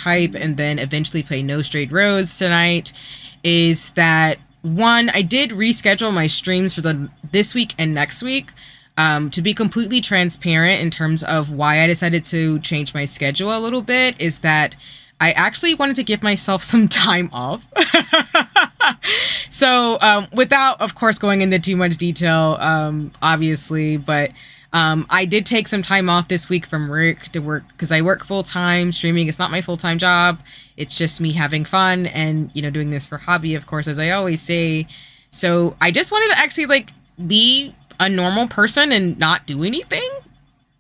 hype and then eventually play No Straight Roads tonight is that, one, I did reschedule my streams for this week and next week. To be completely transparent in terms of why I decided to change my schedule a little bit is that I actually wanted to give myself some time off. So without, of course, going into too much detail, obviously, but I did take some time off this week from work because I work full time. Streaming is not my full-time job. It's just me having fun and, you know, doing this for hobby, of course, as I always say. So I just wanted to actually like be a normal person and not do anything.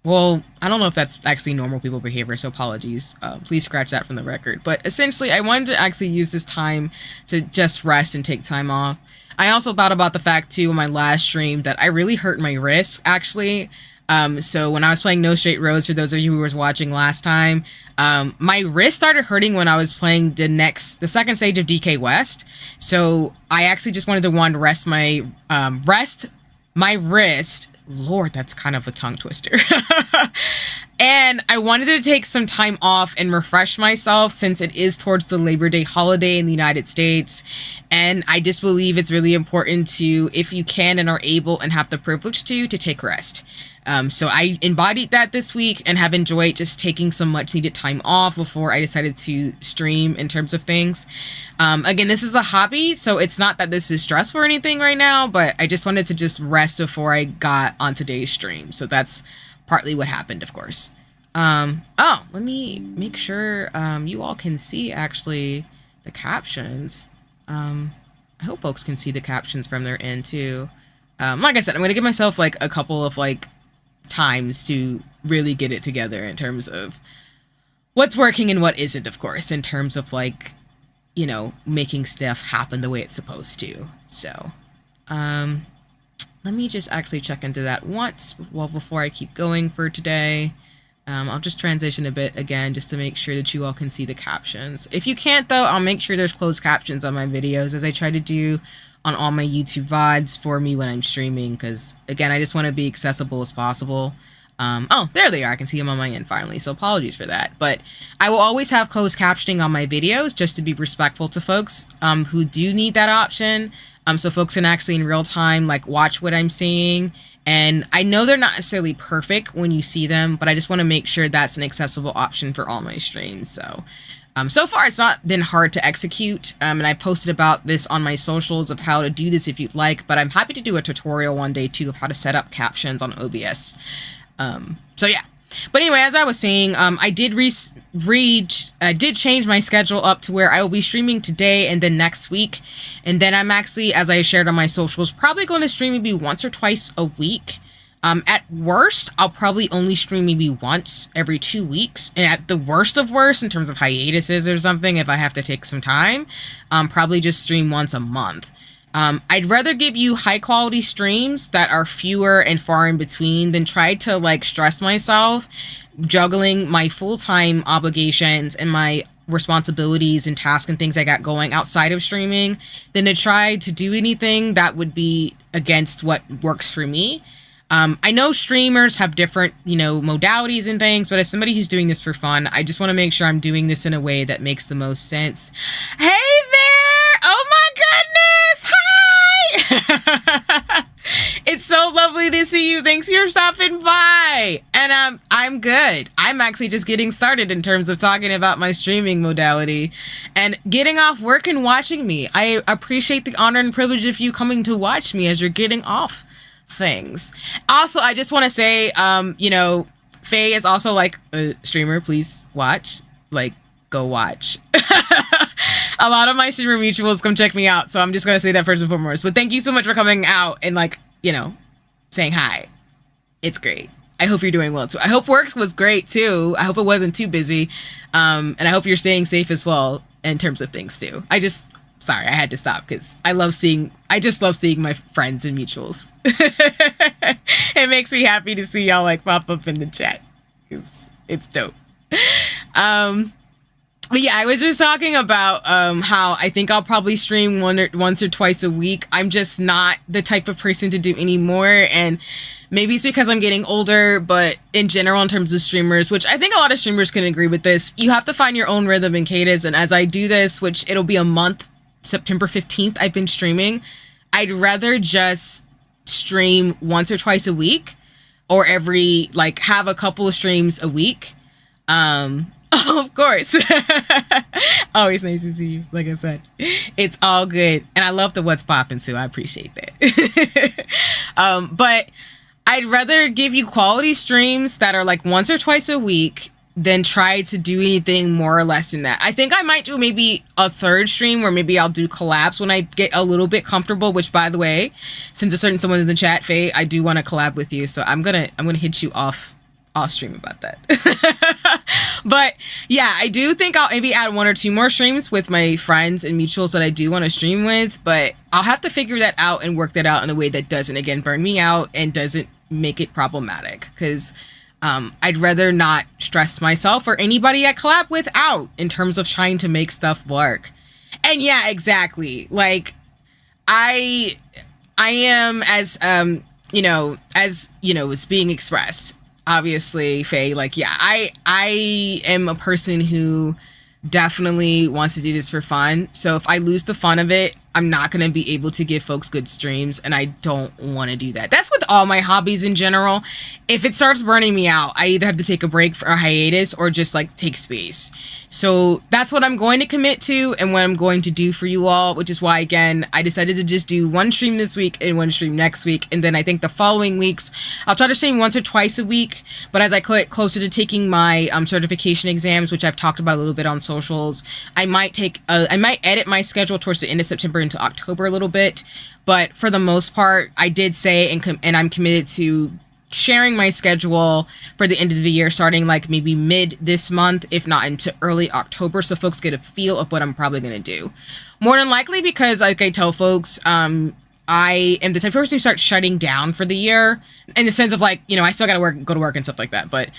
Well, I don't know if that's actually normal people behavior, so apologies. Please scratch that from the record. But essentially, I wanted to actually use this time to just rest and take time off. I also thought about the fact, too, in my last stream that I really hurt my wrist, actually. So when I was playing No Straight Roads, for those of you who was watching last time, my wrist started hurting when I was playing the second stage of DK West. So I actually just wanted to rest my wrist. Lord, that's kind of a tongue twister. And I wanted to take some time off and refresh myself since it is towards the Labor Day holiday in the United States. And I just believe it's really important to, if you can and are able and have the privilege to take rest. So I embodied that this week and have enjoyed just taking some much needed time off before I decided to stream in terms of things. Again, this is a hobby, so it's not that this is stressful or anything right now, but I just wanted to just rest before I got on today's stream. So that's partly what happened, of course. Oh, let me make sure you all can see actually the captions. I hope folks can see the captions from their end too. Like I said, I'm going to give myself like a couple of like times to really get it together in terms of what's working and what isn't, of course, in terms of like, you know, making stuff happen the way it's supposed to. So let me just actually check into that once before I keep going for today. I'll just transition a bit again just to make sure that you all can see the captions. If you can't though, I'll make sure there's closed captions on my videos as I try to do on all my YouTube VODs for me when I'm streaming, because again, I just want to be accessible as possible. Oh, there they are. I can see them on my end finally, so apologies for that. But I will always have closed captioning on my videos just to be respectful to folks who do need that option, so folks can actually in real time like watch what I'm saying. And I know they're not necessarily perfect when you see them, but I just want to make sure that's an accessible option for all my streams. So so far, it's not been hard to execute, and I posted about this on my socials of how to do this if you'd like, but I'm happy to do a tutorial one day, too, of how to set up captions on OBS. So, yeah. But anyway, as I was saying, I did change my schedule up to where I will be streaming today and then next week, and then I'm actually, as I shared on my socials, probably going to stream maybe once or twice a week. At worst, I'll probably only stream maybe once every 2 weeks. And at the worst of worst, in terms of hiatuses or something, if I have to take some time, probably just stream once a month. I'd rather give you high quality streams that are fewer and far in between than try to like stress myself juggling my full-time obligations and my responsibilities and tasks and things I got going outside of streaming than to try to do anything that would be against what works for me. I know streamers have different, you know, modalities and things, but as somebody who's doing this for fun, I just want to make sure I'm doing this in a way that makes the most sense. Hey there! Oh my goodness! Hi! It's so lovely to see you. Thanks for stopping by. And I'm good. I'm actually just getting started in terms of talking about my streaming modality and getting off work and watching me. I appreciate the honor and privilege of you coming to watch me as you're getting off things. Also, I just want to say, you know, Faye is also like a streamer. Please watch, like, go watch. A lot of my streamer mutuals come check me out, so I'm just gonna say that first and foremost. But thank you so much for coming out and, like, you know, saying hi. It's great. I hope you're doing well too. I hope work was great too. I hope it wasn't too busy, and I hope you're staying safe as well in terms of things too. Sorry, I had to stop because I just love seeing my friends and mutuals. It makes me happy to see y'all like pop up in the chat because it's dope. But yeah, I was just talking about how I think I'll probably stream once or twice a week. I'm just not the type of person to do anymore, and Maybe it's because I'm getting older, but in general, in terms of streamers, which I think a lot of streamers can agree with this, you have to find your own rhythm and cadence. And as I do this, which it'll be a month, September 15th, I've been streaming, I'd rather just stream once or twice a week, or every, like, have a couple of streams a week. Of course. Always nice to see you. Like I said, it's all good. And I love the what's poppin' too. I appreciate that. But I'd rather give you quality streams that are like once or twice a week than try to do anything more or less than that. I think I might do maybe a third stream where maybe I'll do collabs when I get a little bit comfortable, which, by the way, since a certain someone in the chat, Faye, I do want to collab with you. So I'm gonna hit you off stream about that. But yeah, I do think I'll maybe add 1 or 2 more streams with my friends and mutuals that I do want to stream with, but I'll have to figure that out and work that out in a way that doesn't, again, burn me out and doesn't make it problematic, because I'd rather not stress myself or anybody I collab with out in terms of trying to make stuff work. And yeah, exactly. Like, I am, as is being expressed, obviously, Faye, like, yeah, I am a person who definitely wants to do this for fun. So if I lose the fun of it, I'm not going to be able to give folks good streams, and I don't want to do that. That's with all my hobbies in general. If it starts burning me out, I either have to take a break for a hiatus or just like take space. So that's what I'm going to commit to and what I'm going to do for you all, which is why, again, I decided to just do 1 stream this week and 1 stream next week. And then I think the following weeks, I'll try to stream once or twice a week. But as I get closer to taking my certification exams, which I've talked about a little bit on socials, I might edit my schedule towards the end of September into October a little bit. But for the most part, I did say, and I'm committed to sharing my schedule for the end of the year, starting like maybe mid this month, if not into early October, so folks get a feel of what I'm probably going to do. More than likely, because like I tell folks, I am the type of person who starts shutting down for the year, in the sense of like, I still got to go to work and stuff like that, but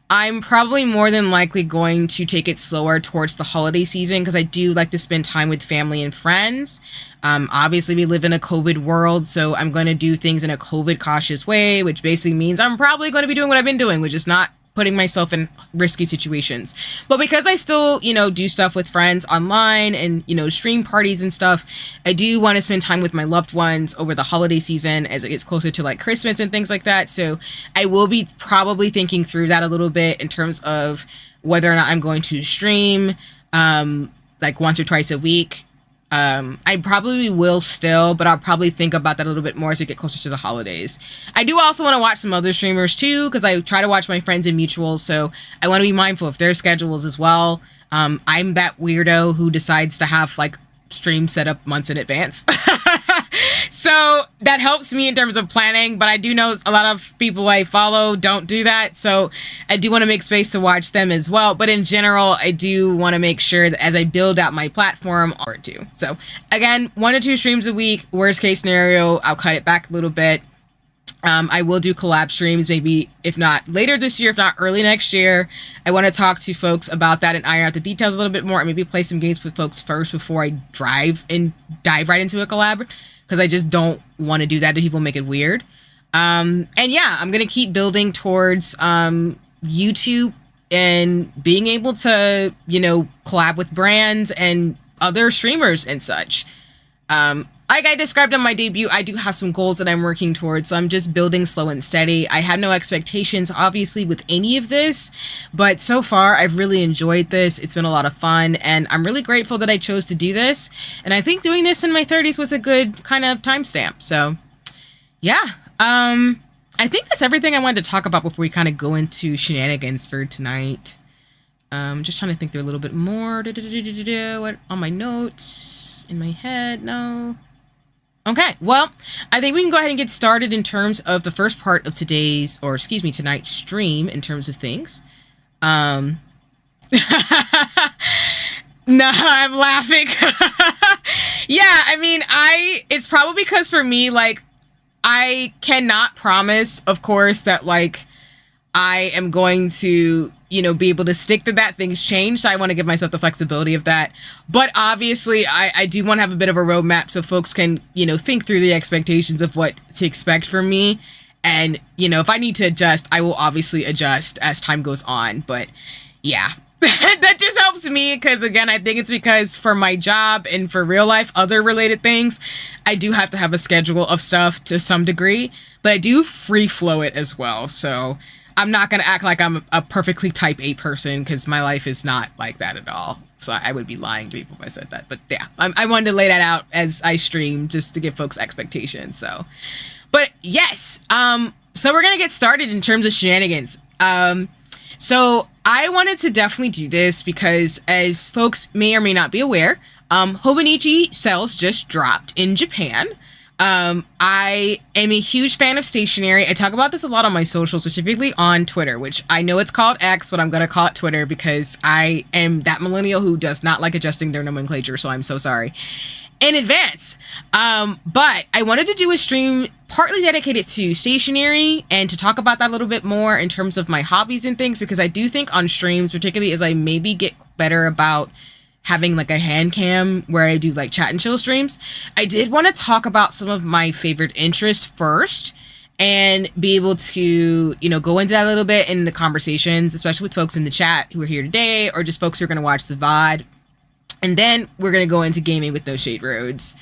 I'm probably more than likely going to take it slower towards the holiday season, because I do like to spend time with family and friends. Obviously, we live in a COVID world, so I'm going to do things in a COVID cautious way, which basically means I'm probably going to be doing what I've been doing, which is not putting myself in risky situations. But because I still, do stuff with friends online and, stream parties and stuff, I do want to spend time with my loved ones over the holiday season as it gets closer to like Christmas and things like that. So I will be probably thinking through that a little bit in terms of whether or not I'm going to stream like once or twice a week. I probably will still, but I'll probably think about that a little bit more as we get closer to the holidays. I do also want to watch some other streamers too, because I try to watch my friends and mutuals, so I want to be mindful of their schedules as well. I'm that weirdo who decides to have like streams set up months in advance. So that helps me in terms of planning, but I do know a lot of people I follow don't do that. So I do want to make space to watch them as well. But in general, I do want to make sure that as I build out my platform, or do. So again, 1 to 2 streams a week. Worst case scenario, I'll cut it back a little bit. I will do collab streams, maybe if not later this year, if not early next year. I want to talk to folks about that and iron out the details a little bit more, and maybe play some games with folks first before I dive right into a collab, because I just don't want to do that to people, make it weird. And yeah, I'm going to keep building towards YouTube and being able to, collab with brands and other streamers and such. Like I described on my debut, I do have some goals that I'm working towards, so I'm just building slow and steady. I had no expectations, obviously, with any of this, but so far, I've really enjoyed this. It's been a lot of fun, and I'm really grateful that I chose to do this, and I think doing this in my 30s was a good kind of timestamp, so yeah. I think that's everything I wanted to talk about before we kind of go into shenanigans for tonight. Just trying to think through a little bit more. What on my notes, in my head, no. Okay, well, I think we can go ahead and get started in terms of the first part of tonight's stream in terms of things. No, I'm laughing. Yeah, I mean, it's probably because for me, like, I cannot promise, of course, that, like, I am going to, be able to stick to that. Things change, so I want to give myself the flexibility of that. But obviously, I do want to have a bit of a roadmap so folks can, think through the expectations of what to expect from me. And, you know, if I need to adjust, I will obviously adjust as time goes on. But yeah, that just helps me because, again, I think it's because for my job and for real life, other related things, I do have to have a schedule of stuff to some degree, but I do free flow it as well. So I'm not going to act like I'm a perfectly type A person because my life is not like that at all. So I would be lying to people if I said that. But yeah, I wanted to lay that out as I stream just to give folks expectations. So, but yes, so we're going to get started in terms of shenanigans. So I wanted to definitely do this because, as folks may or may not be aware, Hobonichi sales just dropped in Japan. I am a huge fan of stationery. I talk about this a lot on my social, specifically on Twitter, which I know it's called X, but I'm going to call it Twitter because I am that millennial who does not like adjusting their nomenclature, so I'm so sorry in advance. But I wanted to do a stream partly dedicated to stationery and to talk about that a little bit more in terms of my hobbies and things, because I do think on streams, particularly as I maybe get better about having like a hand cam where I do like chat and chill streams, I did want to talk about some of my favorite interests first and be able to, you know, go into that a little bit in the conversations, especially with folks in the chat who are here today or just folks who are going to watch the VOD. And then we're going to go into gaming with those shade roads.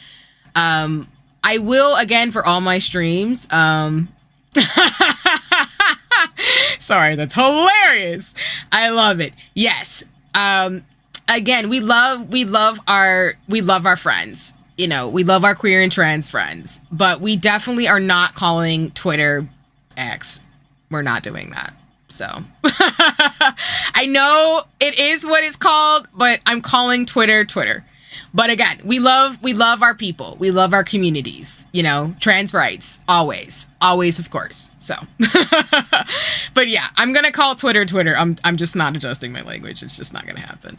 I will, again, for all my streams, sorry, that's hilarious. I love it. Yes. Again, we love our friends. You know, we love our queer and trans friends, but we definitely are not calling Twitter X. We're not doing that. So I know it is what it's called, but I'm calling Twitter Twitter. But again, we love our people. We love our communities, you know, trans rights, always, of course. So, but yeah, I'm going to call Twitter Twitter. I'm just not adjusting my language. It's just not going to happen.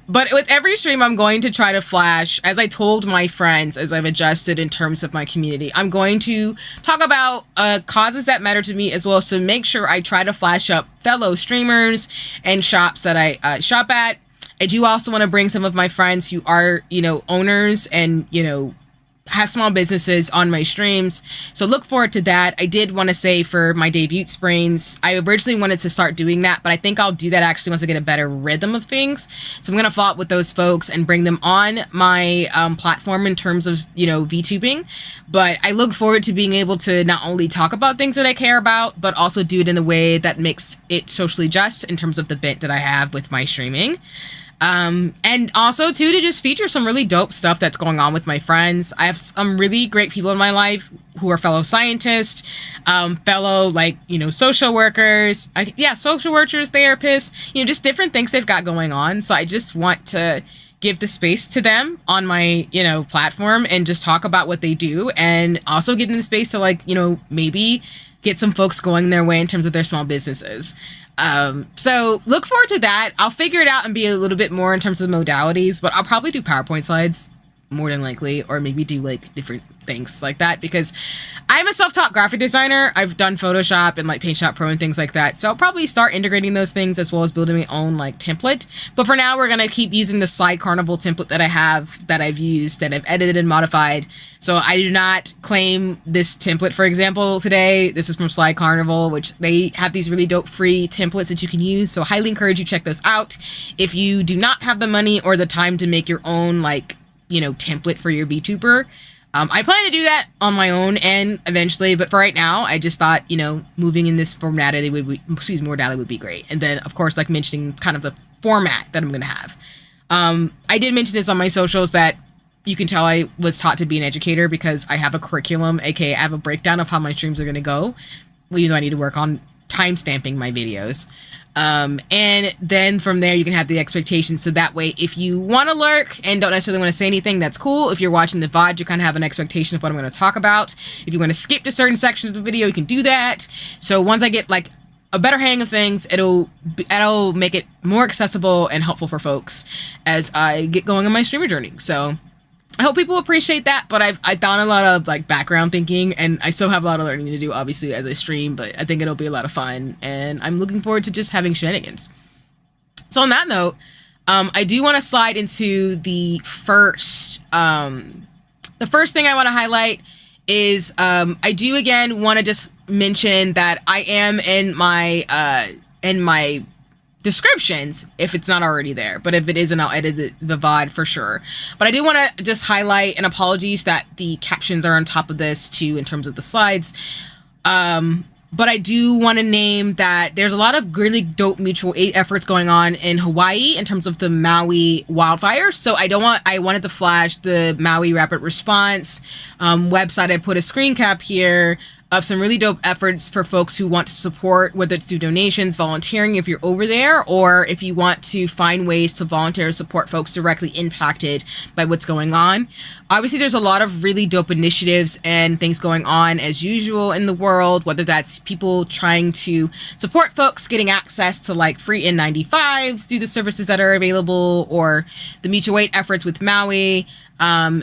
But with every stream, I'm going to try to flash, as I told my friends, as I've adjusted in terms of my community, I'm going to talk about causes that matter to me, as well as to make sure I try to flash up fellow streamers and shops that I shop at. I do also want to bring some of my friends who are, you know, owners and, you know, have small businesses on my streams. So look forward to that. I did want to say for my debut streams, I originally wanted to start doing that, but I think I'll do that actually once I get a better rhythm of things. So I'm going to follow up with those folks and bring them on my platform in terms of, you know, VTubing. But I look forward to being able to not only talk about things that I care about, but also do it in a way that makes it socially just in terms of the bent that I have with my streaming. And also too, to just feature some really dope stuff that's going on with my friends. I have some really great people in my life who are fellow scientists, fellow, like, you know, social workers, social workers, therapists, you know, just different things they've got going on. So I just want to give the space to them on my, you know, platform and just talk about what they do, and also give them the space to, like, you know, maybe get some folks going their way in terms of their small businesses. So look forward to that. I'll figure it out and be a little bit more in terms of modalities, but I'll probably do PowerPoint slides more than likely, or maybe do like different things like that, because I'm a self-taught graphic designer. I've done Photoshop and like PaintShop Pro and things like that. So I'll probably start integrating those things as well as building my own like template. But for now, we're going to keep using the Slide Carnival template that I have, that I've used, that I've edited and modified. So I do not claim this template, for example, today. This is from Slide Carnival, which they have these really dope free templates that you can use. So I highly encourage you to check those out. If you do not have the money or the time to make your own, like, you know, template for your VTuber, I plan to do that on my own end eventually, but for right now, I just thought, you know, moving in this modality would be great. And then, of course, like mentioning kind of the format that I'm going to have. I did mention this on my socials that you can tell I was taught to be an educator because I have a curriculum, aka I have a breakdown of how my streams are going to go, even though I need to work on timestamping my videos. And then from there, you can have the expectations. So that way, if you want to lurk and don't necessarily want to say anything, that's cool. If you're watching the VOD, you kind of have an expectation of what I'm going to talk about. If you want to skip to certain sections of the video, you can do that. So once I get like a better hang of things, it'll make it more accessible and helpful for folks as I get going on my streamer journey. So I hope people appreciate that, but I've done a lot of like background thinking, and I still have a lot of learning to do, obviously, as I stream, but I think it'll be a lot of fun, and I'm looking forward to just having shenanigans. So on that note, I do want to slide into the first thing I want to highlight is I do, again, want to just mention that I am in my descriptions if it's not already there, but if it isn't, I'll edit the VOD for sure. But I do want to just highlight, and apologies that the captions are on top of this too in terms of the slides. But I do want to name that there's a lot of really dope mutual aid efforts going on in Hawaii in terms of the Maui wildfires. So I wanted to flash the Maui Rapid Response website. I put a screen cap here of some really dope efforts for folks who want to support, whether it's through donations, volunteering if you're over there, or if you want to find ways to volunteer to support folks directly impacted by what's going on. Obviously, there's a lot of really dope initiatives and things going on as usual in the world, whether that's people trying to support folks getting access to like free N95s through the services that are available, or the mutual aid efforts with Maui,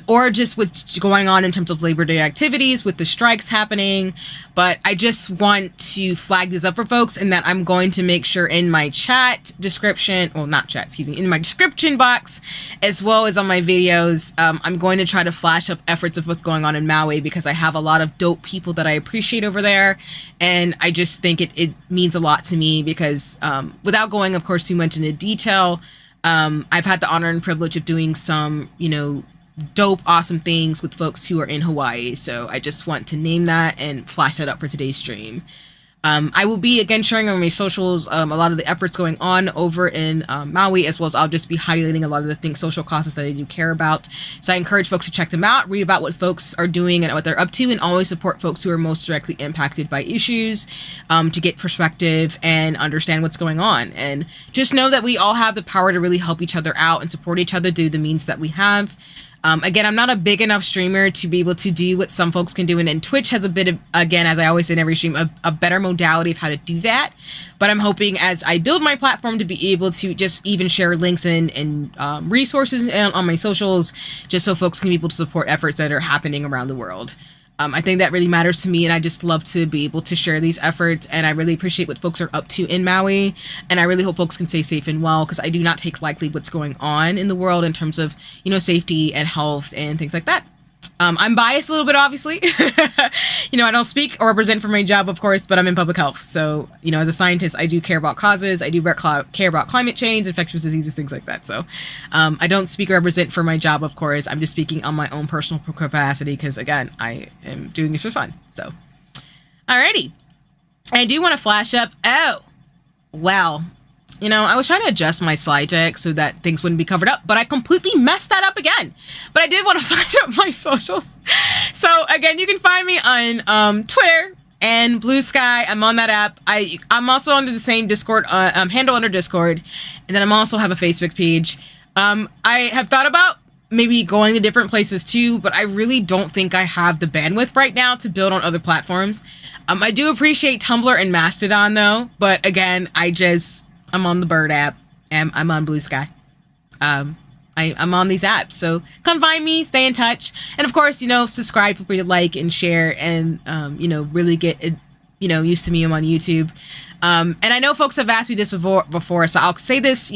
or just what's going on in terms of Labor Day activities with the strikes happening. But I just want to flag this up for folks, and that I'm going to make sure in my chat description, well, not chat, excuse me, in my description box, as well as on my videos, I'm going to try to flash up efforts of what's going on in Maui, because I have a lot of dope people that I appreciate over there. And I just think it means a lot to me because, without going, of course, too much into detail, I've had the honor and privilege of doing some, dope, awesome things with folks who are in Hawaii. So I just want to name that and flash that up for today's stream. I will be, again, sharing on my socials a lot of the efforts going on over in Maui, as well as I'll just be highlighting a lot of the things, social causes that I do care about. So I encourage folks to check them out, read about what folks are doing and what they're up to, and always support folks who are most directly impacted by issues, to get perspective and understand what's going on. And just know that we all have the power to really help each other out and support each other through the means that we have. Again, I'm not a big enough streamer to be able to do what some folks can do. And Twitch has a bit of, again, as I always say in every stream, a better modality of how to do that. But I'm hoping as I build my platform to be able to just even share links and resources on my socials, just so folks can be able to support efforts that are happening around the world. I think that really matters to me, and I just love to be able to share these efforts, and I really appreciate what folks are up to in Maui, and I really hope folks can stay safe and well, because I do not take lightly what's going on in the world in terms of, safety and health and things like that. I'm biased a little bit, obviously. I don't speak or represent for my job, of course, but I'm in public health. So, as a scientist, I do care about causes. I do care about climate change, infectious diseases, things like that. So I don't speak or represent for my job, of course. I'm just speaking on my own personal capacity because, again, I am doing this for fun. So, alrighty. I do want to flash up. Oh, well. I was trying to adjust my slide deck so that things wouldn't be covered up, but I completely messed that up again. But I did want to flash up my socials. So again, you can find me on Twitter and Blue Sky. I'm on that app. I'm also under the same Discord handle under Discord, and then I'm also have a Facebook page. I have thought about maybe going to different places too, but I really don't think I have the bandwidth right now to build on other platforms. I do appreciate Tumblr and Mastodon though, but again, I'm on the Bird app, and I'm on Blue Sky. I'm on these apps, so come find me, stay in touch, and of course, subscribe, feel free to like and share, and really get used to me. I'm on YouTube, and I know folks have asked me this before, so I'll say this,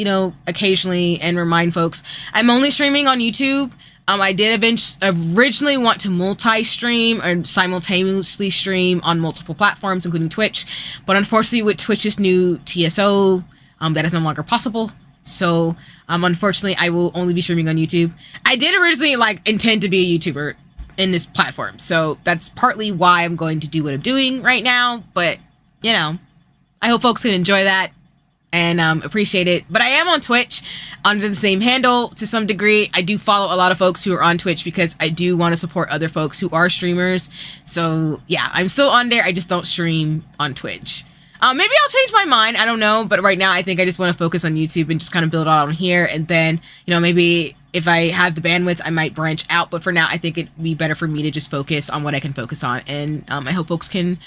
occasionally and remind folks, I'm only streaming on YouTube. I did originally want to multi-stream or simultaneously stream on multiple platforms, including Twitch, but unfortunately, with Twitch's new TSO. That is no longer possible. So, unfortunately, I will only be streaming on YouTube. I did originally intend to be a YouTuber in this platform. So that's partly why I'm going to do what I'm doing right now. But, I hope folks can enjoy that and appreciate it. But I am on Twitch under the same handle to some degree. I do follow a lot of folks who are on Twitch because I do want to support other folks who are streamers. So, yeah, I'm still on there. I just don't stream on Twitch. Maybe I'll change my mind. I don't know. But right now, I think I just want to focus on YouTube and just kind of build on here. And then, maybe if I have the bandwidth, I might branch out. But for now, I think it'd be better for me to just focus on what I can focus on. And I hope folks can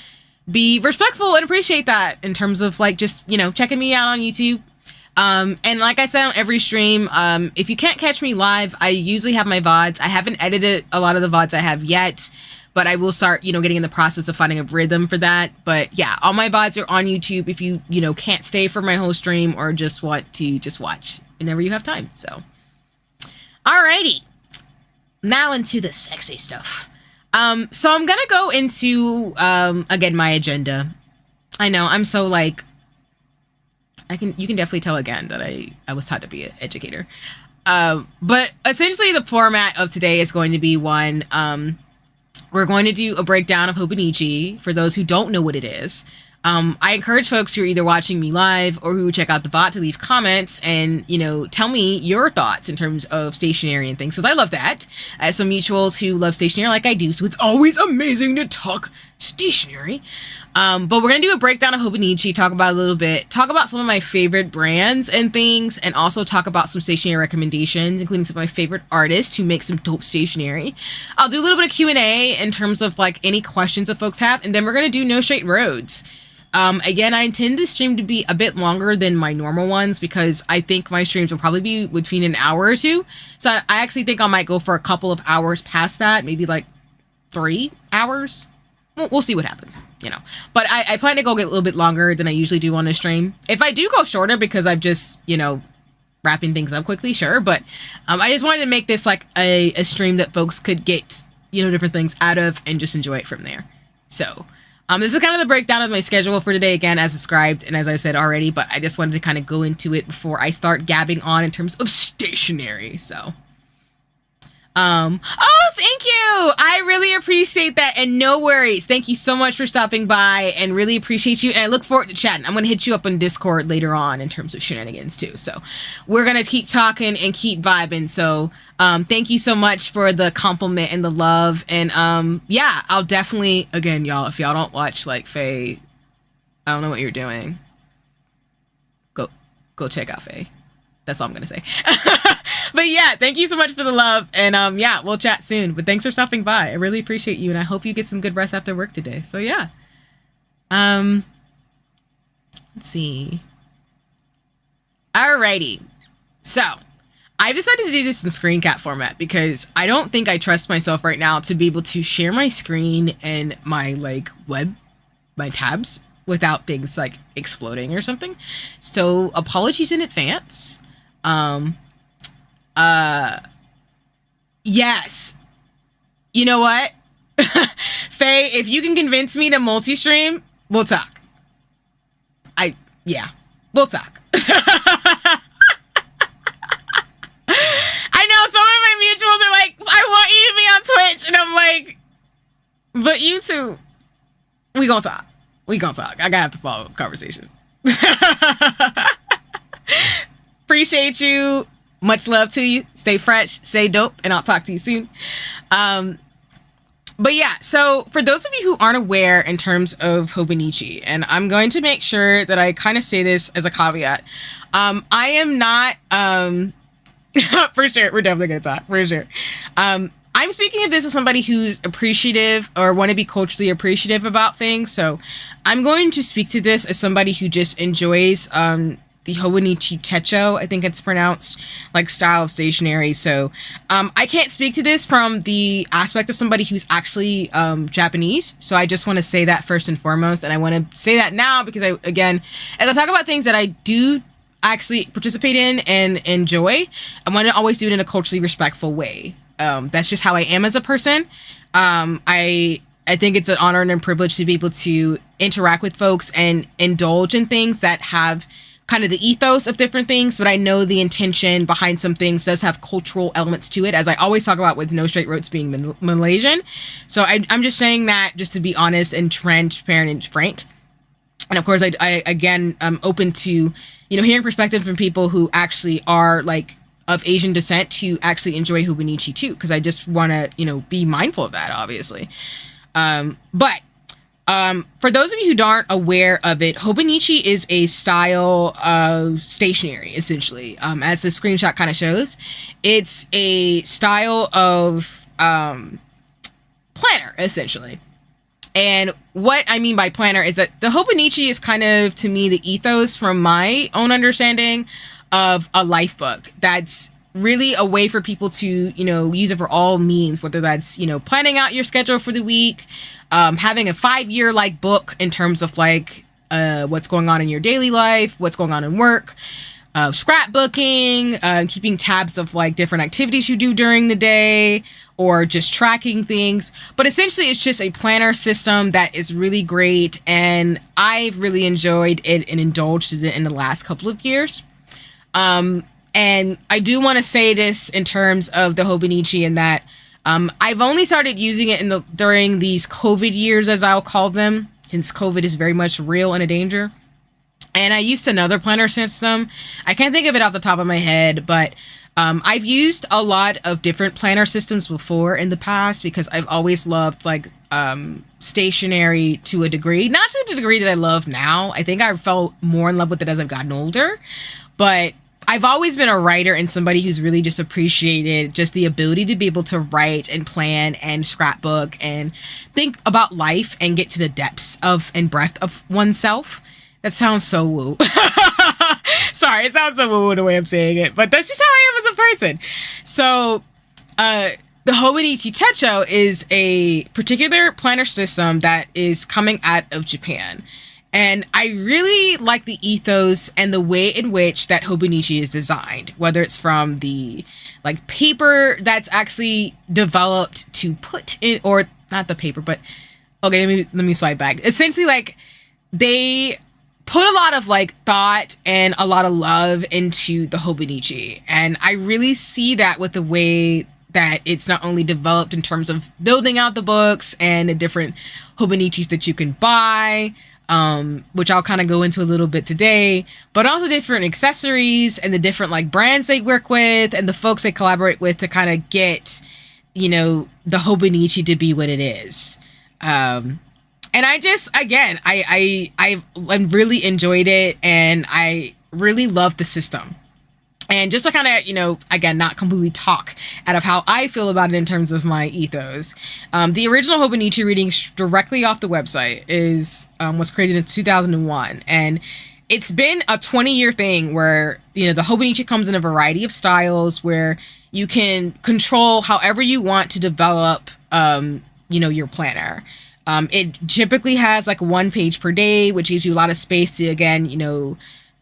be respectful and appreciate that in terms of just, checking me out on YouTube. And like I said on every stream, if you can't catch me live, I usually have my VODs. I haven't edited a lot of the VODs I have yet. But I will start, getting in the process of finding a rhythm for that. But yeah, all my VODs are on YouTube if you, can't stay for my whole stream or just want to just watch whenever you have time. So, alrighty. Now into the sexy stuff. So I'm gonna go into again my agenda. I know I'm so like you can definitely tell again that I was taught to be an educator. But essentially the format of today is going to be one, we're going to do a breakdown of Hobonichi for those who don't know what it is. I encourage folks who are either watching me live or who check out the bot to leave comments and, tell me your thoughts in terms of stationery and things, because I love that. I have some mutuals who love stationery like I do, so it's always amazing to talk stationery. But we're going to do a breakdown of Hobonichi, talk about a little bit, talk about some of my favorite brands and things, and also talk about some stationery recommendations, including some of my favorite artists who make some dope stationery. I'll do a little bit of Q&A in terms of like any questions that folks have, and then we're going to do No Straight Roads. Again, I intend this stream to be a bit longer than my normal ones because I think my streams will probably be between an hour or two. So I actually think I might go for a couple of hours past that, maybe like 3 hours. We'll see what happens, But I plan to go get a little bit longer than I usually do on a stream. If I do go shorter because I'm just, wrapping things up quickly, sure. But I just wanted to make this like a stream that folks could get, different things out of and just enjoy it from there. So this is kind of the breakdown of my schedule for today, again, as described and as I said already. But I just wanted to kind of go into it before I start gabbing on in terms of stationery. So. Oh, thank you. I really appreciate that. And no worries. Thank you so much for stopping by and really appreciate you. And I look forward to chatting. I'm going to hit you up on Discord later on in terms of shenanigans too. So we're going to keep talking and keep vibing. So, thank you so much for the compliment and the love. And, yeah, I'll definitely, again, y'all, if y'all don't watch like Faye, I don't know what you're doing. Go check out Faye. That's all I'm going to say. But yeah, thank you so much for the love. And yeah, we'll chat soon. But thanks for stopping by. I really appreciate you. And I hope you get some good rest after work today. So yeah. Let's see. Alrighty. So I decided to do this in screen cap format because I don't think I trust myself right now to be able to share my screen and my my tabs without things like exploding or something. So apologies in advance. Yes. You know what? Faye, if you can convince me to multi-stream, we'll talk. We'll talk. I know some of my mutuals are like, I want you to be on Twitch. And I'm like, but you two, we gonna talk. I gotta have to follow up the conversation. Appreciate you. Much love to you. Stay fresh, stay dope, and I'll talk to you soon. But yeah, so for those of you who aren't aware in terms of Hobonichi, and I'm going to make sure that I kind of say this as a caveat, I am not, for sure, we're definitely going to talk, for sure. I'm speaking of this as somebody who's appreciative or want to be culturally appreciative about things. So I'm going to speak to this as somebody who just enjoys the Hobonichi Techo, I think it's pronounced, like style of stationery. So I can't speak to this from the aspect of somebody who's actually Japanese. So I just want to say that first and foremost. And I want to say that now because again, as I talk about things that I do actually participate in and enjoy, I want to always do it in a culturally respectful way. That's just how I am as a person. I think it's an honor and a privilege to be able to interact with folks and indulge in things that have kind of the ethos of different things, but I know the intention behind some things does have cultural elements to it, as I always talk about with No Straight Roads being Malaysian. So I'm just saying that just to be honest and transparent and frank. And of course, I again, I'm open to, hearing perspectives from people who actually are like of Asian descent who actually enjoy Hobonichi too, because I just want to, be mindful of that, obviously. But for those of you who aren't aware of it, Hobonichi is a style of stationery, essentially. As the screenshot kind of shows, it's a style of planner, essentially. And what I mean by planner is that the Hobonichi is kind of, to me, the ethos from my own understanding of a life book. That's really a way for people to, use it for all means, whether that's, planning out your schedule for the week, having a 5-year book in terms of what's going on in your daily life, what's going on in work, scrapbooking, keeping tabs of like different activities you do during the day, or just tracking things. But essentially, it's just a planner system that is really great, and I've really enjoyed it and indulged in it in the last couple of years. And I do want to say this in terms of the Hobonichi, in that I've only started using it during these COVID years, as I'll call them, since COVID is very much real and a danger. And I used another planner system. I can't think of it off the top of my head, but I've used a lot of different planner systems before in the past, because I've always loved like stationery to a degree. Not to the degree that I love now. I think I felt more in love with it as I've gotten older. But I've always been a writer and somebody who's really just appreciated just the ability to be able to write and plan and scrapbook and think about life and get to the depths of and breadth of oneself. That sounds so woo. Sorry, it sounds so woo the way I'm saying it, but that's just how I am as a person. So, the Hobonichi Techo is a particular planner system that is coming out of Japan. And I really like the ethos and the way in which that Hobonichi is designed, whether it's from the like paper that's actually developed to put in, or not the paper, but okay, let me slide back. Essentially, like, they put a lot of like thought and a lot of love into the Hobonichi. And I really see that with the way that it's not only developed in terms of building out the books and the different Hobonichis that you can buy, which I'll kind of go into a little bit today, but also different accessories and the different like brands they work with and the folks they collaborate with to kind of get, you know, the Hobonichi to be what it is. And I just, again, I've really enjoyed it, and I really love the system. And just to kind of, you know, again, not completely talk out of how I feel about it in terms of my ethos. The original Hobonichi reading directly off the website was created in 2001. And it's been a 20-year thing where, you know, the Hobonichi comes in a variety of styles where you can control however you want to develop, you know, your planner. It typically has like 1 page per day, which gives you a lot of space to, again, you know,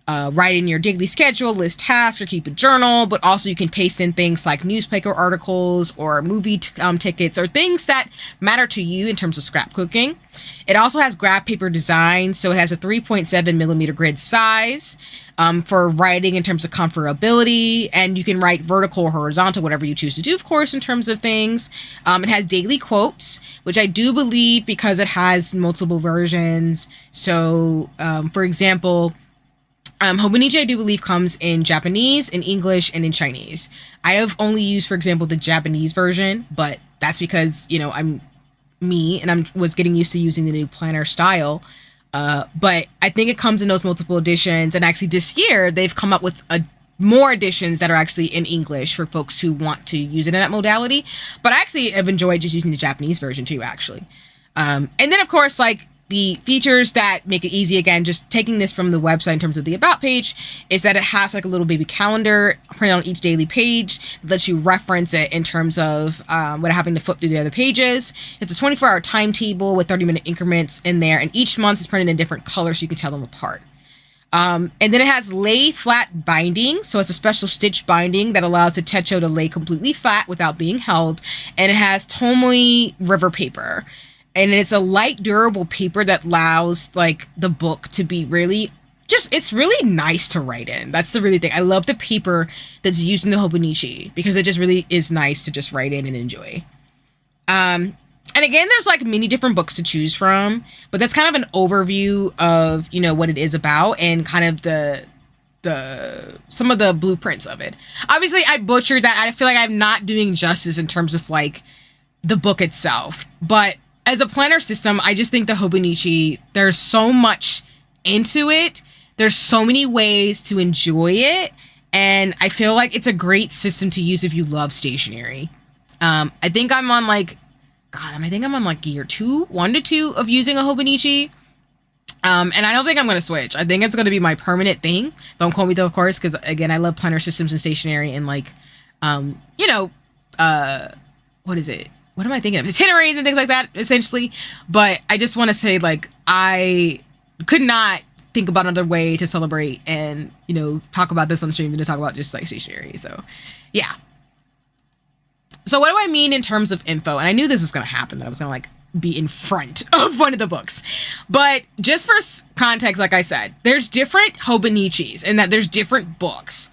write in your daily schedule, list tasks, or keep a journal. But also you can paste in things like newspaper articles or movie tickets or things that matter to you in terms of scrapbooking. It also has graph paper design, so it has a 3.7 millimeter grid size for writing in terms of comfortability, and you can write vertical or horizontal, whatever you choose to do, of course, in terms of things. It has daily quotes, which I do believe, because it has multiple versions. So, for example, Hobonichi, I do believe, comes in Japanese, in English, and in Chinese. I have only used, for example, the Japanese version, but that's because, you know, I'm me and I was getting used to using the new planner style. But I think it comes in those multiple editions. And actually this year, they've come up with more editions that are actually in English for folks who want to use it in that modality. But I actually have enjoyed just using the Japanese version too, actually. And then, of course, like, the features that make it easy, again, just taking this from the website in terms of the About page, is that it has like a little baby calendar printed on each daily page that lets you reference it in terms of without having to flip through the other pages. It's a 24-hour timetable with 30-minute increments in there, and each month is printed in different colors so you can tell them apart. And then it has lay flat binding, so it's a special stitch binding that allows the Techo to lay completely flat without being held, and it has Tomoe river paper. And it's a light, durable paper that allows, like, the book to be really just, it's really nice to write in. That's the really thing. I love the paper that's used in the Hobonichi because it just really is nice to just write in and enjoy. And again, there's, like, many different books to choose from, but that's kind of an overview of, you know, what it is about and kind of some of the blueprints of it. Obviously, I butchered that. I feel like I'm not doing justice in terms of, like, the book itself, but as a planner system, I just think the Hobonichi, there's so much into it. There's so many ways to enjoy it. And I feel like it's a great system to use if you love stationery. I think I'm on like, I think I'm on like year 1 to 2 of using a Hobonichi. And I don't think I'm going to switch. I think it's going to be my permanent thing. Don't quote me though, of course, because again, I love planner systems and stationery and like, you know, what is it? What am I thinking of? Itineraries and things like that, essentially. But I just want to say, like, I could not think about another way to celebrate and, you know, talk about this on stream than to talk about just like stationery. So yeah. So what do I mean in terms of info? And I knew this was going to happen, that I was going to like be in front of one of the books. But just for context, like I said, there's different Hobonichis and that there's different books.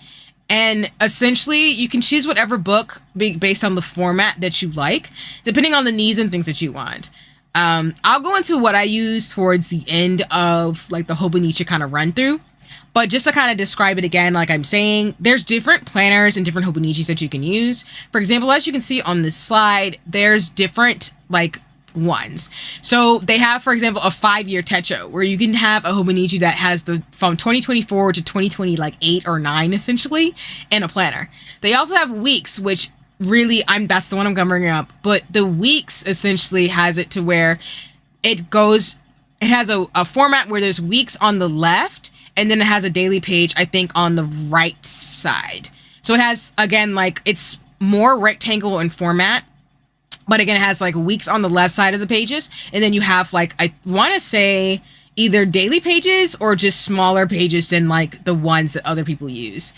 And essentially, you can choose whatever book based on the format that you like, depending on the needs and things that you want. I'll go into what I use towards the end of like the Hobonichi kind of run through. But just to kind of describe it again, like I'm saying, there's different planners and different Hobonichis that you can use. For example, as you can see on this slide, there's different like ones. So they have, for example, a 5-year techo where you can have a Hobonichi that has the from 2024 to 2020 like 8 or 9 essentially in a planner. They also have weeks, which really that's the one I'm gonna bring up. But the weeks essentially has it to where it has a format where there's weeks on the left and then it has a daily page, I think, on the right side. So it has, again, like it's more rectangle in format. But again, it has like weeks on the left side of the pages. And then you have like, I want to say either daily pages or just smaller pages than like the ones that other people use.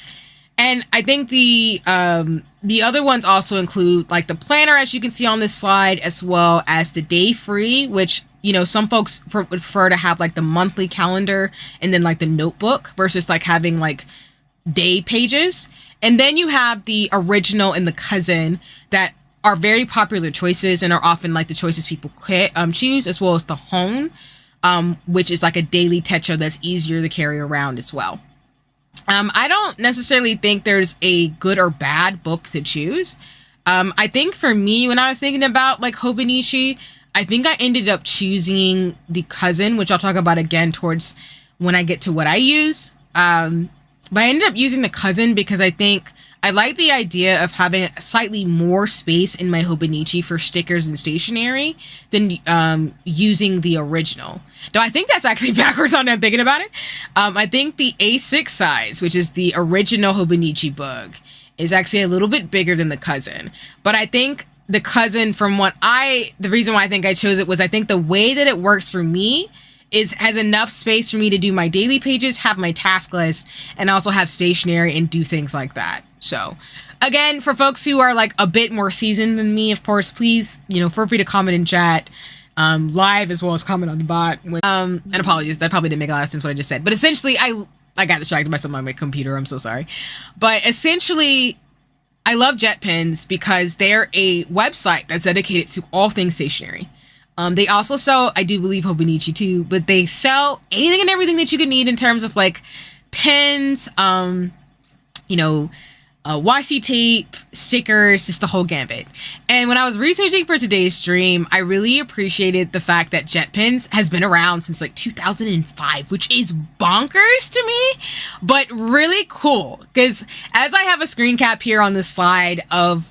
And I think the other ones also include like the planner, as you can see on this slide, as well as the day free, which, you know, some folks would prefer to have like the monthly calendar and then like the notebook versus like having like day pages. And then you have the original and the cousin that are very popular choices and are often like the choices people choose, as well as the hone, which is like a daily techo that's easier to carry around as well. I don't necessarily think there's a good or bad book to choose. I think for me, when I was thinking about like Hobonichi, I think I ended up choosing the cousin, which I'll talk about again towards when I get to what I use. But I ended up using the cousin because I think I like the idea of having slightly more space in my Hobonichi for stickers and stationery than using the original. Though I think that's actually backwards on that I'm thinking about it. I think the A6 size, which is the original Hobonichi book, is actually a little bit bigger than the cousin. But I think the cousin, the reason why I think I chose it was I think the way that it works for me has enough space for me to do my daily pages, have my task list, and also have stationery and do things like that. So again, for folks who are like a bit more seasoned than me, of course, please, you know, feel free to comment in chat live as well as comment on the bot. And apologies, that probably didn't make a lot of sense what I just said. But essentially, I got distracted by something on my computer. I'm so sorry. But essentially, I love JetPens because they're a website that's dedicated to all things stationery. They also sell, I do believe, Hobonichi too, but they sell anything and everything that you could need in terms of like pens, you know, washi tape, stickers, just the whole gambit. And when I was researching for today's stream, I really appreciated the fact that JetPens has been around since like 2005, which is bonkers to me, but really cool. Because as I have a screen cap here on this slide of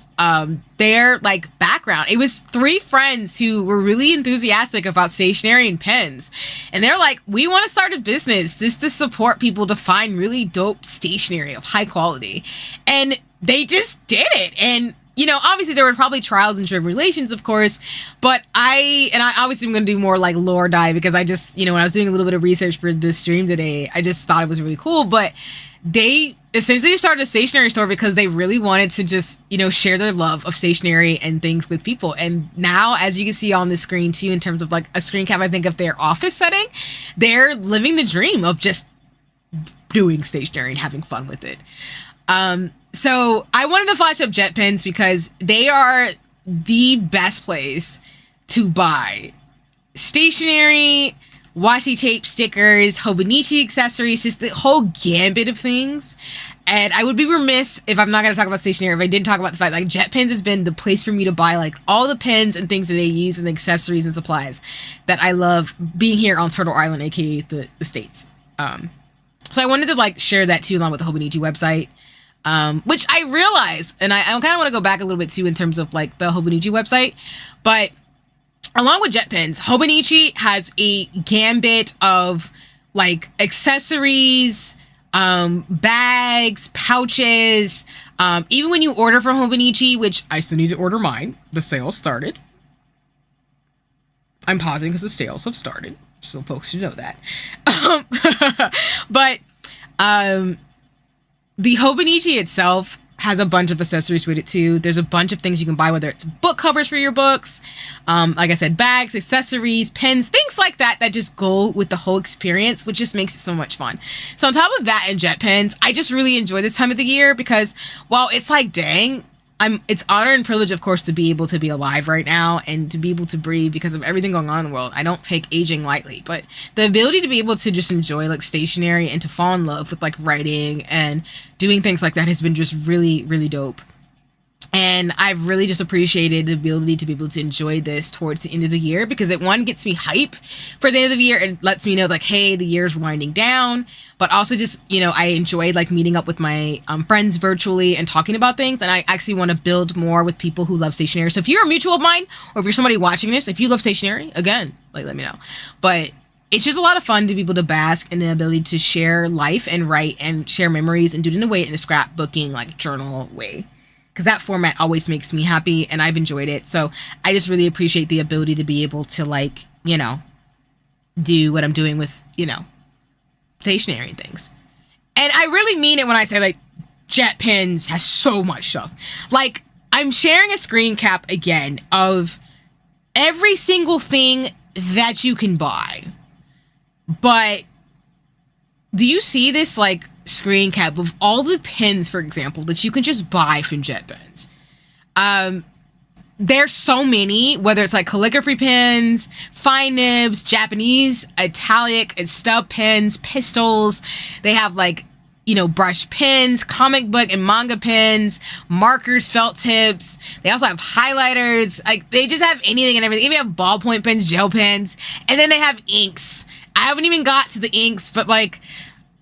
their like background, it was 3 friends who were really enthusiastic about stationery and pens, and they're like, we want to start a business just to support people to find really dope stationery of high quality, and they just did it. And you know, obviously there were probably trials and tribulations, of course, but I obviously am going to do more like lore dive because I just, you know, when I was doing a little bit of research for this stream today, I just thought it was really cool. But they essentially started a stationery store because they really wanted to just, you know, share their love of stationery and things with people. And now, as you can see on the screen too, in terms of like a screen cap, I think of their office setting, they're living the dream of just doing stationery and having fun with it. So I wanted to flash up JetPens because they are the best place to buy stationery, washi tape, stickers, Hobonichi accessories, just the whole gambit of things. And I would be remiss if I'm not going to talk about stationery if I didn't talk about the fact like JetPens has been the place for me to buy like all the pens and things that they use and the accessories and supplies that I love being here on Turtle Island, aka the States. So I wanted to like share that too along with the Hobonichi website. Which I realize, and I kind of want to go back a little bit too in terms of like the Hobonichi website, but along with JetPens, Hobonichi has a gambit of like accessories, bags, pouches. Even when you order from Hobonichi, which I still need to order mine, the sale started. I'm pausing because the sales have started. so folks should know that. But the Hobonichi itself has a bunch of accessories with it too. There's a bunch of things you can buy, whether it's book covers for your books, like I said, bags, accessories, pens, things like that that just go with the whole experience, which just makes it so much fun. So on top of that and jet pens, I just really enjoy this time of the year because while it's like, dang, it's honor and privilege, of course, to be able to be alive right now and to be able to breathe because of everything going on in the world. I don't take aging lightly, but the ability to be able to just enjoy like stationery and to fall in love with like writing and doing things like that has been just really, really dope. And I've really just appreciated the ability to be able to enjoy this towards the end of the year because it, one, gets me hype for the end of the year and lets me know like, hey, the year's winding down. But also just, you know, I enjoy like meeting up with my friends virtually and talking about things. And I actually want to build more with people who love stationery. So if you're a mutual of mine or if you're somebody watching this, if you love stationery, again, like let me know. But it's just a lot of fun to be able to bask in the ability to share life and write and share memories and do it in a way, in a scrapbooking, like journal way. Because that format always makes me happy and I've enjoyed it. So I just really appreciate the ability to be able to like, you know, do what I'm doing with, you know, stationery and things. And I really mean it when I say like jet pens has so much stuff. Like I'm sharing a screen cap again of every single thing that you can buy. But do you see this like screen cap of all the pens, for example, that you can just buy from jet pens? There's so many, whether it's like calligraphy pens, fine nibs, Japanese, italic, and stub pens, pistols. They have like, you know, brush pens, comic book and manga pens, markers, felt tips. They also have highlighters. Like they just have anything and everything. Even have ballpoint pens, gel pens, and then they have inks. I haven't even got to the inks, but like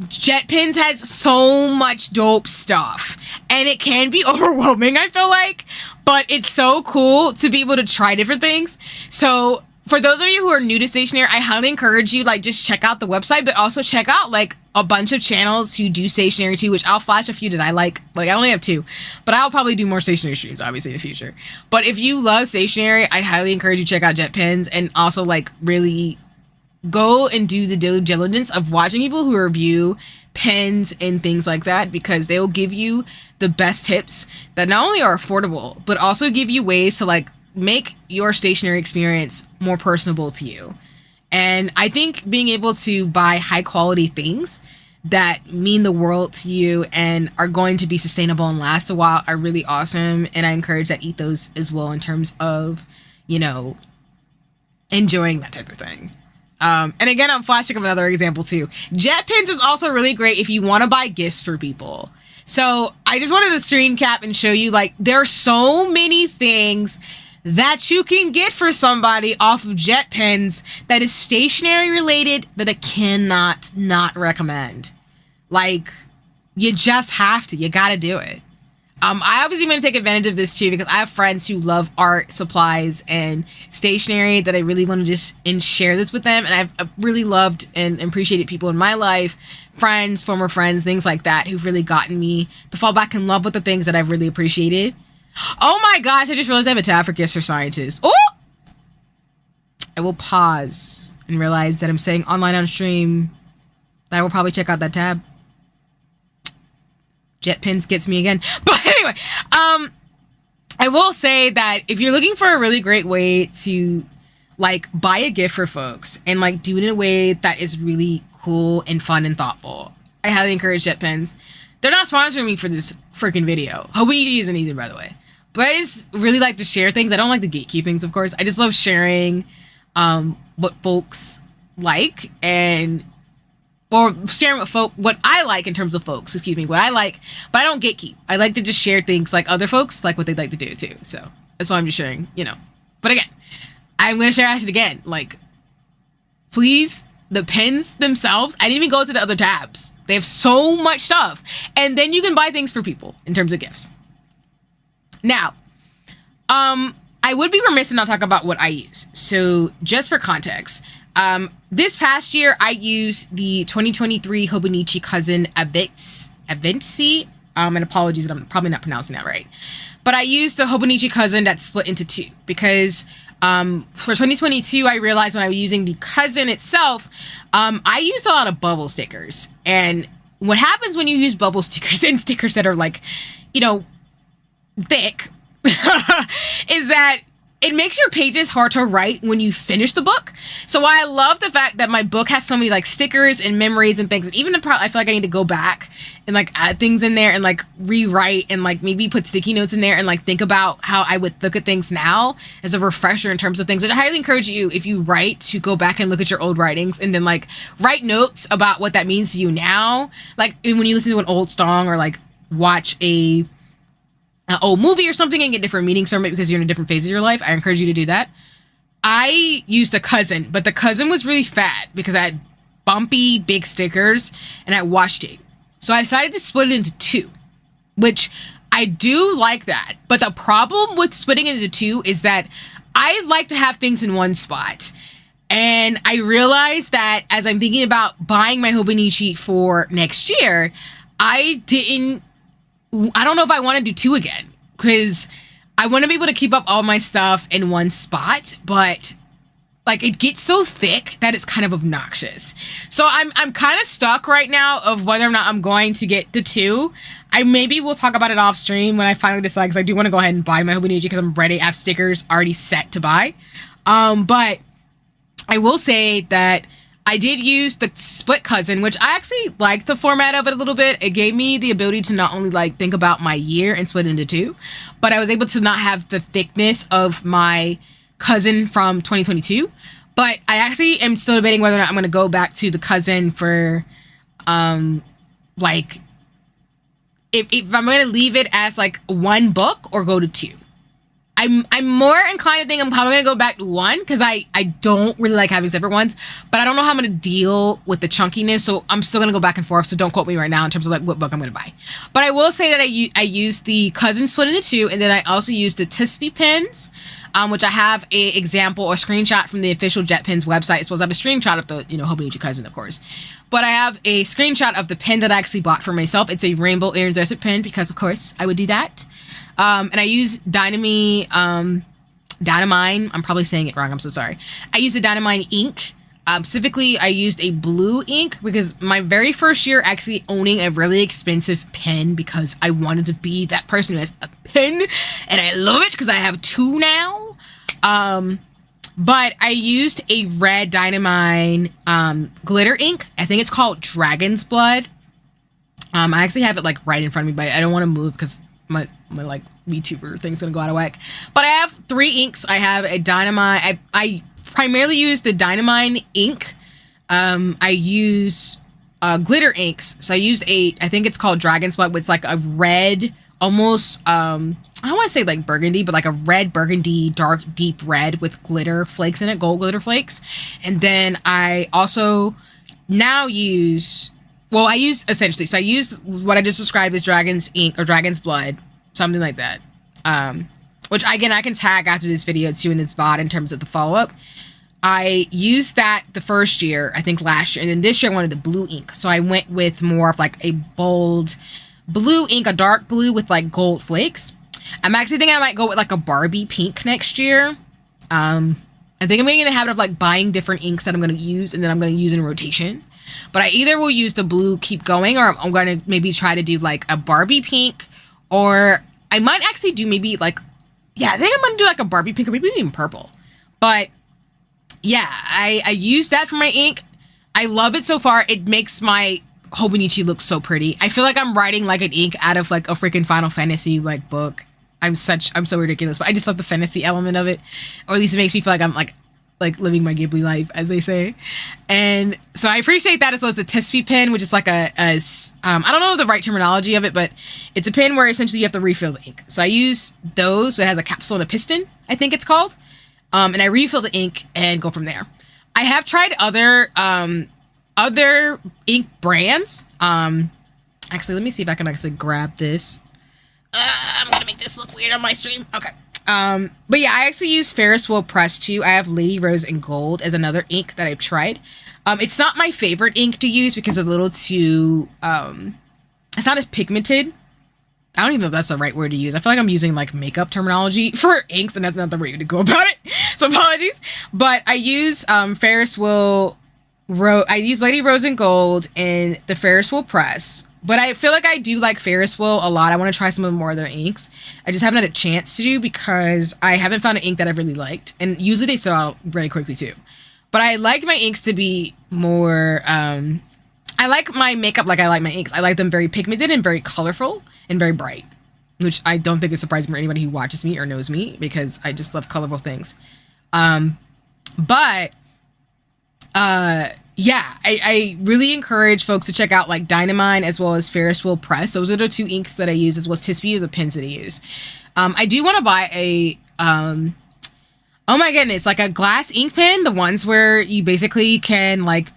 jet pens has so much dope stuff and it can be overwhelming, I feel like, but it's so cool to be able to try different things. So for those of you who are new to stationery, I highly encourage you, like, just check out the website, but also check out like a bunch of channels who do stationery too, which I'll flash a few that I like I only have 2, but I'll probably do more stationery streams obviously in the future. But if you love stationery, I highly encourage you to check out jet pens and also like really go and do the due diligence of watching people who review pens and things like that, because they will give you the best tips that not only are affordable, but also give you ways to like make your stationery experience more personable to you. And I think being able to buy high quality things that mean the world to you and are going to be sustainable and last a while are really awesome. And I encourage that ethos as well in terms of, you know, enjoying that type of thing. And again, I'm flashing up another example too. Jet pens is also really great if you want to buy gifts for people. So I just wanted to screen cap and show you like there are so many things that you can get for somebody off of jet pens that is stationery related that I cannot not recommend. Like you just have to, you got to do it. I obviously want to take advantage of this too because I have friends who love art supplies and stationery that I really want to just share this with them. And I've really loved and appreciated people in my life, friends, former friends, things like that, who've really gotten me to fall back in love with the things that I've really appreciated. Oh my gosh, I just realized I have a tab for gifts for scientists. Oh! I will pause and realize that I'm saying online on stream. I will probably check out that tab. Jet pens gets me again. But anyway, I will say that if you're looking for a really great way to like buy a gift for folks and like do it in a way that is really cool and fun and thoughtful, I highly encourage jet pens. They're not sponsoring me for this freaking video. Hobonichi isn't either, by the way. But I just really like to share things. I don't like the gatekeepings, of course. I just love sharing what folks like and or sharing what I like in terms of folks, what I like, but I don't gatekeep. I like to just share things like other folks like what they'd like to do too. So that's why I'm just sharing, you know. But again, I'm going to share it again. Like, please, the pens themselves, I didn't even go to the other tabs. They have so much stuff. And then you can buy things for people in terms of gifts. Now, I would be remiss to not talk about what I use. So just for context, this past year, I used the 2023 Hobonichi Cousin Avitsi And apologies that I'm probably not pronouncing that right. But I used the Hobonichi cousin that's split into two because for 2022, I realized when I was using the cousin itself, I used a lot of bubble stickers. And what happens when you use bubble stickers and stickers that are like, you know, thick, is that it makes your pages hard to write when you finish the book. So I love the fact that my book has so many like stickers and memories and things. And even I feel like I need to go back and like add things in there and like rewrite and like maybe put sticky notes in there and like think about how I would look at things now as a refresher in terms of things, which I highly encourage you, if you write, to go back and look at your old writings and then like write notes about what that means to you now. Like when you listen to an old song or like watch an old movie or something and get different meanings from it because you're in a different phase of your life, I encourage you to do that. I used a cousin, but the cousin was really fat because I had bumpy, big stickers and I washed it. So I decided to split it into two, which I do like that. But the problem with splitting it into two is that I like to have things in one spot. And I realized that as I'm thinking about buying my Hobonichi for next year, I don't know if I want to do two again because I want to be able to keep up all my stuff in one spot, but like it gets so thick that it's kind of obnoxious. So I'm kind of stuck right now of whether or not I'm going to get the two. Maybe we'll talk about it off stream when I finally decide, because I do want to go ahead and buy my Hobonichi because I'm ready. I have stickers already set to buy. But I will say that I did use the split cousin, which I actually liked the format of it a little bit. It gave me the ability to not only like think about my year and split it into two, but I was able to not have the thickness of my cousin from 2022. But I actually am still debating whether or not I'm going to go back to the cousin for, like, if I'm going to leave it as like one book or go to two. I'm more inclined to think I'm probably going to go back to one because I don't really like having separate ones, but I don't know how I'm going to deal with the chunkiness, so I'm still going to go back and forth, so don't quote me right now in terms of like what book I'm going to buy. But I will say that I used the cousin split into two, and then I also used the Tispy pens, which I have a example or screenshot from the official JetPens website, as well as I have a screenshot of the, Hobonichi cousin, of course. But I have a screenshot of the pen that I actually bought for myself. It's a rainbow iridescent pen because, of course, I would do that. And I use Dynamine, I'm probably saying it wrong, I'm so sorry. I used the Dynamine ink. Specifically, I used a blue ink because my very first year actually owning a really expensive pen because I wanted to be that person who has a pen, and I love it because I have two now. But I used a red Dynamine glitter ink. I think it's called Dragon's Blood. I actually have it like right in front of me, but I don't want to move because my like VTuber thing's gonna go out of whack. But I have three inks. I have a Dynamine. I primarily use the Dynamine ink. I use glitter inks. So I used I think it's called Dragon's Blood, which is like a red, almost I don't want to say like burgundy, but like a red burgundy, dark deep red with glitter flakes in it, gold glitter flakes. And then I also now use, well, I use essentially, so I use what I just described as Dragon's ink or Dragon's Blood, something like that. Which again, I can tag after this video too in this VOD in terms of the follow-up. I used that the first year, I think last year, and then this year I wanted the blue ink. So I went with more of like a bold blue ink, a dark blue with like gold flakes. I'm actually thinking I might go with like a Barbie pink next year. I think I'm getting in the habit of like buying different inks that I'm going to use and then I'm going to use in rotation. But I either will use the blue, keep going, or I'm going to maybe try to do like a Barbie pink, or I might actually do maybe like, yeah, I think I'm going to do like a Barbie pink or maybe even purple. But yeah, I use that for my ink. I love it so far. It makes my Hobonichi look so pretty. I feel like I'm writing like an ink out of like a freaking Final Fantasy like book. I'm so ridiculous, but I just love the fantasy element of it. Or at least it makes me feel like I'm like living my Ghibli life, as they say. And so I appreciate that, as well as the Tispy pen, which is like I don't know the right terminology of it, but it's a pen where essentially you have to refill the ink. So I use those. So it has a capsule and a piston, I think it's called. And I refill the ink and go from there. I have tried other ink brands. Actually, let me see if I can actually grab this. I'm gonna make this look weird on my stream. Okay. But yeah, I actually use Ferris Wheel Press too. I have Lady Rose and Gold as another ink that I've tried. It's not my favorite ink to use because it's a little too, it's not as pigmented I don't even know if that's the right word to use. I feel like I'm using like makeup terminology for inks, and that's not the right way to go about it. So apologies. But I use Ferris Wheel. I use Lady Rose in Gold and the Ferris Wheel Press. But I feel like I do like Ferris Wheel a lot. I want to try some of more of their inks. I just haven't had a chance to because I haven't found an ink that I've really liked. And usually they sell out very quickly too. But I like my inks to be more... I like my makeup like I like my inks. I like them very pigmented and very colorful and very bright. Which I don't think is surprising for anybody who watches me or knows me, because I just love colorful things. Yeah, I really encourage folks to check out like Dynamine as well as Ferris Wheel Press. Those are the two inks that I use, as well as Tispy are the pens that I use. I do want to buy a, oh my goodness, like a glass ink pen. The ones where you basically can like,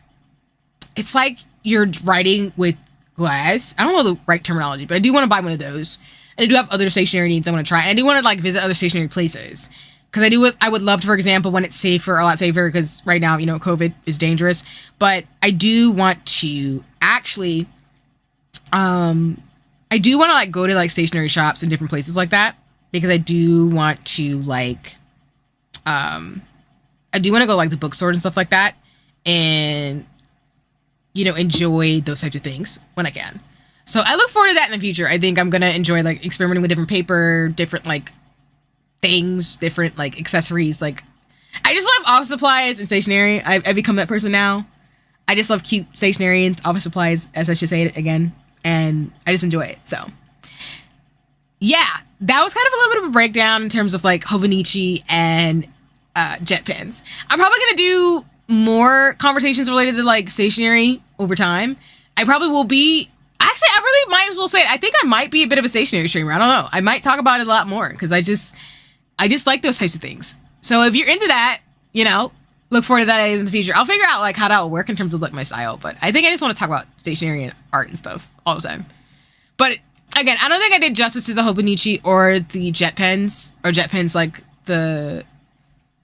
it's like you're writing with glass. I don't know the right terminology, but I do want to buy one of those. And I do have other stationery needs I want to try. And I do want to like visit other stationery places. Because I would love to, for example, when it's safer, a lot safer, because right now, you know, COVID is dangerous. But I do want to actually, I do want to like go to like stationery shops in different places like that. Because I do want to like, I do want to go like the bookstores and stuff like that. And, you know, enjoy those types of things when I can. So I look forward to that in the future. I think I'm going to enjoy like experimenting with different paper, different like things, different like accessories. Like I just love office supplies and stationery. I've become that person now. I just love cute stationery and office supplies, as I should say it again, and I just enjoy it. So yeah, that was kind of a little bit of a breakdown in terms of like Hobonichi and jet pens. I'm probably gonna do more conversations related to like stationery over time. I probably will be. Actually, I really might as well say it. I think I might be a bit of a stationery streamer. I don't know. I might talk about it a lot more because I just like those types of things. So if you're into that, you know, look forward to that in the future. I'll figure out like how that will work in terms of like my style. But I think I just want to talk about stationery and art and stuff all the time. But again, I don't think I did justice to the Hobonichi or the jet pens like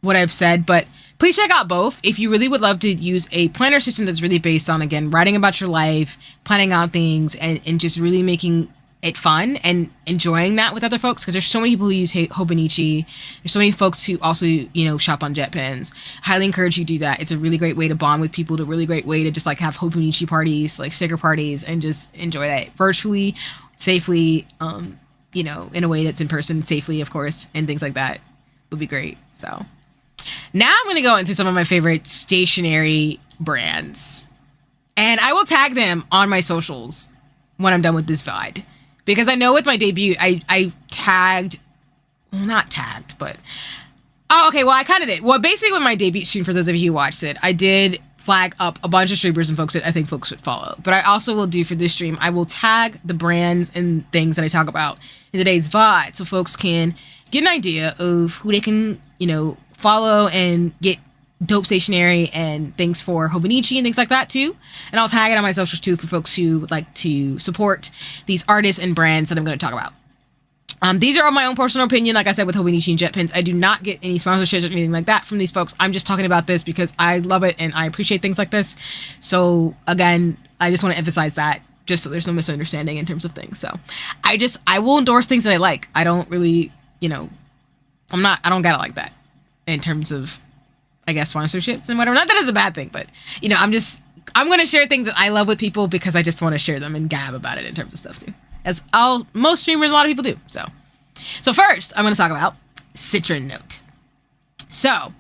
what I've said. But please check out both if you really would love to use a planner system that's really based on, again, writing about your life, planning out things, and just really making it fun and enjoying that with other folks, because there's so many people who use Hobonichi. There's so many folks who also, you know, shop on jet pens. Highly encourage you to do that. It's a really great way to bond with people, a really great way to just like have Hobonichi parties, like sticker parties, and just enjoy that virtually, safely, you know, in a way that's in person, safely, of course, and things like that would be great. So now I'm going to go into some of my favorite stationery brands, and I will tag them on my socials when I'm done with this VOD. Because I know with my debut, I tagged, well, not tagged, but, oh, okay, well, I kind of did. Well, basically with my debut stream, for those of you who watched it, I did flag up a bunch of streamers and folks that I think folks should follow. But I also will do for this stream, I will tag the brands and things that I talk about in today's VOD, so folks can get an idea of who they can, you know, follow and get dope stationery and things for Hobonichi and things like that too. And I'll tag it on my socials too for folks who would like to support these artists and brands that I'm going to talk about. These are all my own personal opinion. Like I said, with Hobonichi and jet pens, I do not get any sponsorships or anything like that from these folks. I'm just talking about this because I love it and I appreciate things like this. So again, I just want to emphasize that, just so there's no misunderstanding in terms of things. So I will endorse things that I like. I don't really, you know, I don't get it like that in terms of, I guess, sponsorships and whatever. Not that it's a bad thing, but, you know, I'm going to share things that I love with people because I just want to share them and gab about it in terms of stuff too. As most streamers, a lot of people do. So first, I'm going to talk about Citron Note. So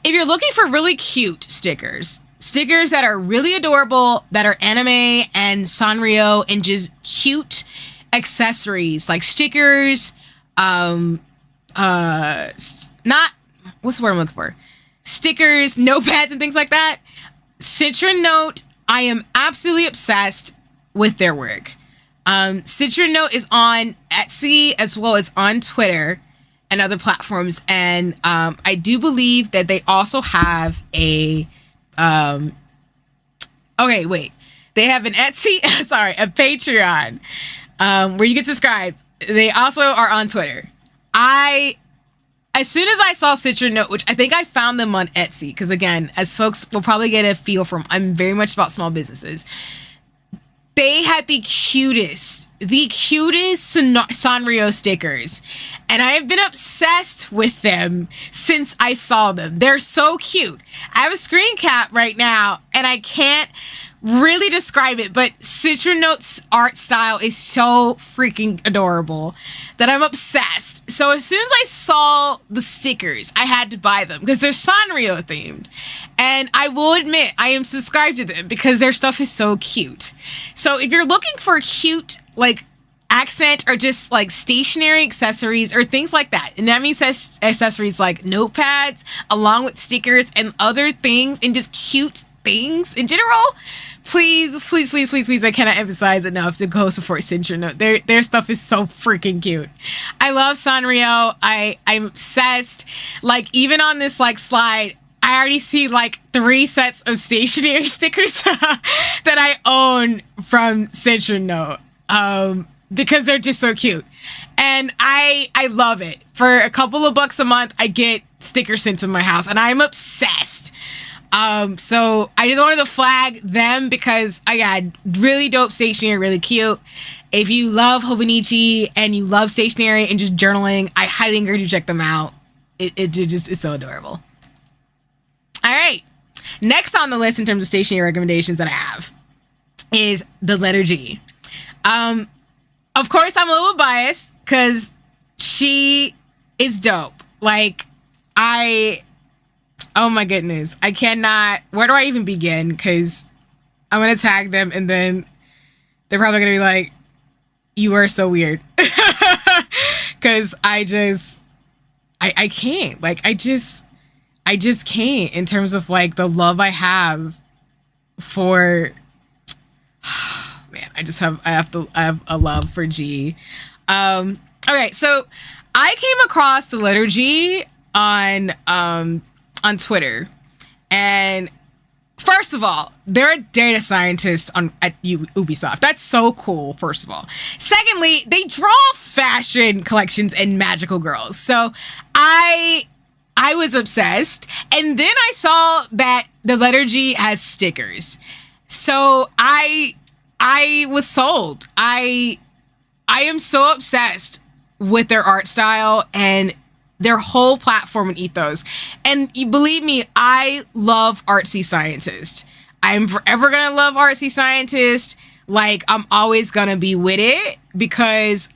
if you're looking for really cute stickers that are really adorable, that are anime and Sanrio and just cute accessories, like stickers, not, what's the word I'm looking for? Stickers, notepads, and things like that. Citron Note, I am absolutely obsessed with their work. Citron Note is on Etsy as well as on Twitter and other platforms, and I do believe that they also have a they have an Etsy, a Patreon, where you can subscribe. They also are on Twitter. As soon as I saw Citron Note, which I think I found them on Etsy, because again, as folks will probably get a feel from, I'm very much about small businesses. they had the cutest Sanrio stickers. And I have been obsessed with them since I saw them. They're so cute. I have a screen cap right now, and I can't really describe it, but Citrinote's art style is so freaking adorable that I'm obsessed. So as soon as I saw the stickers, I had to buy them because they're Sanrio themed. And I will admit, I am subscribed to them because their stuff is so cute. So if you're looking for cute, like, accent or just like stationery accessories or things like that, and that means accessories like notepads along with stickers and other things and just cute things in general, please, I cannot emphasize enough to go support Citrinote. Their stuff is so freaking cute. I love Sanrio. I'm obsessed. Like, even on this like slide, I already see like 3 sets of stationery stickers that I own from Citrinote. Because they're just so cute. And I love it. For a couple of bucks a month, I get stickers sent to my house, and I'm obsessed. So I just wanted to flag them because I got really dope stationery, really cute. If you love Hobonichi and you love stationery and just journaling, I highly encourage you to check them out. It's so adorable. All right. Next on the list in terms of stationery recommendations that I have is the letter G. Of course, I'm a little biased because she is dope. Like, oh my goodness, I cannot, where do I even begin? Because I'm going to tag them and then they're probably going to be like, you are so weird. Because I can't, like, I just can't in terms of like the love I have for, man, I have a love for G. Okay, so I came across the letter G on Twitter, and first of all, they're a data scientist at Ubisoft. That's so cool, first of all. Secondly, they draw fashion collections and magical girls. So I was obsessed, and then I saw that the letter G has stickers. So I was sold. I am so obsessed with their art style and their whole platform and ethos. And you believe me, I love artsy scientists. I'm forever gonna love artsy scientists. Like, I'm always gonna be with it because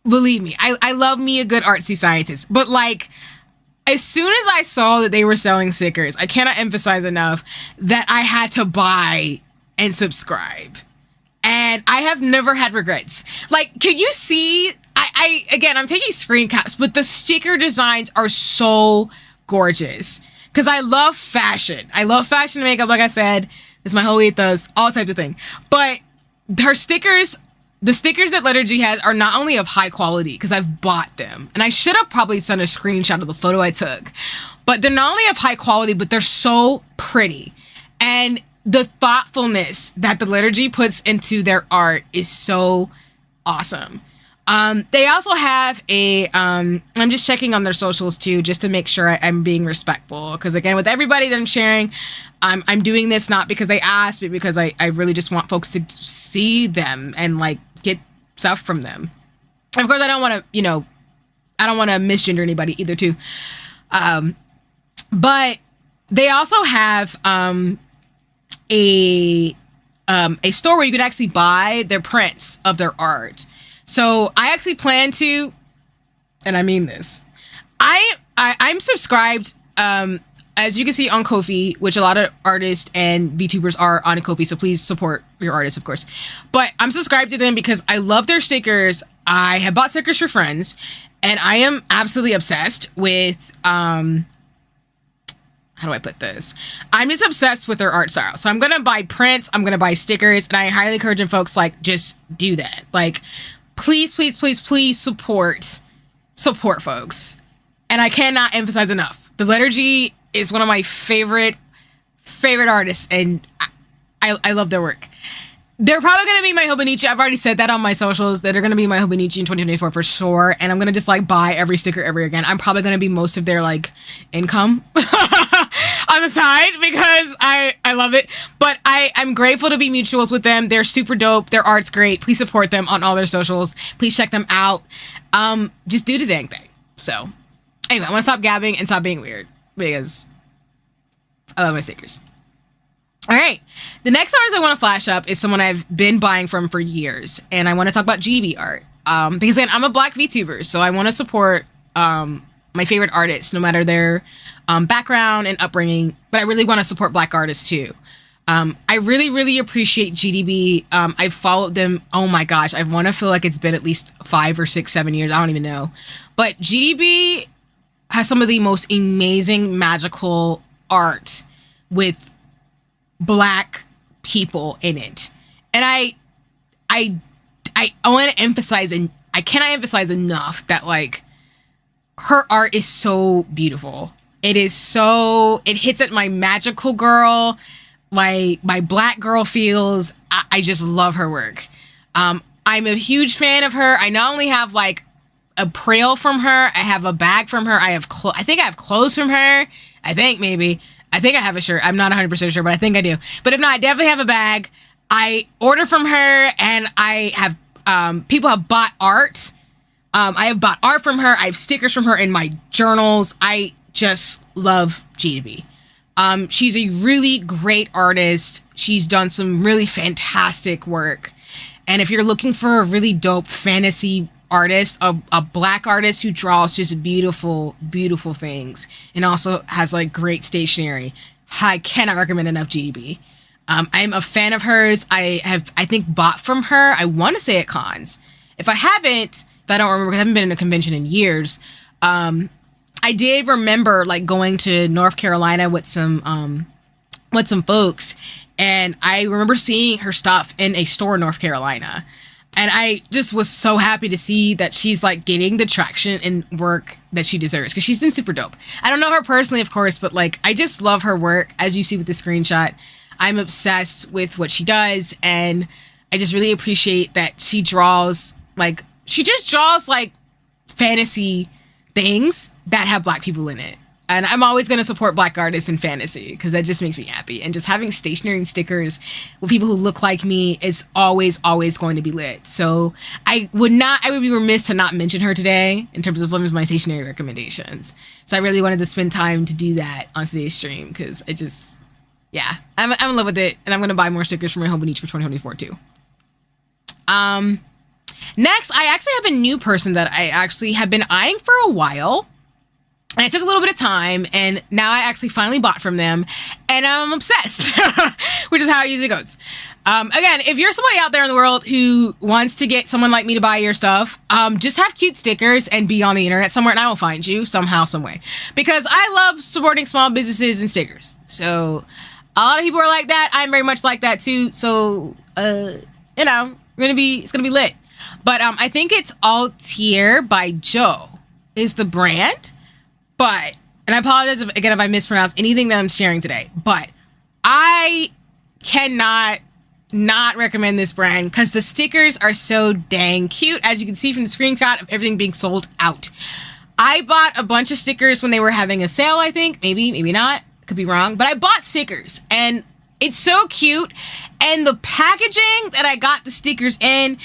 believe me, I love me a good artsy scientist. But like, as soon as I saw that they were selling stickers, I cannot emphasize enough that I had to buy and subscribe. And I have never had regrets. Like, can you see? Again, I'm taking screen caps, but the sticker designs are so gorgeous. Because I love fashion. I love fashion and makeup, like I said. It's my whole ethos, all types of things. But her stickers, the stickers that letter G has are not only of high quality, because I've bought them. And I should have probably sent a screenshot of the photo I took. But they're not only of high quality, but they're so pretty. And the thoughtfulness that the letter G puts into their art is so awesome. They also have I'm just checking on their socials too, just to make sure I'm being respectful. Because again, with everybody that I'm sharing, I'm doing this not because they asked, but because I really just want folks to see them and like get stuff from them. Of course, I don't want to misgender anybody either too. But they also have a store where you can actually buy their prints of their art. So I actually plan to, and I mean this, I'm subscribed, as you can see on Ko-fi, which a lot of artists and VTubers are on Ko-fi, so please support your artists, of course. But I'm subscribed to them because I love their stickers. I have bought stickers for friends, and I am absolutely obsessed with, how do I put this? I'm just obsessed with their art style. So I'm going to buy prints, I'm going to buy stickers, and I highly encourage folks, like, just do that. Like, please support folks. And I cannot emphasize enough. The letter G is one of my favorite artists, and I love their work. They're probably going to be my Hobonichi. I've already said that on my socials, that they're going to be my Hobonichi in 2024 for sure. And I'm going to just like buy every sticker ever again. I'm probably going to be most of their like income. on the side because I love it. But I'm grateful to be mutuals with them. They're super dope. Their art's great. Please support them on all their socials. Please check them out. Just do the dang thing. So anyway, I want to stop gabbing and stop being weird because I love my stickers. All right. The next artist I want to flash up is someone I've been buying from for years. And I want to talk about GDB art. Because again, I'm a Black VTuber, so I want to support my favorite artists, no matter their background and upbringing. But I really want to support Black artists too. I really, really appreciate GDB. I've followed them. Oh my gosh. I want to feel like it's been at least 5 or 6, 7 years. I don't even know. But GDB has some of the most amazing magical art with Black people in it. And I want to emphasize, and I cannot emphasize enough that like her art is so beautiful. It hits at my magical girl, my Black girl feels. I just love her work. I'm a huge fan of her. I not only have like a prail from her, I have a bag from her. I think I have clothes from her. I think I have a shirt. I'm not 100% sure, but I think I do. But if not, I definitely have a bag. I order from her, and I have people have bought art. I have bought art from her. I have stickers from her in my journals. I just love GDB. She's a really great artist. She's done some really fantastic work. And if you're looking for a really dope fantasy artist, a Black artist who draws just beautiful, beautiful things and also has like great stationery, I cannot recommend enough GDB. I'm a fan of hers. I think bought from her, I want to say at cons. If I don't remember, because I haven't been in a convention in years, I did remember like going to North Carolina with some folks, and I remember seeing her stuff in a store in North Carolina. And I just was so happy to see that she's like getting the traction and work that she deserves, because she's been super dope. I don't know her personally, of course, but like I just love her work. As you see with the screenshot, I'm obsessed with what she does, and I just really appreciate that she just draws like fantasy things that have Black people in it. And I'm always going to support Black artists in fantasy because that just makes me happy. And just having stationery and stickers with people who look like me is always, always going to be lit. So I would be remiss to not mention her today in terms of one of my stationery recommendations. So I really wanted to spend time to do that on today's stream because I'm in love with it. And I'm going to buy more stickers for my Hobonichi for 2024 too. Next, I actually have a new person that I actually have been eyeing for a while. And I took a little bit of time, and now I actually finally bought from them, and I'm obsessed, which is how it usually goes. Again, if you're somebody out there in the world who wants to get someone like me to buy your stuff, just have cute stickers and be on the internet somewhere, and I will find you somehow, some way. Because I love supporting small businesses and stickers. So a lot of people are like that. I'm very much like that too. So, it's gonna be lit. But I think it's Altier by Joe is the brand. But, and I apologize if I mispronounce anything that I'm sharing today, but I cannot not recommend this brand because the stickers are so dang cute, as you can see from the screenshot of everything being sold out. I bought a bunch of stickers when they were having a sale, I think. Maybe not. Could be wrong. But I bought stickers, and it's so cute. And the packaging that I got the stickers in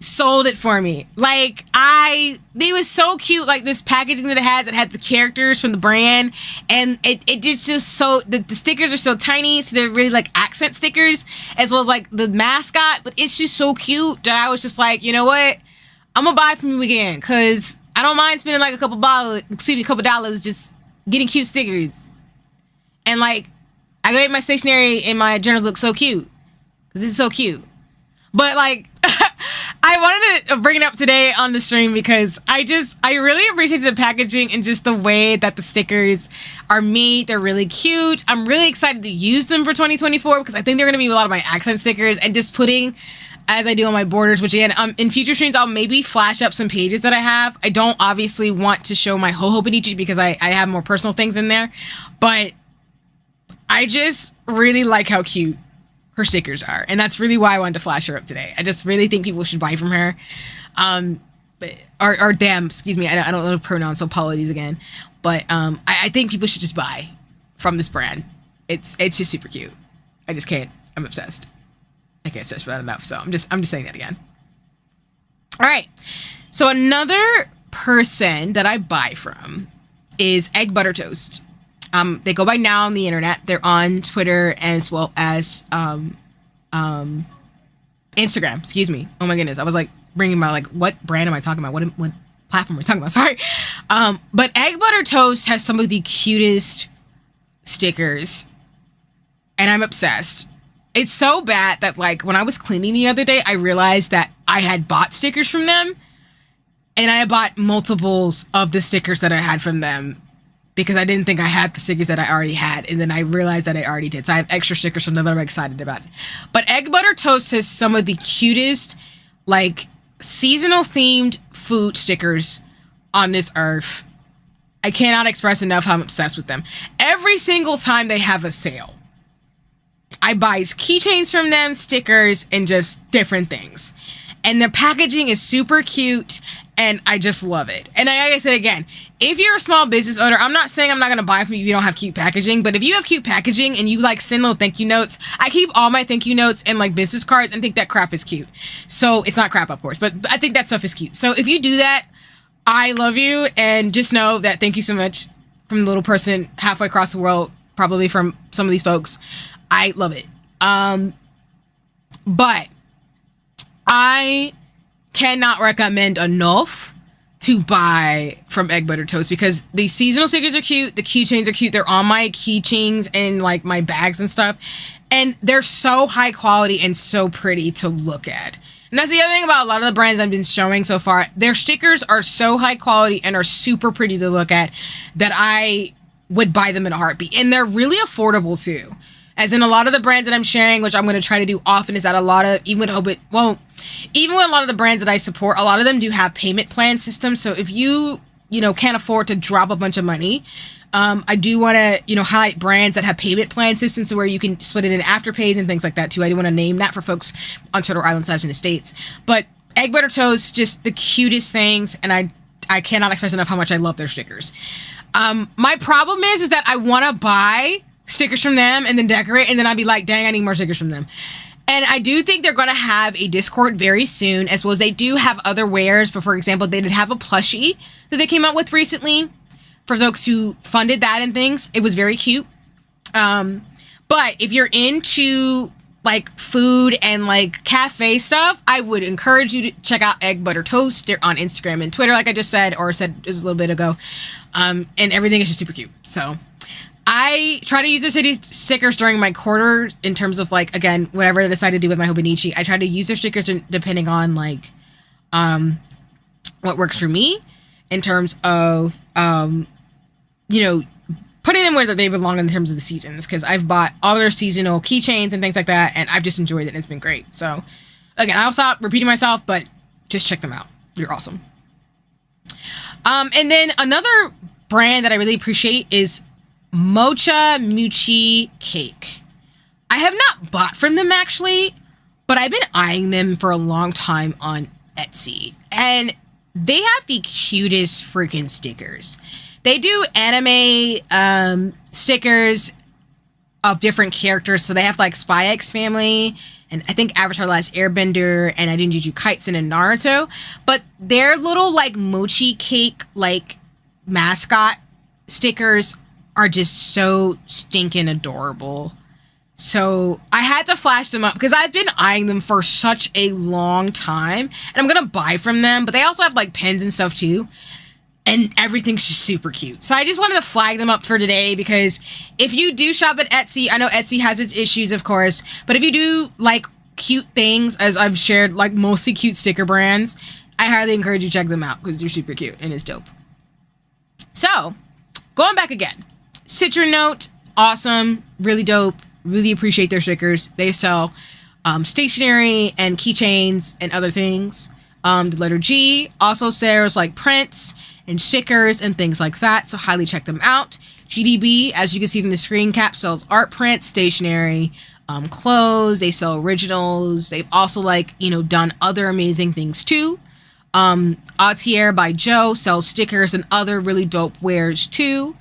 sold it for me. Like, they was so cute. Like, this packaging that it had the characters from the brand, and it just so the stickers are so tiny, so they're really like accent stickers, as well as like the mascot. But it's just so cute that I was just like, you know what, I'm gonna buy from you again, because I don't mind spending like a couple dollars just getting cute stickers. And like, I made my stationery and my journals look so cute because it's so cute. But like, I wanted to bring it up today on the stream because I really appreciate the packaging and just the way that the stickers are made. They're really cute. I'm really excited to use them for 2024 because I think they're going to be a lot of my accent stickers, and just putting, as I do on my borders, which again, in future streams, I'll maybe flash up some pages that I have. I don't obviously want to show my Hobonichi because I have more personal things in there, but I just really like how cute her stickers are, and that's really why I wanted to flash her up today. I just really think people should buy from her, or them, excuse me, I don't know the pronouns, so apologies again, but I think people should just buy from this brand. It's just super cute. I just can't. I'm obsessed. I can't stress that enough. So I'm just saying that again. All right. So another person that I buy from is Egg Butter Toast. They go by Now on the internet. They're on Twitter as well as Instagram. Excuse me. Oh my goodness. I was like bringing my like, what brand am I talking about? What platform are we talking about? Sorry. But Egg Butter Toast has some of the cutest stickers, and I'm obsessed. It's so bad that like when I was cleaning the other day, I realized that I had bought stickers from them, and I bought multiples of the stickers that I had from them because I didn't think I had the stickers that I already had, and then I realized that I already did. So I have extra stickers from them that I'm excited about. But Egg Butter Toast has some of the cutest like seasonal themed food stickers on this earth. I cannot express enough how I'm obsessed with them. Every single time they have a sale, I buy keychains from them, stickers, and just different things. And their packaging is super cute, and I just love it. And like I said again, if you're a small business owner, I'm not saying I'm not going to buy from you if you don't have cute packaging, but if you have cute packaging and you like send little thank you notes, I keep all my thank you notes and like business cards and think that crap is cute. So it's not crap, of course, but I think that stuff is cute. So if you do that, I love you, and just know that thank you so much from the little person halfway across the world, probably from some of these folks. I love it. But I cannot recommend enough to buy from Egg Butter Toast because the seasonal stickers are cute. The keychains are cute. They're on my keychains and like my bags and stuff. And they're so high quality and so pretty to look at. And that's the other thing about a lot of the brands I've been showing so far. Their stickers are so high quality and are super pretty to look at that I would buy them in a heartbeat. And they're really affordable too. As in a lot of the brands that I'm sharing, which I'm going to try to do often, is that a lot of, even with a lot of the brands that I support, a lot of them do have payment plan systems. So if you can't afford to drop a bunch of money, I do want to, highlight brands that have payment plan systems where you can split it in afterpays and things like that too. I do want to name that for folks on Turtle Island / in the States. But Egg Butter Toast, just the cutest things. And I cannot express enough how much I love their stickers. My problem is that I want to buy stickers from them and then decorate, and then I'd be like, dang, I need more stickers from them. And I do think they're going to have a Discord very soon, as well as they do have other wares. But for example, they did have a plushie that they came out with recently for folks who funded that and things. It was very cute. But if you're into like food and like cafe stuff, I would encourage you to check out Egg Butter Toast. They're on Instagram and Twitter, like I just said, or said just a little bit ago. And everything is just super cute. So I try to use their stickers during my quarter in terms of like, again, whatever I decide to do with my Hobonichi. I try to use their stickers depending on like what works for me in terms of, putting them where they belong in terms of the seasons. Because I've bought all their seasonal keychains and things like that, and I've just enjoyed it, and it's been great. So again, I'll stop repeating myself, but just check them out. They're awesome. And then another brand that I really appreciate is Mocha Mochi Cake. I have not bought from them actually, but I've been eyeing them for a long time on Etsy, and they have the cutest freaking stickers. They do anime stickers of different characters, so they have like Spy X Family, and I think Avatar: Last Airbender, and I didn't Jujutsu Kaisen and Naruto, but their little like mochi cake like mascot stickers are just so stinking adorable. So I had to flash them up because I've been eyeing them for such a long time, and I'm gonna buy from them. But they also have like pens and stuff too, and everything's just super cute. So I just wanted to flag them up for today because if you do shop at Etsy, I know Etsy has its issues, of course, but if you do like cute things, as I've shared, like mostly cute sticker brands, I highly encourage you to check them out because they're super cute and it's dope. So going back again, Citronote, awesome, really dope. Really appreciate their stickers. They sell stationery and keychains and other things. The letter G also sells like prints and stickers and things like that, so highly check them out. GDB, as you can see from the screen cap, sells art prints, stationery, clothes. They sell originals. They've also done other amazing things too. Autier by Joe sells stickers and other really dope wares too.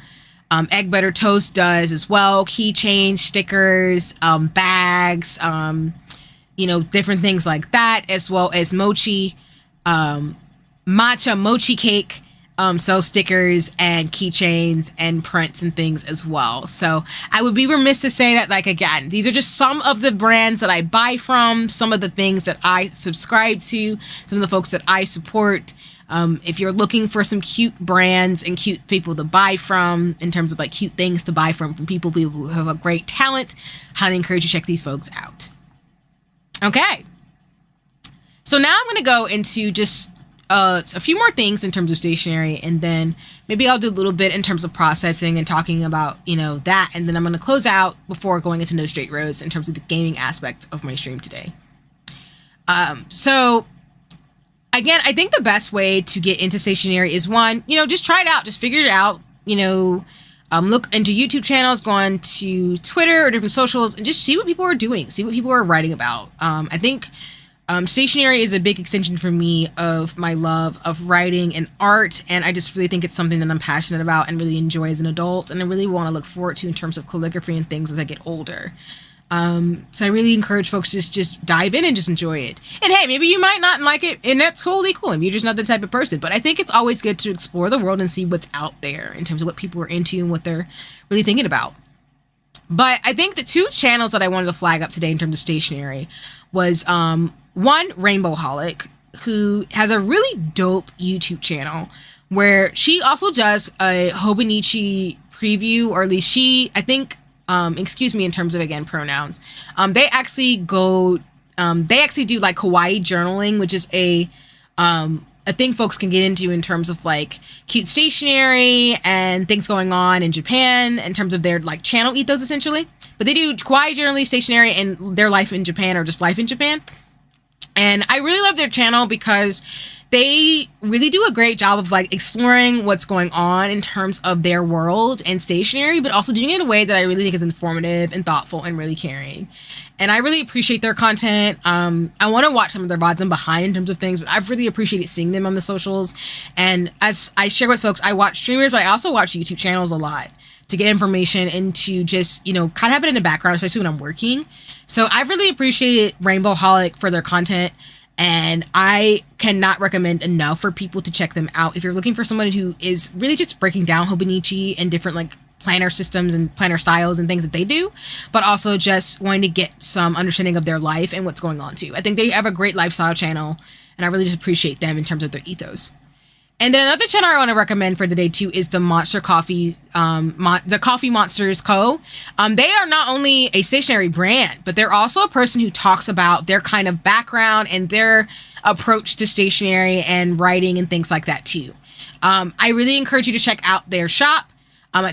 Egg Butter Toast does as well. Keychains, stickers, bags, different things like that, as well as mochi. Matcha mochi cake sells stickers and keychains and prints and things as well. So I would be remiss to say that, like, again, these are just some of the brands that I buy from, some of the things that I subscribe to, some of the folks that I support. If you're looking for some cute brands and cute people to buy from, in terms of like cute things to buy from people who have a great talent, highly encourage you to check these folks out. Okay. So now I'm going to go into just a few more things in terms of stationery, and then maybe I'll do a little bit in terms of processing and talking about, that. And then I'm going to close out before going into No Straight Roads in terms of the gaming aspect of my stream today. So again, I think the best way to get into stationery is one, just try it out, just figure it out, look into YouTube channels, go on to Twitter or different socials and just see what people are doing, see what people are writing about. I think stationery is a big extension for me of my love of writing and art, and I just really think it's something that I'm passionate about and really enjoy as an adult, and I really want to look forward to in terms of calligraphy and things as I get older. So I really encourage folks to just dive in and just enjoy it. And hey, maybe you might not like it, and that's totally cool. Maybe you're just not the type of person, but I think it's always good to explore the world and see what's out there in terms of what people are into and what they're really thinking about. But I think the two channels that I wanted to flag up today in terms of stationery was, one, Rainbowholic, who has a really dope YouTube channel where she also does a Hobonichi preview, or at least I think, excuse me, in terms of, again, pronouns. They actually do like kawaii journaling, which is a thing folks can get into in terms of like cute stationery and things going on in Japan in terms of their like channel ethos, essentially. But they do kawaii journaling, stationery, and their life in Japan, or just life in Japan. And I really love their channel because they really do a great job of like exploring what's going on in terms of their world and stationery, but also doing it in a way that I really think is informative and thoughtful and really caring. And I really appreciate their content. I want to watch some of their VODs and behind in terms of things, but I've really appreciated seeing them on the socials. And as I share with folks, I watch streamers, but I also watch YouTube channels a lot to get information and to just, kind of have it in the background, especially when I'm working. So I really appreciate Rainbowholic for their content. And I cannot recommend enough for people to check them out if you're looking for someone who is really just breaking down Hobonichi and different like planner systems and planner styles and things that they do, but also just wanting to get some understanding of their life and what's going on too. I think they have a great lifestyle channel, and I really just appreciate them in terms of their ethos. And then another channel I want to recommend for the day too is the Monster Coffee, the Coffee Monsters Co. They are not only a stationery brand, but they're also a person who talks about their kind of background and their approach to stationery and writing and things like that too. I really encourage you to check out their shop.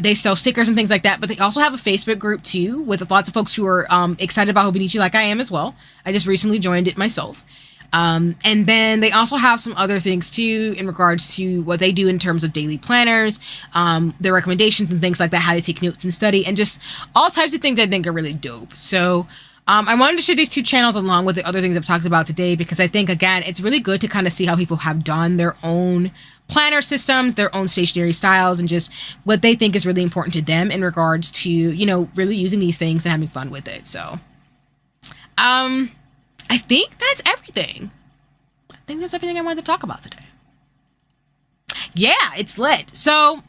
They sell stickers and things like that, but they also have a Facebook group too with lots of folks who are excited about Hobonichi like I am as well. I just recently joined it myself. And then they also have some other things too in regards to what they do in terms of daily planners, their recommendations and things like that, how to take notes and study, and just all types of things I think are really dope. So I wanted to share these two channels along with the other things I've talked about today, because I think, again, it's really good to kind of see how people have done their own planner systems, their own stationery styles, and just what they think is really important to them in regards to, really using these things and having fun with it. So, I think that's everything. I think that's everything I wanted to talk about today. Yeah, it's lit. So,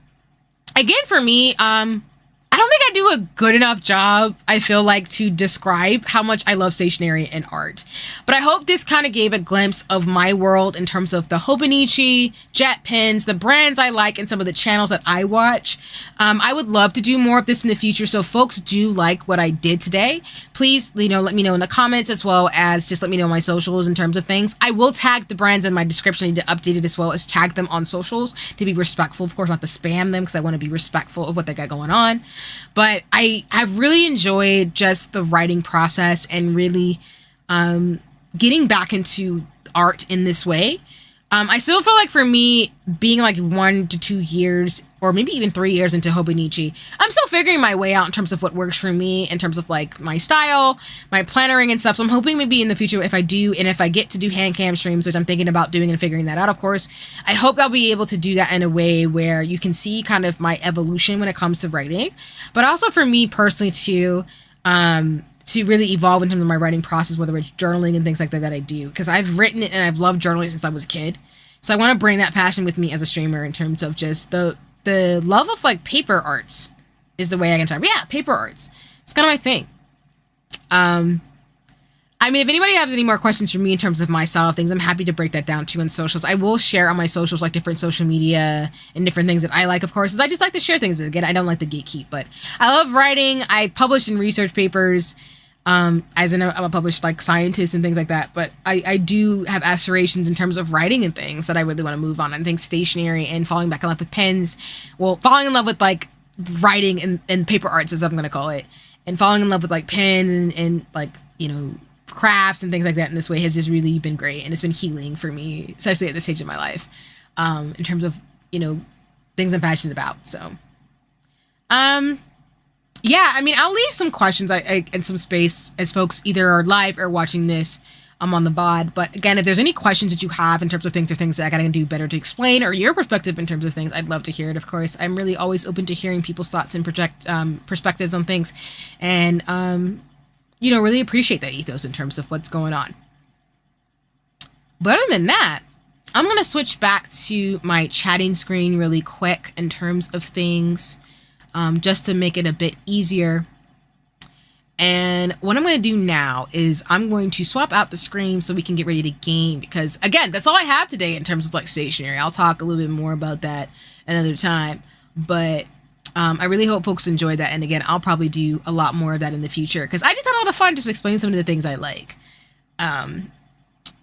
again, for me, I don't think I do a good enough job, I feel like, to describe how much I love stationery and art. But I hope this kind of gave a glimpse of my world in terms of the Hobonichi, jet pens, the brands I like, and some of the channels that I watch. I would love to do more of this in the future, so folks do like what I did today. Please, let me know in the comments, as well as just let me know my socials in terms of things. I will tag the brands in my description. I need to update it, as well as tag them on socials to be respectful. Of course, not to spam them, because I want to be respectful of what they got going on. But I have really enjoyed just the writing process and really getting back into art in this way. I still feel like for me, being like 1 to 2 years or maybe even 3 years into Hobonichi. I'm still figuring my way out in terms of what works for me, in terms of like my style, my plannering and stuff. So I'm hoping maybe in the future, if I do, and if I get to do hand cam streams, which I'm thinking about doing and figuring that out, of course, I hope I'll be able to do that in a way where you can see kind of my evolution when it comes to writing, but also for me personally to really evolve in terms of my writing process, whether it's journaling and things like that I do, because I've written it and I've loved journaling since I was a kid. So I want to bring that passion with me as a streamer in terms of just the love of like paper arts is the way I can talk. Yeah, paper arts. It's kind of my thing. I mean, if anybody has any more questions for me in terms of my style of things, I'm happy to break that down too on socials. I will share on my socials like different social media and different things that I like, of course. I just like to share things. Again, I don't like the gatekeep, but I love writing. I publish in research papers. As in I'm a published like scientist and things like that, but I do have aspirations in terms of writing and things that I really want to move on. I think stationery and falling back in love with pens, well, falling in love with like writing and paper arts, as I'm going to call it, and falling in love with like pens and like, you know, crafts and things like that in this way has just really been great. And it's been healing for me, especially at this stage of my life, in terms of, you know, things I'm passionate about. So, yeah, I mean, I'll leave some questions and some space as folks either are live or watching this on the bod. But again, if there's any questions that you have in terms of things or things that I gotta do better to explain, or your perspective in terms of things, I'd love to hear it. Of course, I'm really always open to hearing people's thoughts and perspectives on things, and you know, really appreciate that ethos in terms of what's going on. But other than that, I'm gonna switch back to my chatting screen really quick in terms of things. Just to make it a bit easier. And what I'm going to do now is I'm going to swap out the screen so we can get ready to game, because again, that's all I have today in terms of like stationery. I'll talk a little bit more about that another time, but I really hope folks enjoyed that. And again, I'll probably do a lot more of that in the future, because I just had a lot of fun just explaining some of the things I like.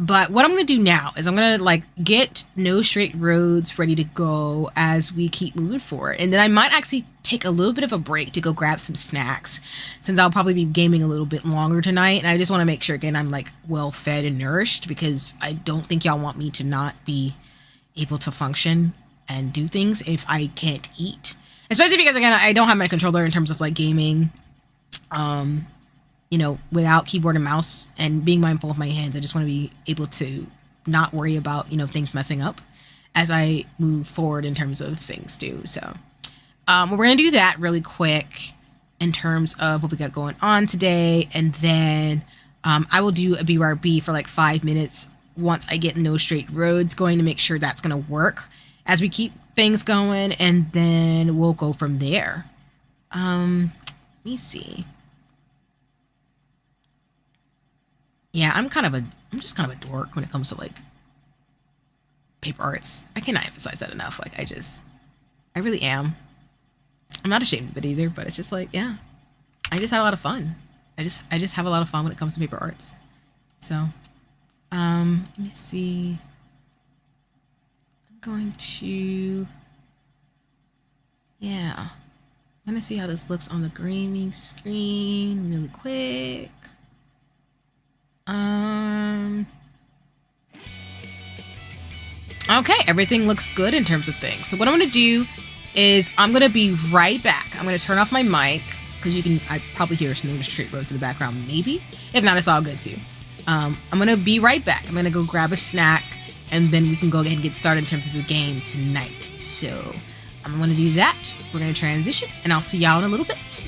But what I'm going to do now is I'm going to like get No Straight Roads ready to go as we keep moving forward. And then I might actually take a little bit of a break to go grab some snacks, since I'll probably be gaming a little bit longer tonight. And I just want to make sure, again, I'm like well fed and nourished, because I don't think y'all want me to not be able to function and do things if I can't eat. Especially because, again, I don't have my controller in terms of like gaming. You know, without keyboard and mouse, and being mindful of my hands. I just want to be able to not worry about, you know, things messing up as I move forward in terms of things too. So we're going to do that really quick in terms of what we got going on today. And then I will do a BRB for like 5 minutes once I get No Straight Roads going, to make sure that's going to work as we keep things going. And then we'll go from there. Let me see. Yeah, I'm just kind of a dork when it comes to like paper arts. I cannot emphasize that enough. Like I really am. I'm not ashamed of it either, but it's just like, yeah, I just had a lot of fun. I just have a lot of fun when it comes to paper arts. So, let me see. I'm going to, yeah, I'm gonna see how this looks on the gaming screen really quick. Okay, everything looks good in terms of things. So what I'm going to do is I'm going to be right back. I'm going to turn off my mic, because I probably hear No Straight Roads in the background, maybe. If not, it's all good too. I'm going to be right back. I'm going to go grab a snack, and then we can go ahead and get started in terms of the game tonight. So I'm going to do that. We're going to transition, and I'll see y'all in a little bit.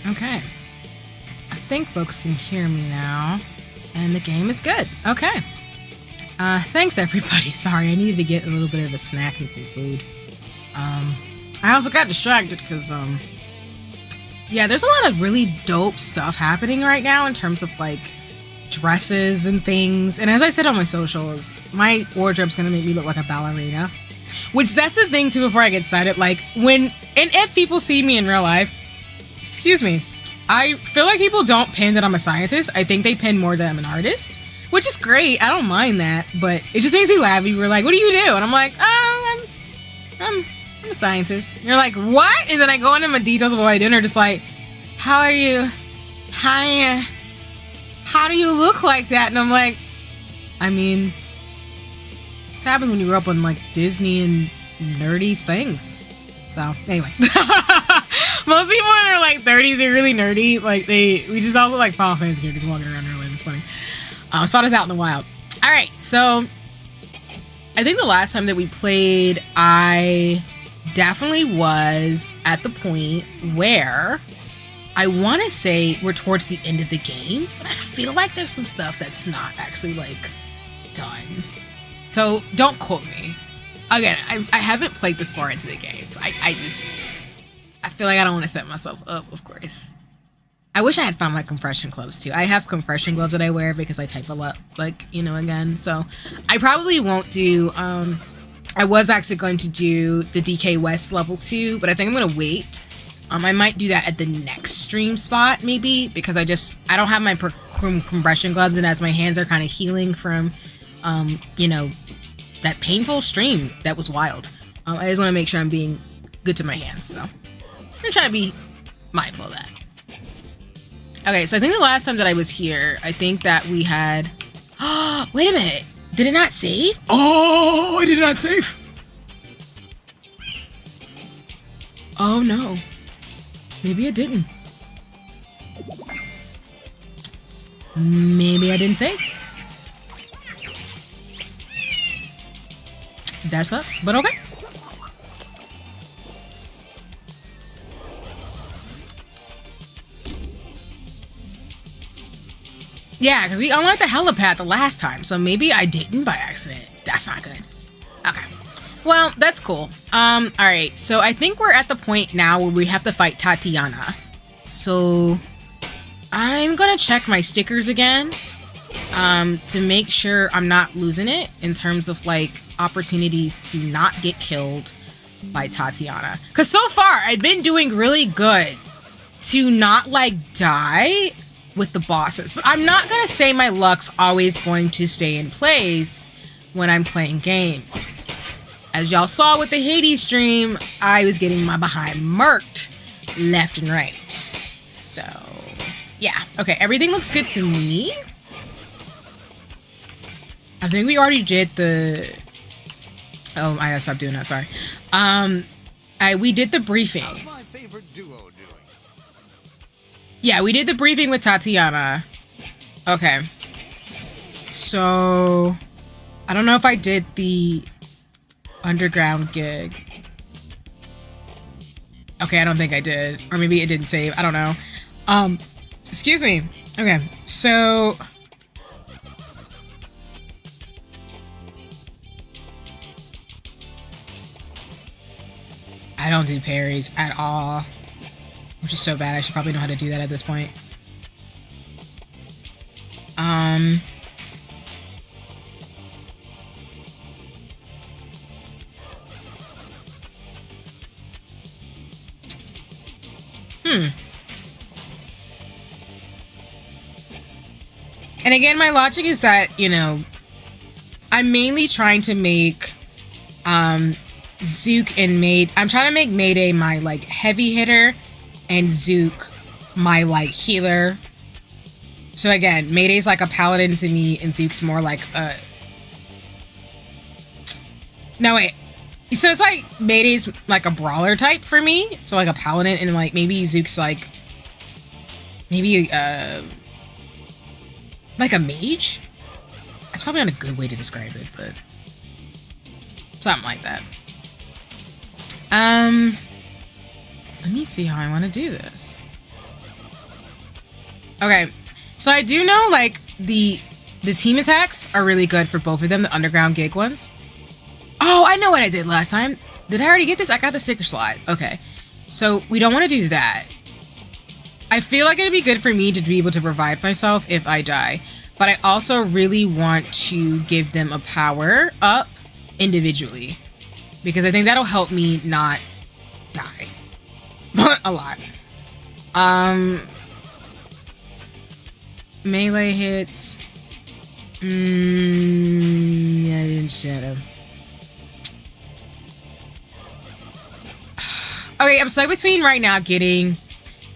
Okay. I think folks can hear me now. And the game is good. Okay. Thanks everybody. Sorry, I needed to get a little bit of a snack and some food. I also got distracted because, yeah, there's a lot of really dope stuff happening right now in terms of, like, dresses and things. And as I said on my socials, my wardrobe's gonna make me look like a ballerina. Which, that's the thing, too, before I get started. Like, when, and if people see me in real life, excuse me, I feel like people don't pin that I'm a scientist. I think they pin more that I'm an artist. Which is great. I don't mind that. But it just makes me laugh. You were like, what do you do? And I'm like, oh, I'm a scientist. And you're like, what? And then I go into my details of what I do, and they're just like, how do you look like that? And I'm like, I mean, this happens when you grow up on like Disney and nerdy things. So anyway, most people in their like 30s, they're really nerdy. Like we just all look like Final Fantasy characters walking around our life. It's funny. Spot us out in the wild. All right, so I think the last time that we played, I definitely was at the point where I want to say we're towards the end of the game, but I feel like there's some stuff that's not actually like done. So don't quote me. Again, I haven't played this far into the games. I feel like I don't want to set myself up, of course. I wish I had found my compression gloves too. I have compression gloves that I wear because I type a lot, like, you know, again. So I probably won't do, I was actually going to do the DK West level 2, but I think I'm going to wait. I might do that at the next stream spot, maybe, because I don't have my compression gloves, and as my hands are kind of healing from, you know, that painful stream that was wild. I just want to make sure I'm being good to my hands, so I'm going to try to be mindful of that. Okay, so I think the last time that I was here, I think that we had... wait a minute. Did it not save? Oh, I did not save. Oh, no. Maybe it didn't. Maybe I didn't save. That sucks, but okay. Yeah, because we unlocked the helipad the last time, so maybe I didn't by accident. That's not good. Okay. Well, that's cool. Alright, so I think we're at the point now where we have to fight Tatiana. So I'm gonna check my stickers again to make sure I'm not losing it in terms of like opportunities to not get killed by Tatiana. Because so far, I've been doing really good to not like die with the bosses, but I'm not gonna say my luck's always going to stay in place when I'm playing games. As y'all saw with the Hades stream, I was getting my behind murked left and right. So, yeah. Okay, everything looks good to me. I think we already did the... Oh, I gotta stop doing that, sorry. We did the briefing. How's my favorite duo doing? Yeah, we did the briefing with Tatiana. Okay. So, I don't know if I did the underground gig. Okay, I don't think I did. Or maybe it didn't save. I don't know. Excuse me. Okay, so... I don't do parries at all. Which is so bad. I should probably know how to do that at this point. And again, my logic is that, you know, I'm mainly trying to make Zook and Maid. I'm trying to make Mayday my like heavy hitter and Zook my like healer. So again, Mayday's like a paladin to me and Zook's more like a... No, wait. So it's like Mayday's like a brawler type for me. So like a paladin, and like maybe Zook's like... Maybe like a mage? That's probably not a good way to describe it, but... Something like that. Let me see how I want to do this. Okay, so I do know like the team attacks are really good for both of them, the underground gig ones. Oh, I know what I did last time. Did I already get this? I got the sticker slot. Okay, so we don't want to do that. I feel like it'd be good for me to be able to revive myself if I die, but I also really want to give them a power up individually because I think that'll help me not die a lot. Melee hits. Yeah, I didn't shadow. Okay, I'm stuck between right now getting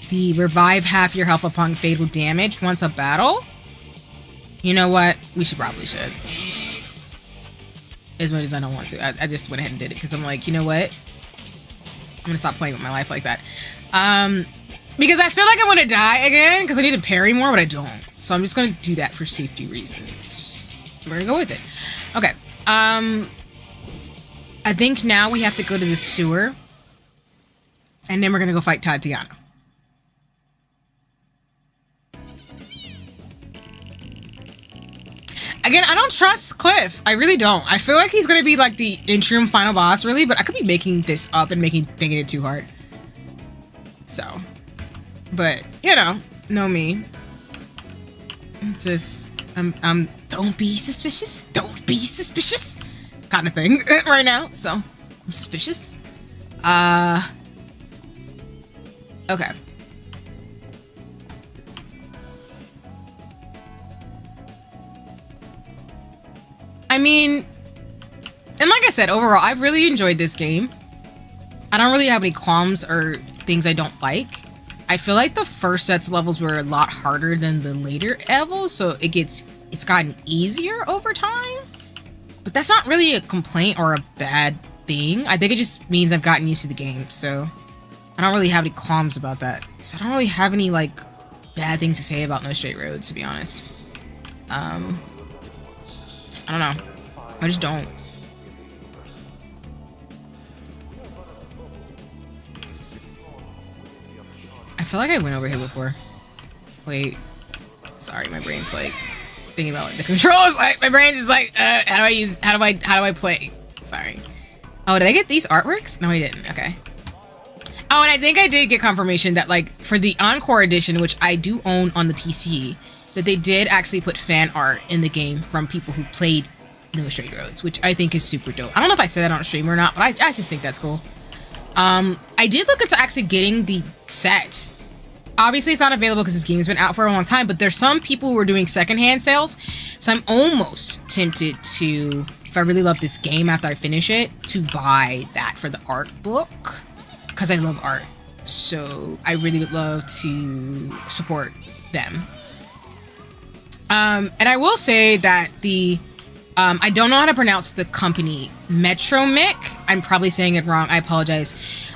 the revive half your health upon fatal damage once a battle. You know what? We probably should. As much as I don't want to. I just went ahead and did it because I'm like, you know what? I'm gonna stop playing with my life like that. Because I feel like I want to die again because I need to parry more, but I don't. So I'm just gonna do that for safety reasons. We're gonna go with it. Okay. I think now we have to go to the sewer. And then we're gonna go fight Tatiana. Again, I don't trust Cliff. I really don't. I feel like he's gonna be like the interim final boss, really, but I could be making this up and thinking it too hard. So, but you know me. Just, don't be suspicious. Don't be suspicious, kind of thing right now. So, I'm suspicious. Okay. I mean, and like I said, overall, I've really enjoyed this game. I don't really have any qualms or things I don't like. I feel like the first sets of levels were a lot harder than the later levels, so it's gotten easier over time. But that's not really a complaint or a bad thing. I think it just means I've gotten used to the game, so I don't really have any qualms about that. So I don't really have any like bad things to say about No Straight Roads, to be honest. I don't know. I just don't. I feel like I went over here before. Wait. Sorry, my brain's like thinking about like, the controls. Like my brain's just like, how do I play? Sorry. Oh, did I get these artworks? No, I didn't. Okay. Oh, and I think I did get confirmation that like for the Encore Edition, which I do own on the PC, that they did actually put fan art in the game from people who played No Straight Roads, which I think is super dope. I don't know if I said that on stream or not, but I just think that's cool. I did look into actually getting the set. Obviously, it's not available because this game has been out for a long time, but there's some people who are doing secondhand sales, so I'm almost tempted to, if I really love this game after I finish it, to buy that for the art book, because I love art. So I really would love to support them. And I will say that the I don't know how to pronounce the company, Metronomik. I'm probably saying it wrong. I apologize.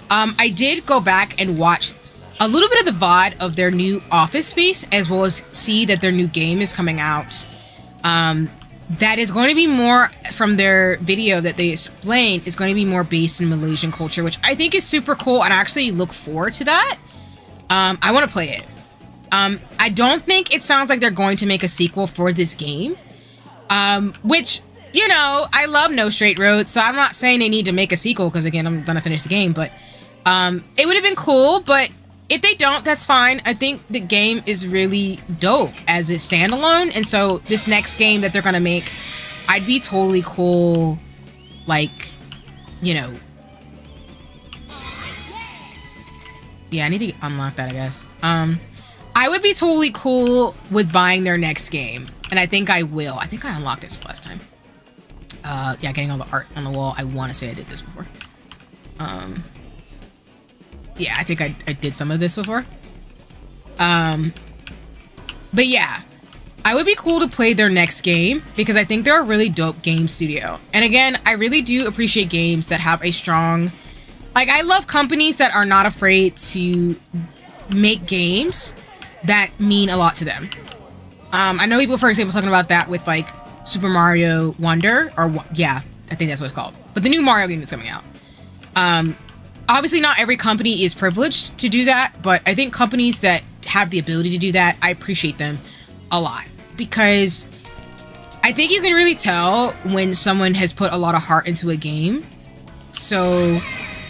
I did go back and watch a little bit of the VOD of their new office space, as well as see that their new game is coming out. That is going to be more, from their video that they explained, is going to be more based in Malaysian culture, which I think is super cool, and I actually look forward to that. I want to play it. I don't think it sounds like they're going to make a sequel for this game. Which, you know, I love No Straight Road, so I'm not saying they need to make a sequel, because again, I'm gonna finish the game, but it would have been cool, but if they don't, that's fine. I think the game is really dope as a standalone, and so this next game that they're gonna make, I'd be totally cool, like, you know. Yeah, I need to unlock that, I guess. I would be totally cool with buying their next game. And I think I will. I think I unlocked this last time. Yeah, getting all the art on the wall. I want to say I did this before. Yeah, I think I did some of this before. But yeah, I would be cool to play their next game because I think they're a really dope game studio. And again, I really do appreciate games that have a strong... Like, I love companies that are not afraid to make games that mean a lot to them. I know people, for example, talking about that with like Super Mario Wonder, or yeah, I think that's what it's called. But the new Mario game that's coming out. Obviously, not every company is privileged to do that, but I think companies that have the ability to do that, I appreciate them a lot, because I think you can really tell when someone has put a lot of heart into a game. So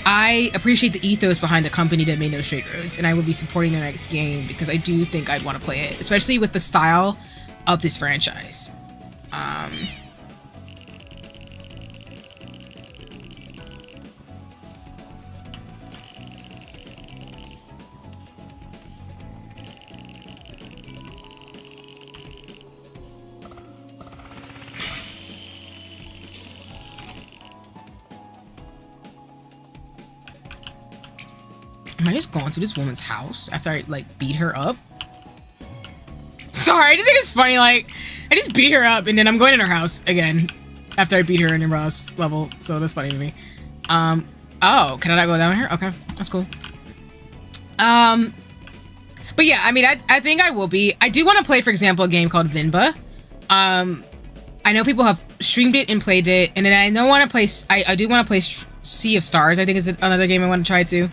I appreciate the ethos behind the company that made No Straight Roads, and I will be supporting their next game because I do think I'd want to play it, especially with the style of this franchise. Am I just going to this woman's house after I, like, beat her up? Sorry, I just think it's funny, like, I just beat her up and then I'm going in her house again after I beat her in the Ross level, so that's funny to me. Oh, can I not go down here? Okay, that's cool. But yeah, I mean, I think I will be. I do want to play, for example, a game called Vinba. I know people have streamed it and played it, and then I do want to play Sea of Stars, I think is another game I want to try too.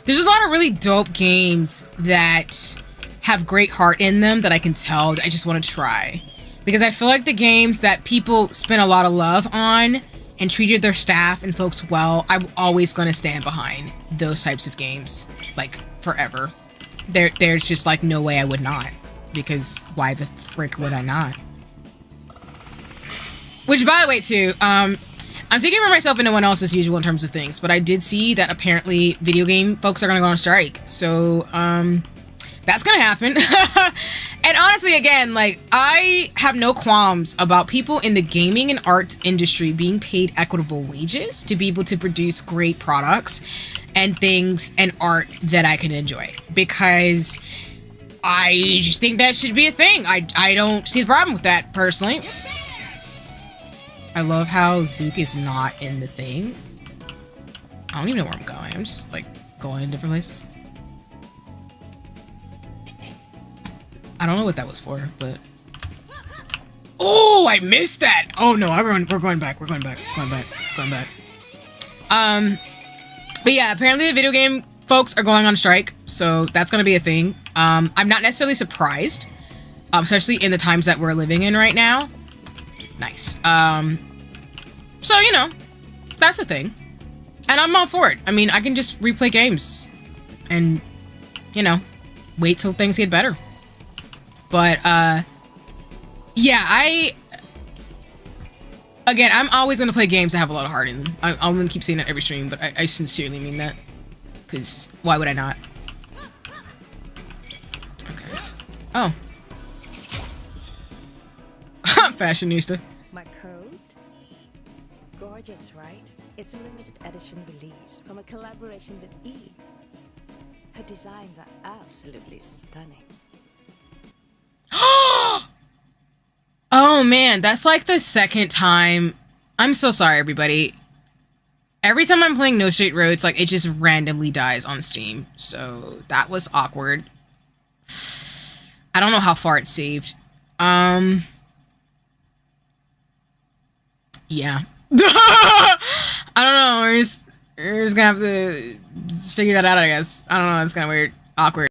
There's just a lot of really dope games that have great heart in them that I can tell that I just want to try. Because I feel like the games that people spend a lot of love on and treated their staff and folks well, I'm always going to stand behind those types of games, like, forever. There's just, like, no way I would not. Because why the frick would I not? Which, by the way, too, I'm speaking for myself and no one else as usual in terms of things, but I did see that apparently video game folks are going to go on strike. So, that's going to happen. And honestly, again, like, I have no qualms about people in the gaming and art industry being paid equitable wages to be able to produce great products and things and art that I can enjoy. Because I just think that should be a thing. I don't see the problem with that, personally. I love how Zook is not in the thing. I don't even know where I'm going. I'm just, like, going in different places. I don't know what that was for, but... Oh, I missed that! Oh, no, we're going back. We're going back. Going back. But yeah, apparently the video game folks are going on strike, so that's gonna be a thing. I'm not necessarily surprised, especially in the times that we're living in right now. Nice. So, you know, that's the thing. And I'm all for it. I mean, I can just replay games and, you know, wait till things get better. But, yeah, again, I'm always going to play games that have a lot of heart in them. I'm going to keep saying that every stream, but I sincerely mean that. Because why would I not? Okay. Oh. Fashionista. My code? Gorgeous, right? It's a limited edition release from a collaboration with Eve. Her designs are absolutely stunning. Oh man, that's like the second time. I'm so sorry, everybody. Every time I'm playing No Straight Roads, like, it just randomly dies on Steam. So that was awkward. I don't know how far it's saved. Yeah. I don't know. We're just gonna have to figure that out, I guess. I don't know. It's kind of weird. Awkward.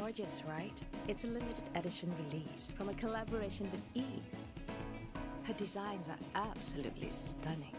Gorgeous, right? It's a limited edition release from a collaboration with Eve. Her designs are absolutely stunning.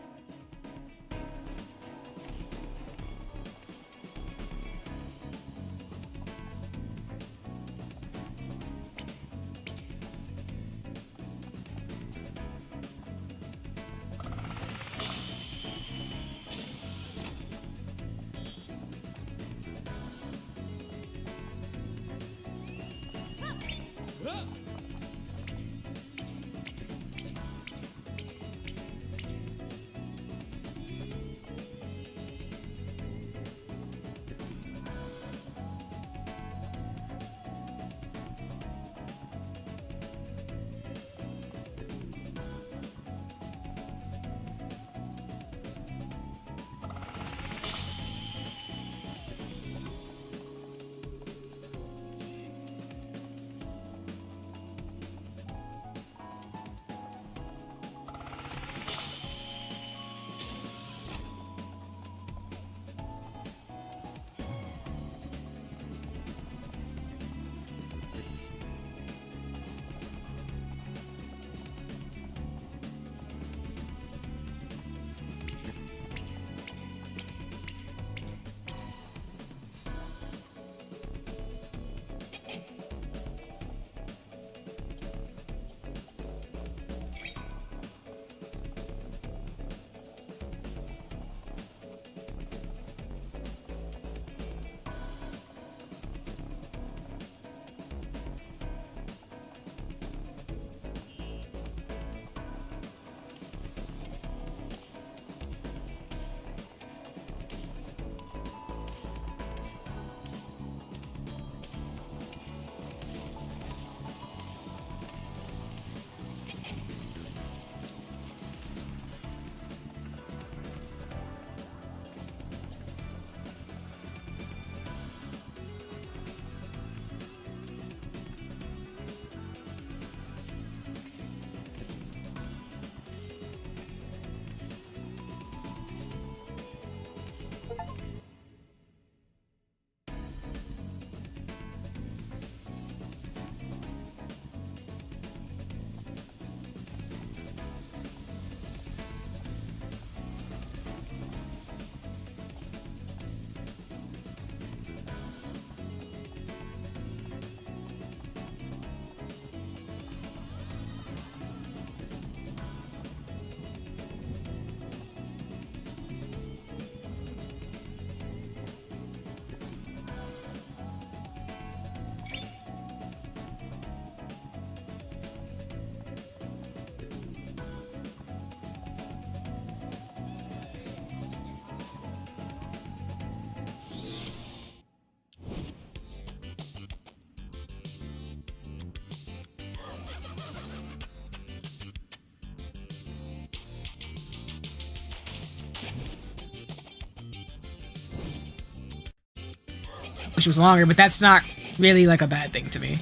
Which was longer, but that's not really like a bad thing to me.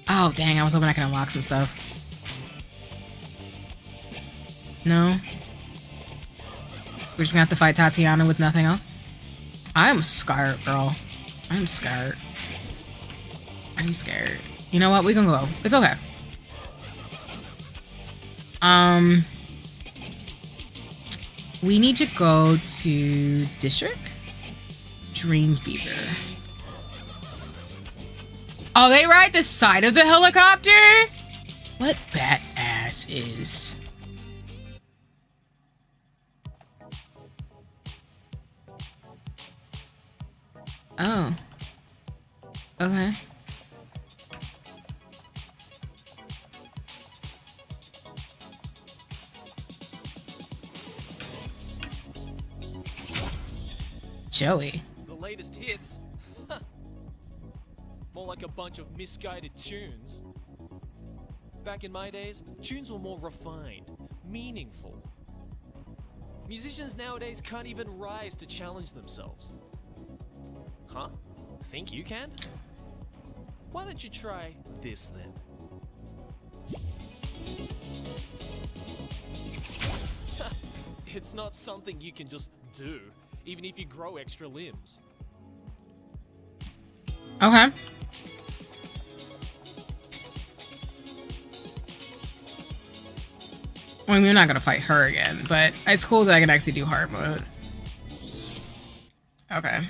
Oh, dang, I was hoping I could unlock some stuff. No? We're just gonna have to fight Tatiana with nothing else? I'm scared, girl. I'm scared. I'm scared. You know what? We can go. It's okay. We need to go to District? Dream Fever. Oh, they ride the side of the helicopter? What badass is? Oh. Okay. Joey. The latest hits? More like a bunch of misguided tunes. Back in my days, tunes were more refined, meaningful. Musicians nowadays can't even rise to challenge themselves. Huh? Think you can? Why don't you try this then? It's not something you can just do, even if you grow extra limbs. Okay. I mean, we're not gonna fight her again, but it's cool that I can actually do hard mode. Okay.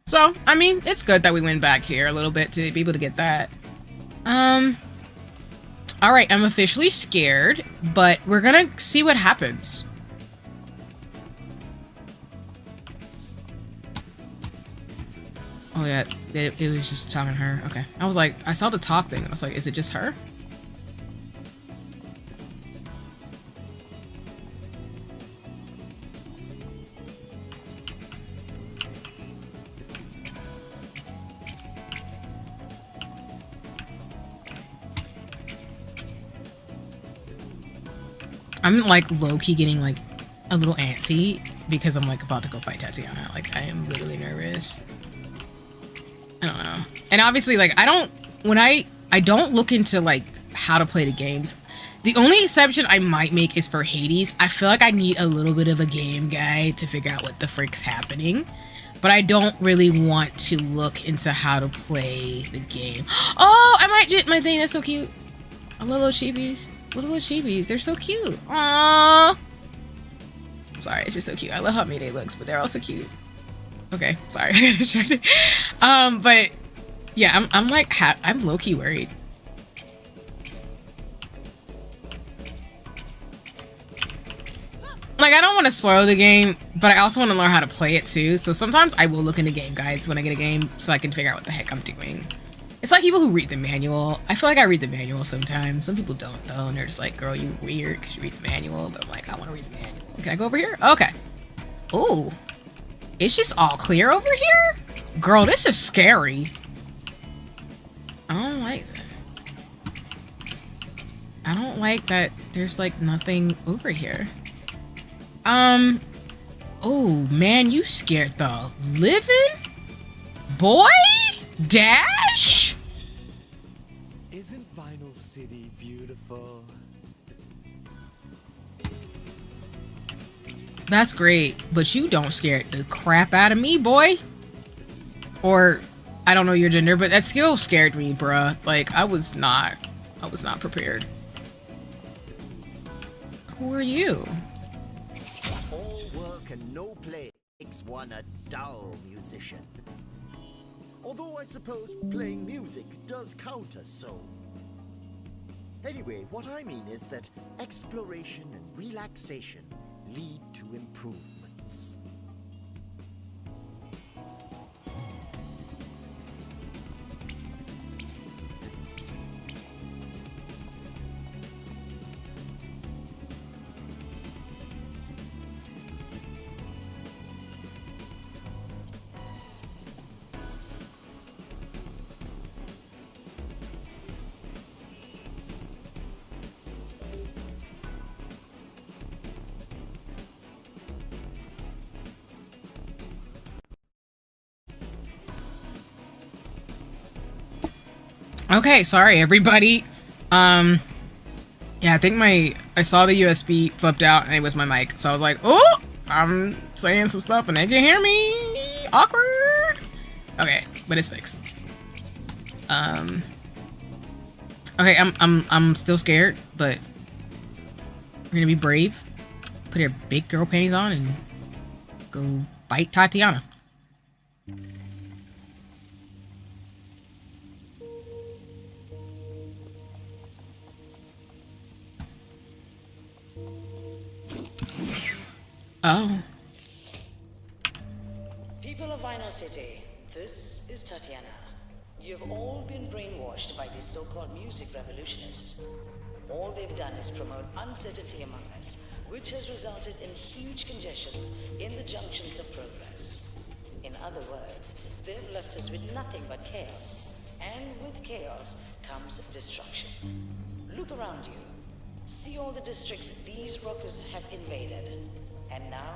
So, I mean, it's good that we went back here a little bit to be able to get that. Alright, I'm officially scared, but we're gonna see what happens. Oh yeah, it was just talking to her. Okay. I was like, I saw the talk thing. I was like, is it just her? I'm like low-key getting like a little antsy because I'm like about to go fight Tatiana. Like I am literally nervous. I don't know. And obviously like I don't look into like how to play the games. The only exception I might make is for Hades. I feel like I need a little bit of a game guide to figure out what the frick's happening. But I don't really want to look into how to play the game. Oh, I might get my thing. That's so cute. I love little cheebies. Little cheebies. They're so cute. Aww. I'm sorry. It's just so cute. I love how Mayday looks, but they're also cute. Okay. Sorry. I got distracted. But yeah, I'm like, I'm low-key worried. Like, I don't want to spoil the game, but I also want to learn how to play it too. So sometimes I will look into game guides when I get a game so I can figure out what the heck I'm doing. It's like people who read the manual. I feel like I read the manual sometimes. Some people don't though, and they're just like, girl, you weird because you read the manual. But I'm like, I want to read the manual. Can I go over here? Okay. Oh, it's just all clear over here? Girl, this is scary. I don't like that. I don't like that there's like nothing over here. Oh man, you scared the living boy? Dash? Isn't Vinyl City beautiful? That's great, but you don't scare the crap out of me, boy. Or, I don't know your gender, but that still scared me, bruh. Like, I was not prepared. Who are you? All work and no play makes one a dull musician. Although I suppose playing music does count as so. Anyway, what I mean is that exploration and relaxation lead to improvements. Okay, sorry everybody. Yeah, I think I saw the USB flipped out and it was my mic. So I was like, oh, I'm saying some stuff and they can hear me. Awkward. Okay, but it's fixed. Okay, I'm still scared, but we're gonna be brave. Put your big girl panties on and go bite Tatiana. Oh. People of Vinyl City, this is Tatiana. You have all been brainwashed by these so-called music revolutionists. All they've done is promote uncertainty among us, which has resulted in huge congestions in the junctions of progress. In other words, they've left us with nothing but chaos. And with chaos comes destruction. Look around you. See all the districts these rockers have invaded. And now,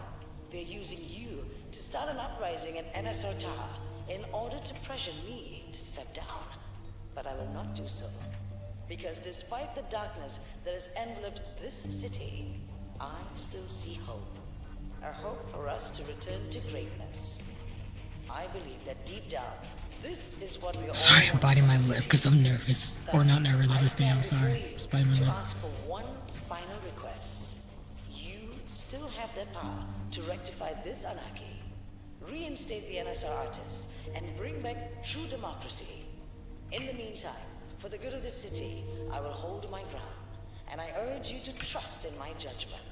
they're using you to start an uprising in NSO Tower in order to pressure me to step down. But I will not do so. Because despite the darkness that has enveloped this city, I still see hope. A hope for us to return to greatness. I believe that deep down, this is what we all Sorry, I'm want biting my from lip city. because I'm nervous. Or not nervous, I just am. Sorry. Just biting my To lip. ask for one final request. their power to rectify this anarchy, reinstate the NSR artists, and bring back true democracy. In the meantime, for the good of the city, I will hold my ground, and I urge you to trust in my judgment.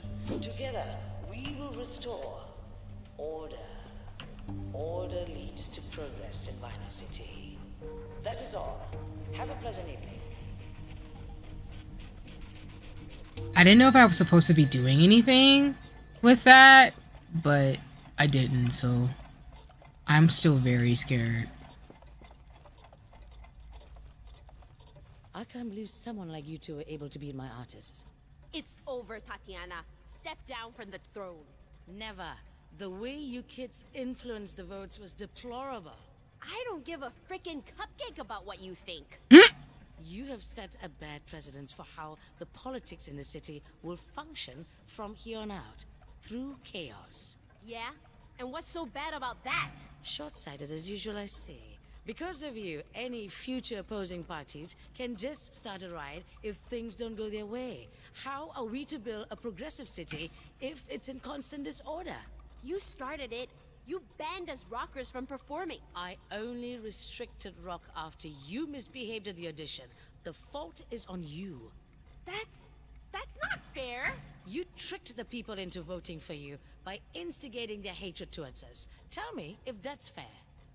Together, we will restore order. Order leads to progress in Vinyl City. That is all. Have a pleasant evening. I didn't know if I was supposed to be doing anything with that, but I didn't, so I'm still very scared. I can't believe someone like you two were able to be my artists. It's over, Tatiana. Step down from the throne. Never. The way you kids influenced the votes was deplorable. I don't give a frickin' cupcake about what you think. You have set a bad precedent for how the politics in the city will function from here on out, through chaos. Yeah? And what's so bad about that? Short-sighted as usual, I see. Because of you, any future opposing parties can just start a riot if things don't go their way. How are we to build a progressive city if it's in constant disorder? You started it. You banned us rockers from performing. I only restricted rock after you misbehaved at the audition. The fault is on you. That's not fair. You tricked the people into voting for you by instigating their hatred towards us. Tell me if that's fair.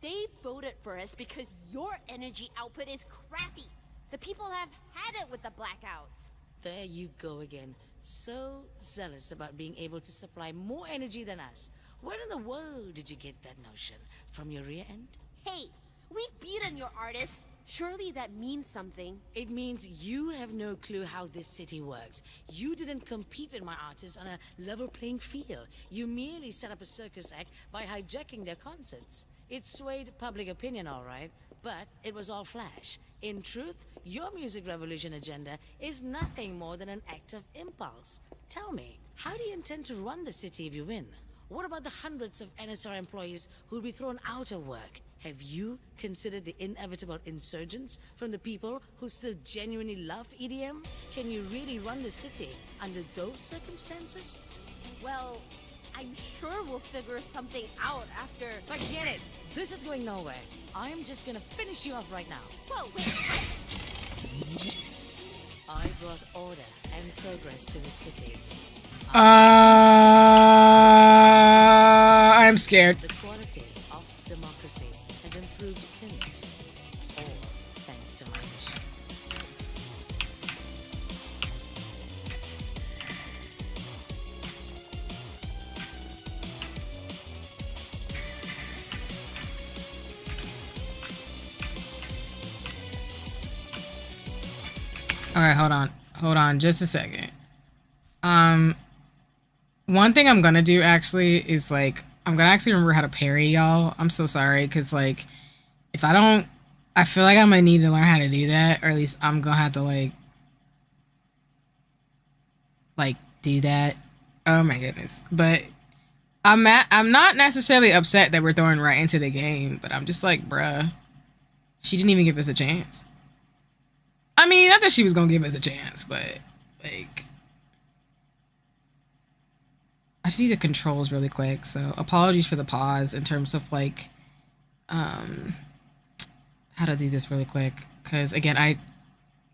They voted for us because your energy output is crappy. The people have had it with the blackouts. There you go again. So zealous about being able to supply more energy than us. Where in the world did you get that notion? From your rear end? Hey, we've beaten your artists. Surely that means something. It means you have no clue how this city works. You didn't compete with my artists on a level playing field. You merely set up a circus act by hijacking their concerts. It swayed public opinion, all right, but it was all flash. In truth, your music revolution agenda is nothing more than an act of impulse. Tell me, how do you intend to run the city if you win? What about the hundreds of NSR employees who'll be thrown out of work? Have you considered the inevitable insurgents from the people who still genuinely love EDM? Can you really run the city under those circumstances? Well, I'm sure we'll figure something out after... Forget it! This is going nowhere. I'm just gonna finish you off right now. Whoa, wait, what? I brought order and progress to the city. I'm scared. The quality of democracy has improved since. All thanks to my mission. All right, hold on just a second. One thing I'm gonna do actually is like, I'm gonna actually remember how to parry, y'all. I'm so sorry, because like, if I don't, I feel like I'm gonna need to learn how to do that, or at least I'm gonna have to like do that. Oh my goodness. But I'm not necessarily upset that we're throwing right into the game, but I'm just like, bruh, she didn't even give us a chance. I mean, not that she was gonna give us a chance, but like, I just need the controls really quick. So apologies for the pause in terms of like, how to do this really quick. Cause again, I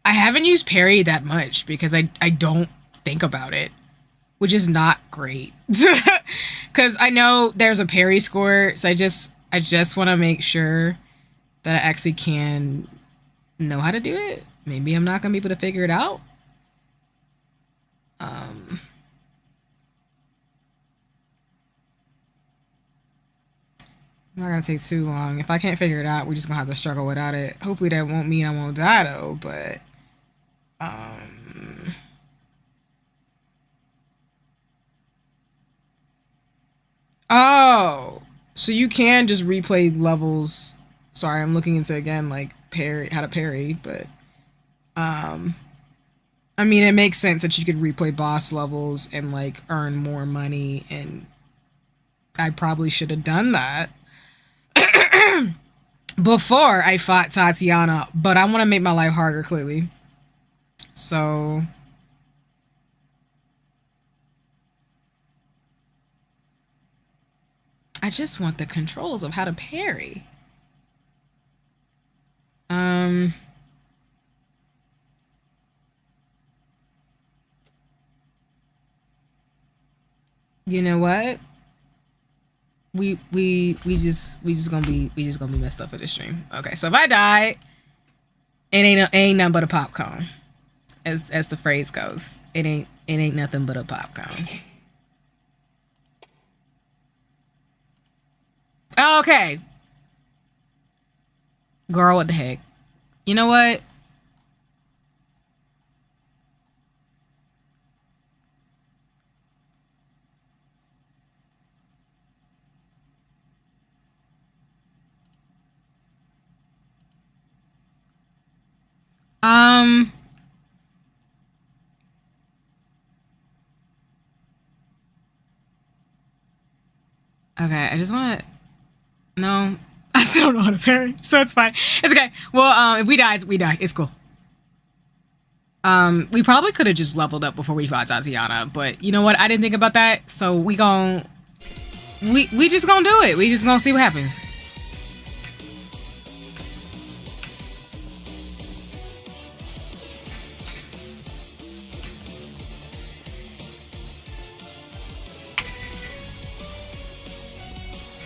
haven't used parry that much because I don't think about it, which is not great. Cause I know there's a parry score. So I just want to make sure that I actually can know how to do it. Maybe I'm not gonna be able to figure it out. Not gonna take too long. If I can't figure it out, we're just gonna have to struggle without it. Hopefully that won't mean I won't die though, but oh, so you can just replay levels. Sorry, I'm looking into again like parry, how to parry, but I mean, it makes sense that you could replay boss levels and like earn more money, and I probably should have done that before I fought Tatiana, but I want to make my life harder, clearly. So I just want the controls of how to parry. You know what? We just gonna be messed up for this stream. Okay, so if I die, it ain't nothing but a popcorn, as the phrase goes. It ain't nothing but a popcorn. Okay, girl, what the heck? You know what? Okay, I just want to... No, I still don't know how to parry, so it's fine. It's okay. Well, if we die, we die. It's cool. We probably could have just leveled up before we fought Tatiana, but you know what? I didn't think about that, so we just gonna do it. We just gonna see what happens.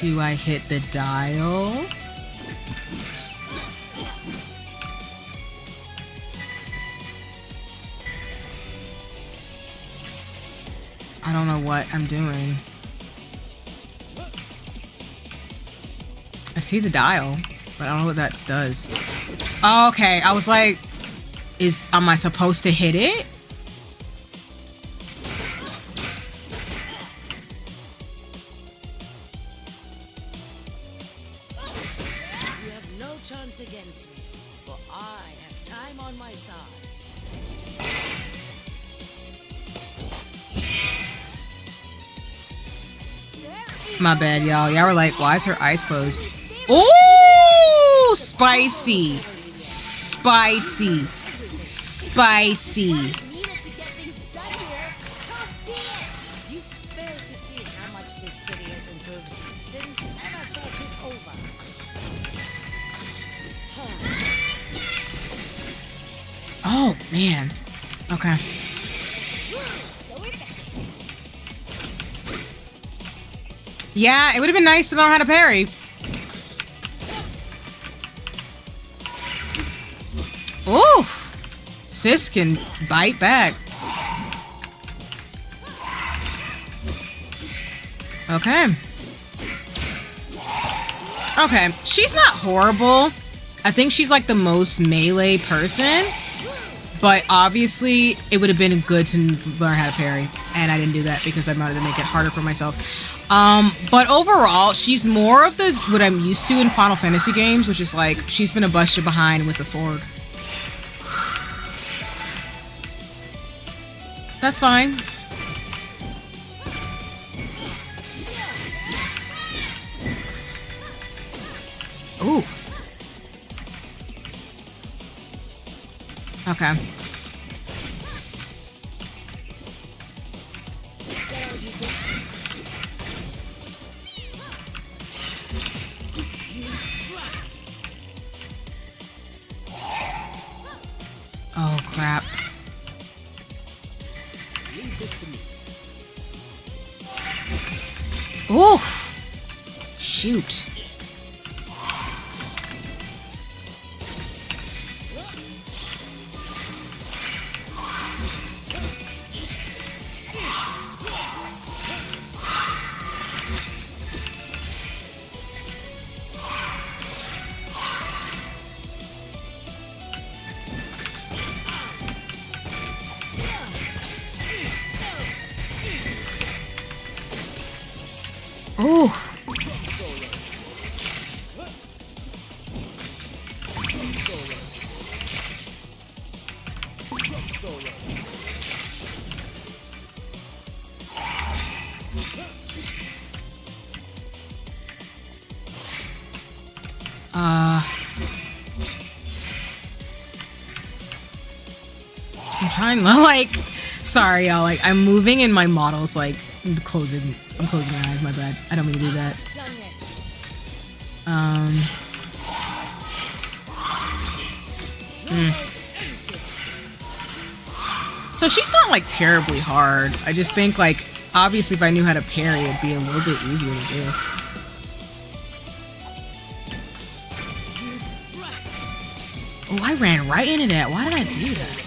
Do I hit the dial? I don't know what I'm doing. I see the dial, but I don't know what that does. Oh, okay, I was like, am I supposed to hit it? Against me, for I have time on my side. My bad, y'all. Y'all were like, why is her eyes closed? Ooh, spicy. Spicy. Spicy. You fail to see how much this city has improved since MSR took over. Oh, man. Okay. Yeah, it would have been nice to learn how to parry. Ooh. Sis can bite back. Okay. Okay. She's not horrible. I think she's like the most melee person. But obviously, it would have been good to learn how to parry. And I didn't do that because I wanted to make it harder for myself. But overall, she's more of what I'm used to in Final Fantasy games, which is like, she's gonna bust you behind with a sword. That's fine. Ooh. Okay. Oh, crap. Oof. Shoot. Ooh. I'm trying to, like, sorry, y'all, like, I'm moving and my model's, like, I'm closing my eyes, my bad. I don't mean to do that. So she's not like terribly hard. I just think like obviously if I knew how to parry, it'd be a little bit easier to do. Oh, I ran right into that. Why did I do that?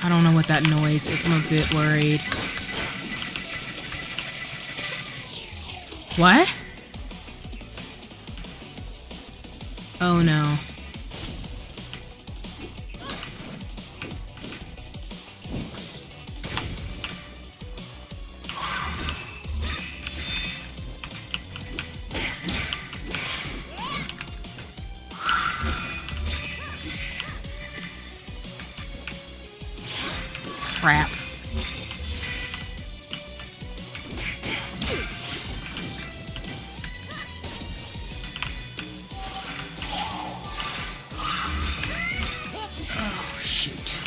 I don't know what that noise is. I'm a bit worried. What? Oh no. Crap. Oh, shoot.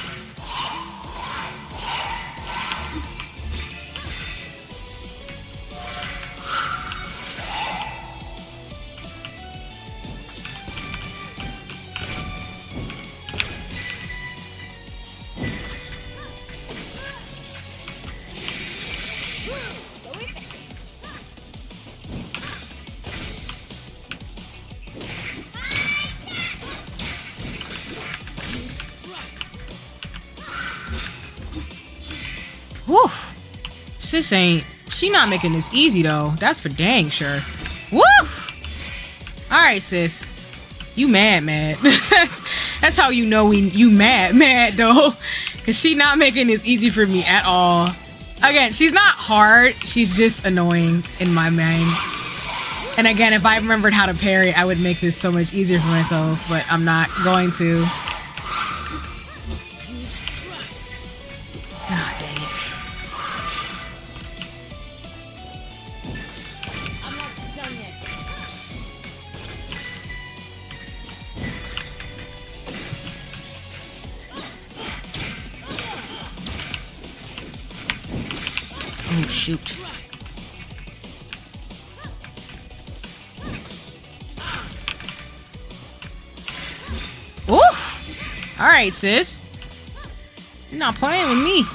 Woo! Sis ain't. She not making this easy though. That's for dang sure. Woo! Alright, sis. You mad. that's how you know you mad though. Cause she not making this easy for me at all. Again, she's not hard. She's just annoying in my mind. And again, if I remembered how to parry, I would make this so much easier for myself. But I'm not going to. Ah, dang it. I'm not done yet. Oh, shoot. Oof! Alright, sis. You're not playing with me.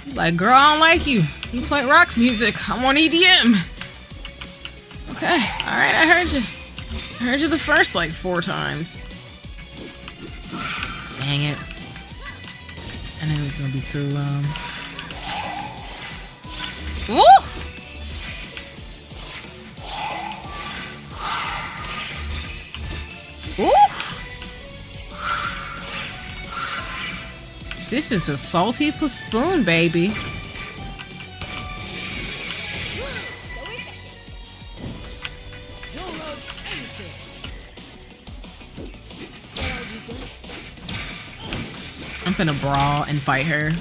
You like, girl, I don't like you. You play rock music. I'm on EDM. Okay, alright, I heard you. I heard you the first, like, 4 times. Dang it. I knew it was gonna be too long. Woof! Oof! Sis is a salty spoon, baby. I'm gonna brawl and fight her.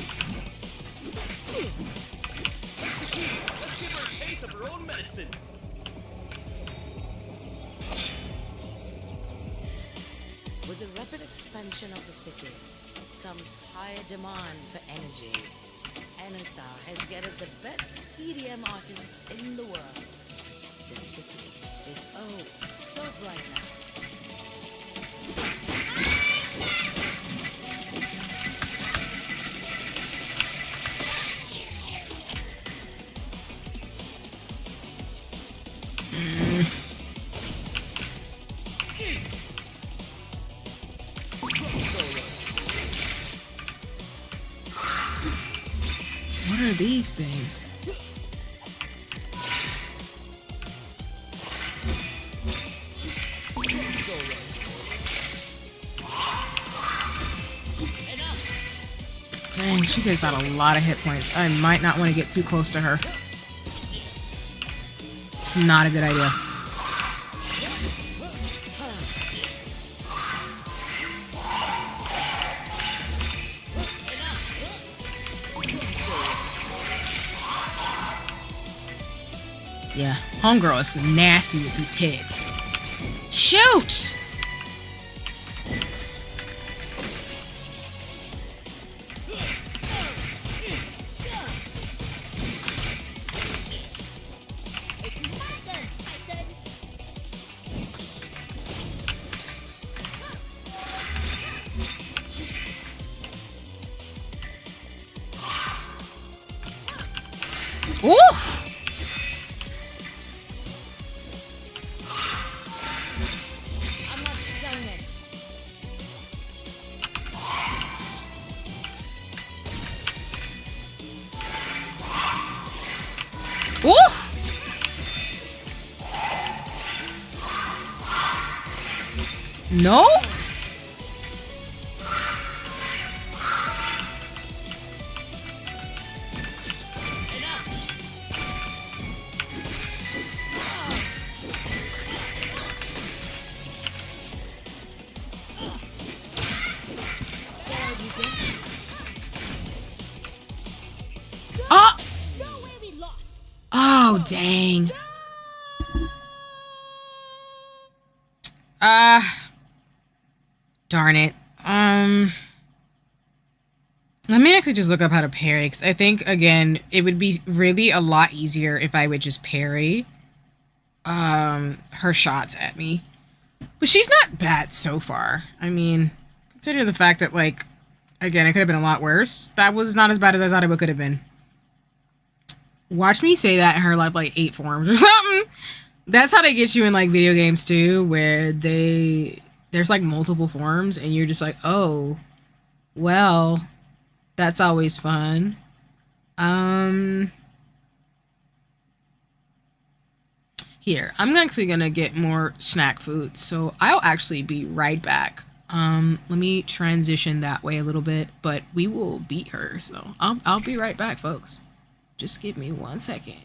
With the rapid expansion of the city comes higher demand for energy. NSR has gathered the best EDM artists in the world. The city is oh so bright now. What are these things? Dang, she takes out a lot of hit points. I might not want to get too close to her. It's not a good idea. Yeah, homegirl is nasty with these hits. Shoot! Oof! I'm not done yet. Oof! No? Oh! Oh, dang. Darn it. Let me actually just look up how to parry, because I think, again, it would be really a lot easier if I would just parry her shots at me. But she's not bad so far. I mean, considering the fact that, like, again, it could have been a lot worse. That was not as bad as I thought it could have been. Watch me say that in her like 8 forms or something. That's how they get you in like video games too, where there's like multiple forms and you're just like, oh, well, that's always fun. Here, I'm actually gonna get more snack food, so I'll actually be right back. Let me transition that way a little bit, but we will beat her, so I'll be right back, folks. Just give me 1 second.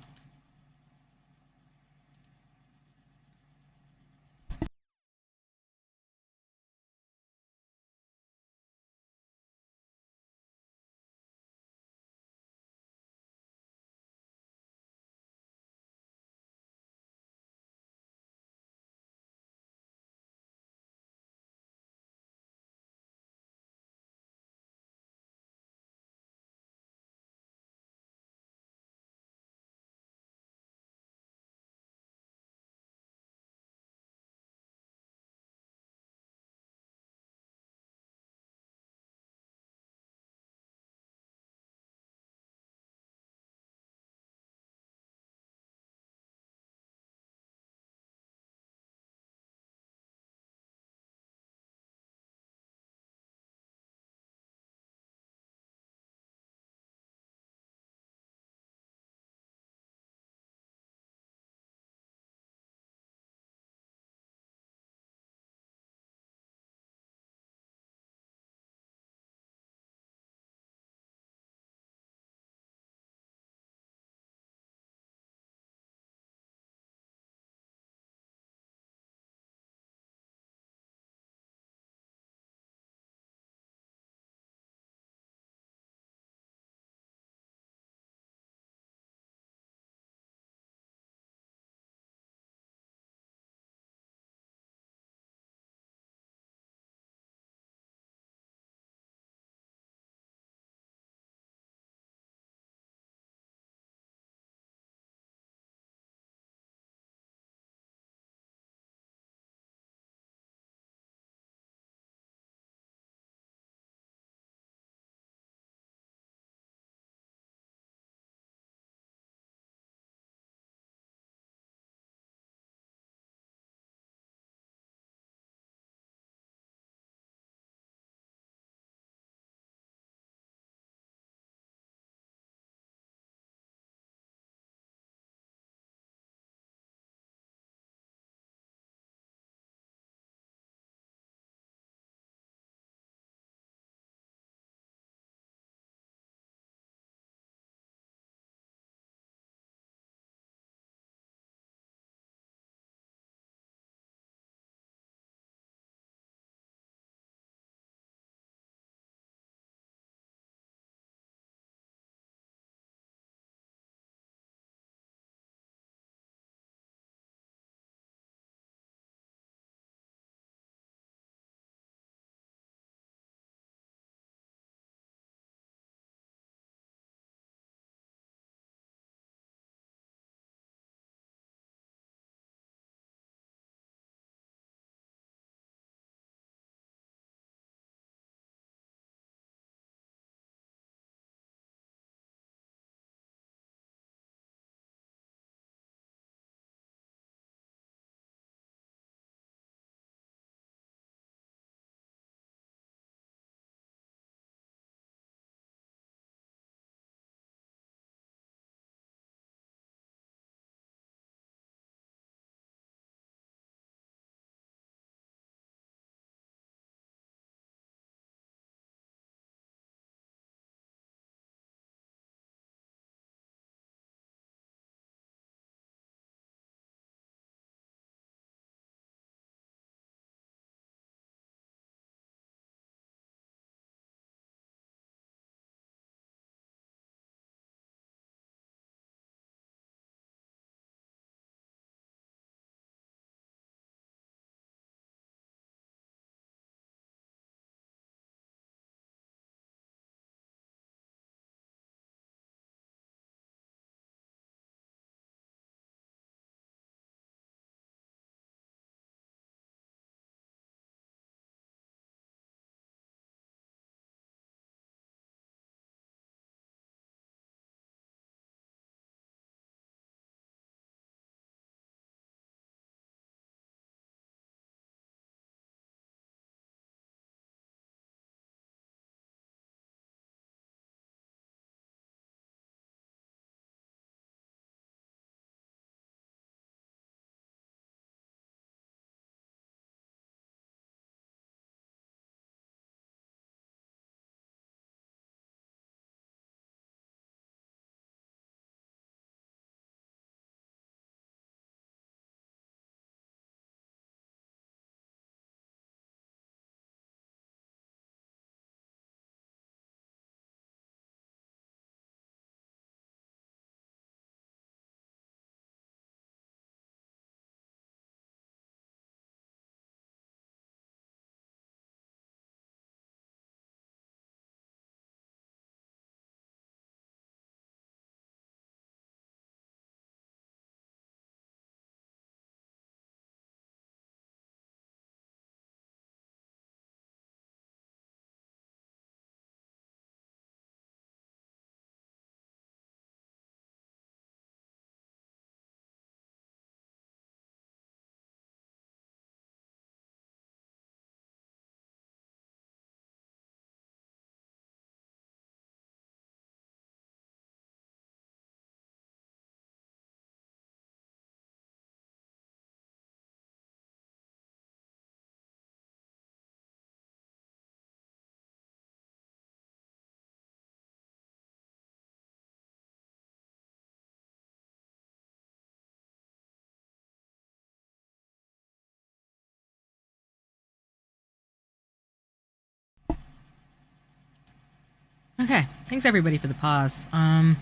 Okay, thanks everybody for the pause. All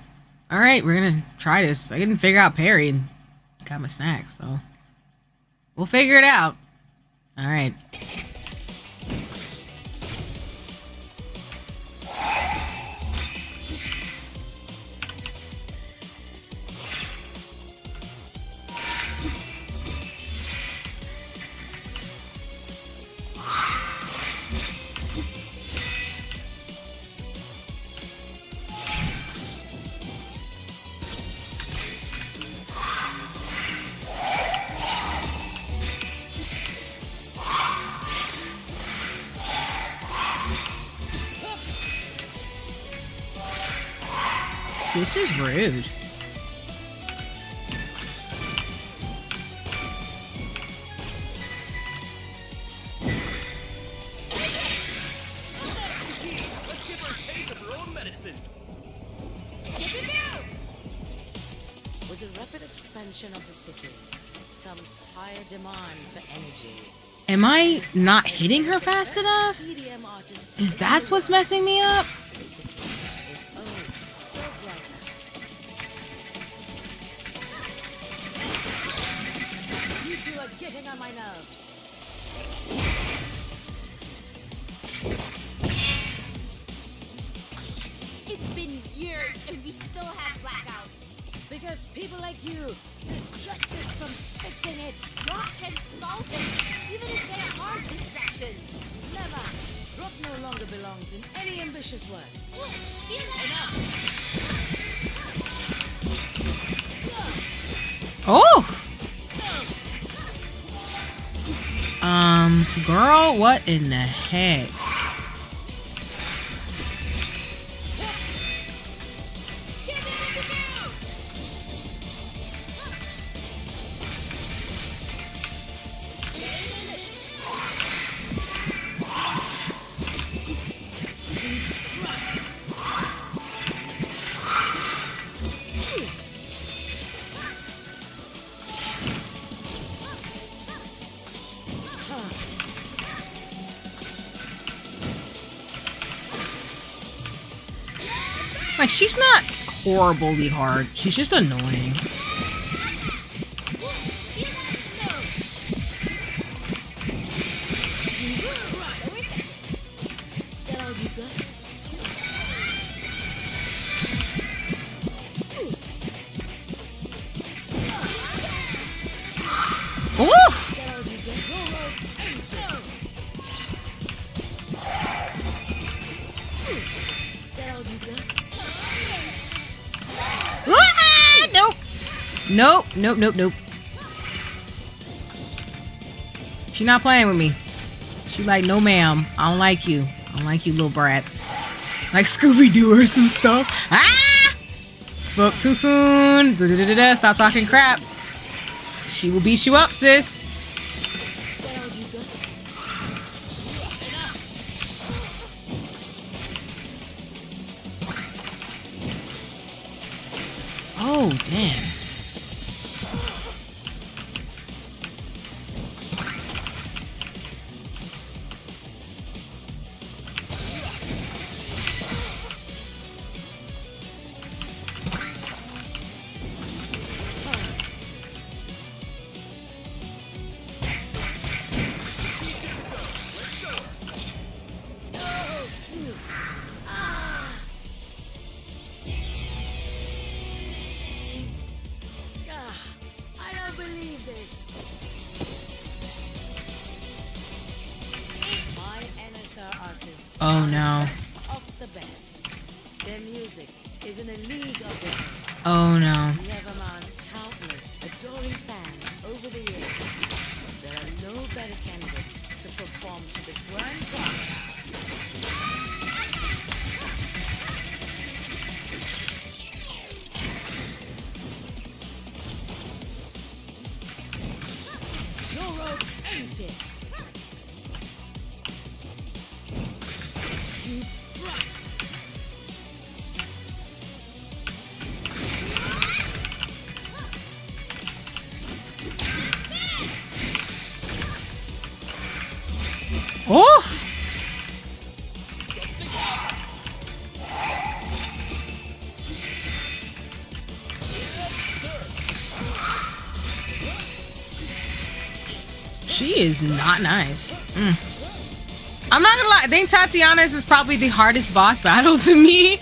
right, we're gonna try this. I didn't figure out parry and got my snacks, so we'll figure it out. All right. This is rude. Let's give her a taste of her own medicine. With the rapid expansion of the city comes higher demand for energy. Am I not hitting her fast enough? EDM artists Is that what's messing me up? the city is owned so bright now. You two are getting on my nerves. It's been years and we still have blackouts. Because people like you distract us from fixing it. Rock can solve it, even if they are distractions. Never. Rock no longer belongs in any ambitious work. Oh! Girl, what in the heck? Like, she's not horribly hard. She's just annoying. Nope. She not playing with me. She like, no ma'am, I don't like you. I don't like you little brats. Like Scooby-Doo or some stuff. Ah! Spoke too soon. Stop talking crap. She will beat you up, sis. Oh, damn. Oh no. Of the best. Their music is in a league of their own. Oh no. We have amassed countless adoring fans over the years. There are no better candidates to perform to the grand cross. Your road ends here. Oh! She is not nice. I'm not gonna lie, I think Tatiana's is probably the hardest boss battle to me.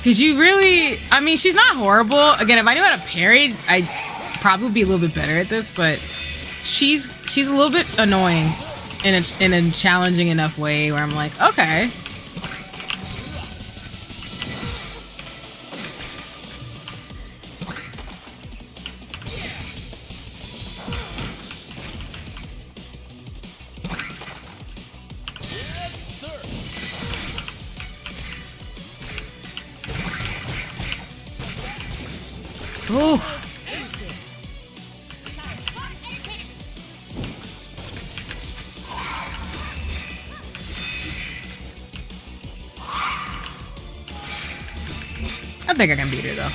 Cause you really, I mean, she's not horrible. Again, if I knew how to parry, I'd probably be a little bit better at this, but she's a little bit annoying in a challenging enough way where I'm like, okay. Ooh. I think I can beat her though.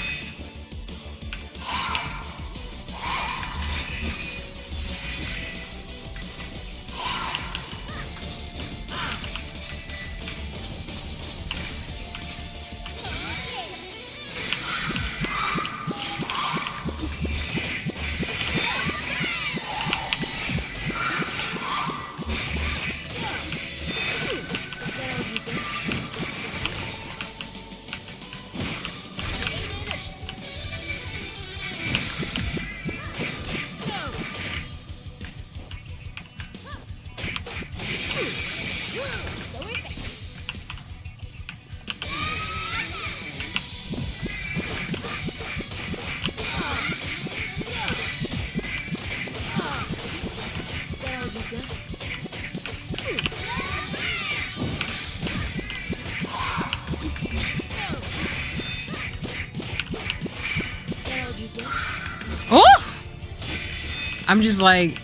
I'm just like,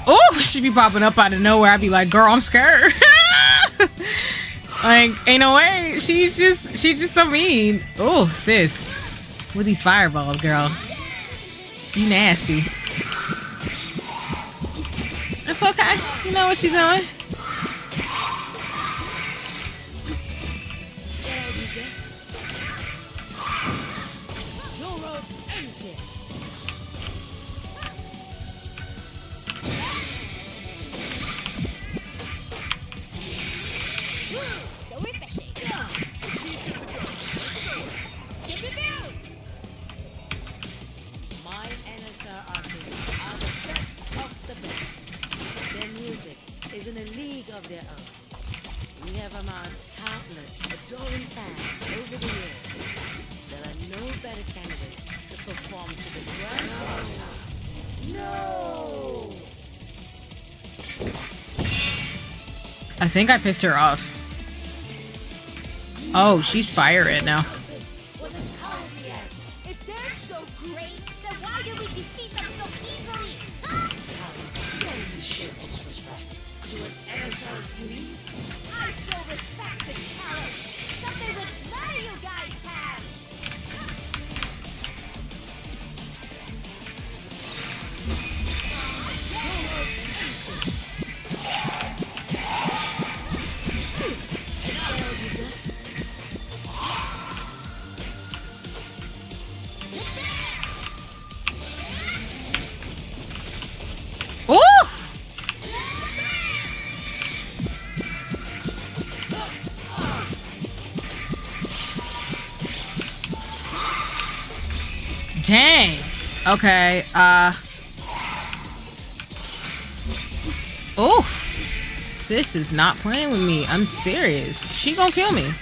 oh, she be popping up out of nowhere. I'd be like, girl, I'm scared. Like, ain't no way. She's just so mean. Oh, sis, with these fireballs, girl, you nasty. It's okay. You know what she's doing. I think I pissed her off. Oh, she's fire right now. If they're so great, then why did we defeat them so easily? I show respect to talent. Something which none of you guys have. Dang. Okay. Oh, sis is not playing with me. I'm serious. She gonna kill me.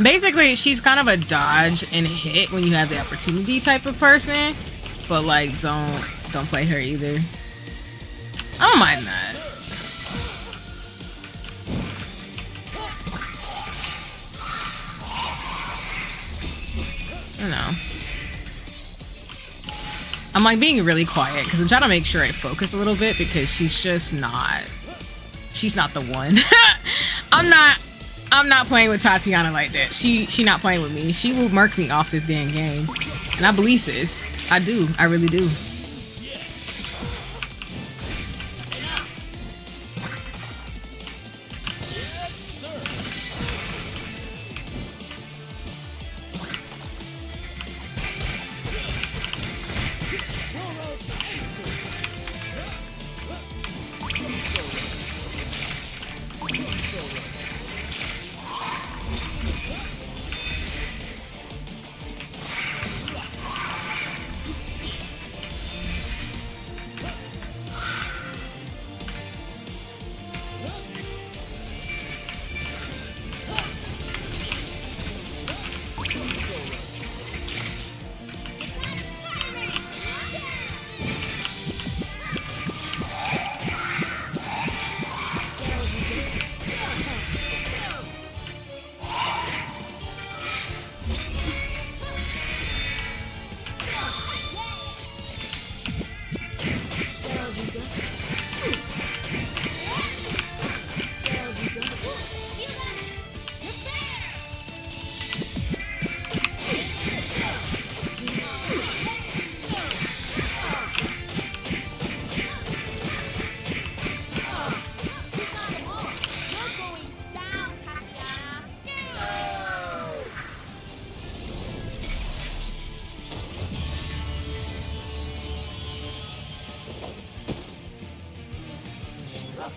Basically, she's kind of a dodge and hit when you have the opportunity type of person, but like don't play her either. I don't mind that. You know, I'm like being really quiet because I'm trying to make sure I focus a little bit because she's not the one. I'm not playing with Tatiana like that. She not playing with me. She will murk me off this damn game. And I believe sis. I do. I really do.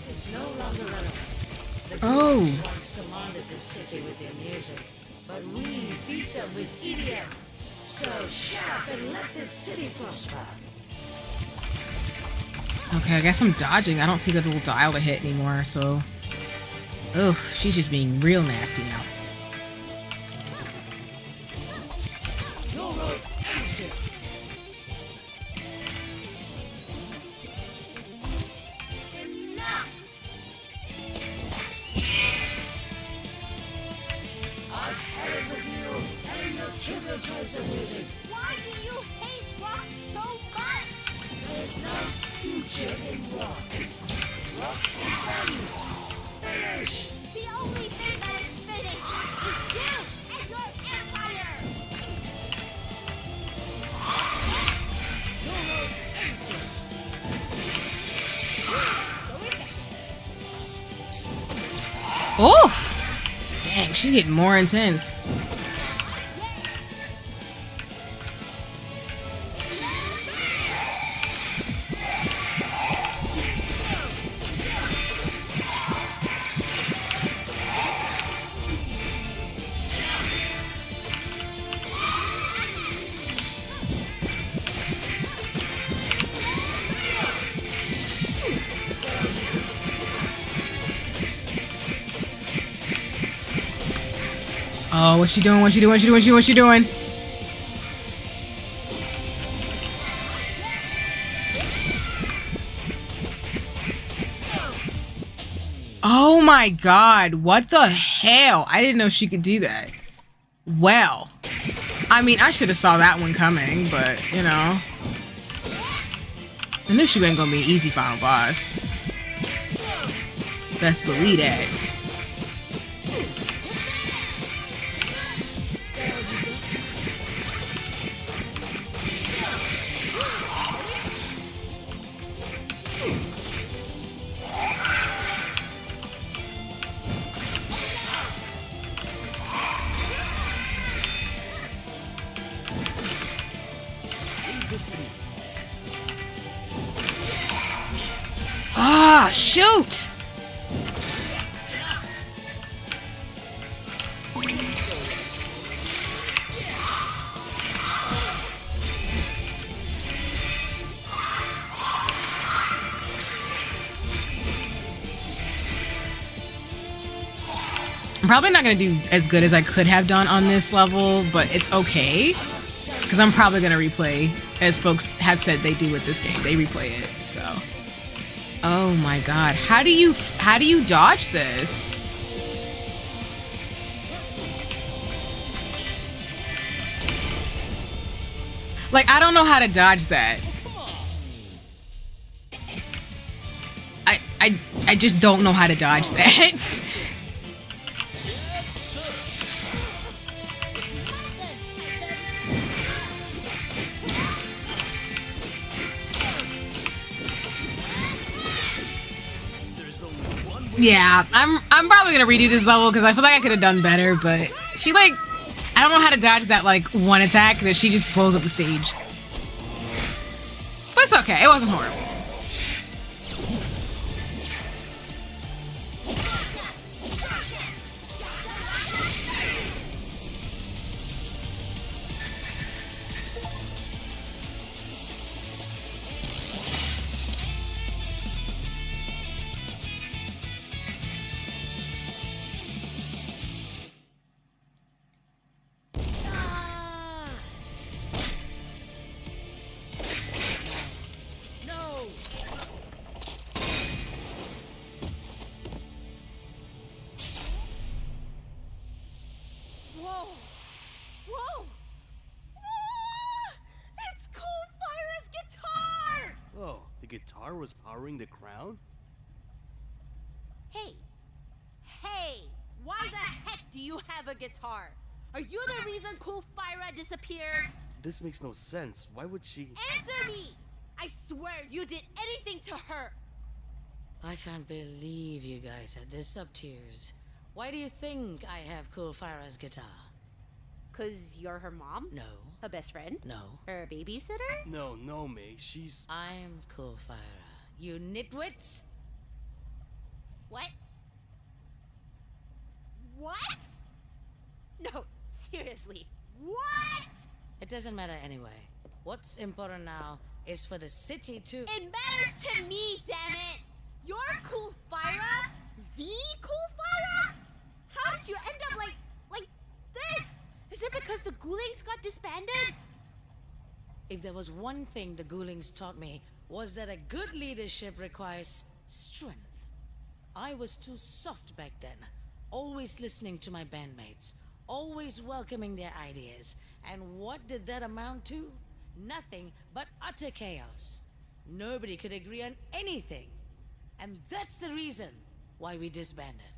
It's no longer relevant. The Oh. Greeks once commanded this city with their music, but we beat them with EDM. So shut up and let this city prosper. Okay, I guess I'm dodging. I don't see the little dial to hit anymore, so... Ugh, she's just being real nasty now. Why do you hate rock so much? There's no future in rock. Rock is done. Finished. The only thing that is finished is you and your empire! Oof! Dang, she getting more intense. Oh, what's she doing? What's she doing? What's she doing? What's she doing? Oh my god, what the hell? I didn't know she could do that. Well, I mean, I should have saw that one coming, but, you know. I knew she wasn't gonna be an easy final boss. Best believe that. Ah, shoot! I'm probably not going to do as good as I could have done on this level, but it's okay. Because I'm probably going to replay, as folks have said they do with this game. They replay it, so. Oh my god. How do you dodge this? Like, I don't know how to dodge that. I just don't know how to dodge that. Yeah, I'm probably gonna redo this level because I feel like I could have done better, but she like, I don't know how to dodge that like one attack that she just blows up the stage. But it's okay, it wasn't horrible. Guitar was powering the crown? Hey! Hey! Why the heck do you have a guitar? Are you the reason Cool Fyra disappeared? This makes no sense. Why would she... Answer me! I swear you did anything to her! I can't believe you guys had this up tears. Why do you think I have Cool Fyra's guitar? 'Cause you're her mom? No. Her best friend? No. Her babysitter? No, May. She's... I'm Cool Fyra. You nitwits? What? What? No, seriously. What? It doesn't matter anyway. What's important now is for the city to... It matters to me, damn it! You're Cool Fyra? The Cool Fyra? How did you end up like this? Is it because the Ghoulings got disbanded? If there was one thing the Ghoulings taught me, was that a good leadership requires strength. I was too soft back then, always listening to my bandmates, always welcoming their ideas. And what did that amount to? Nothing but utter chaos. Nobody could agree on anything. And that's the reason why we disbanded.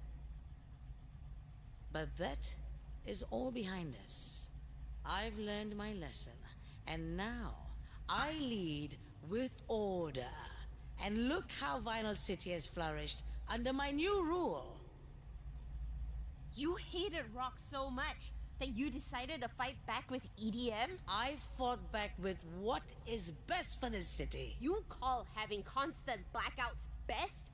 But that is all behind us. I've learned my lesson, and now I lead with order. And look how Vinyl City has flourished under my new rule. You hated rock so much that you decided to fight back with EDM? I fought back with what is best for this city. You call having constant blackouts best?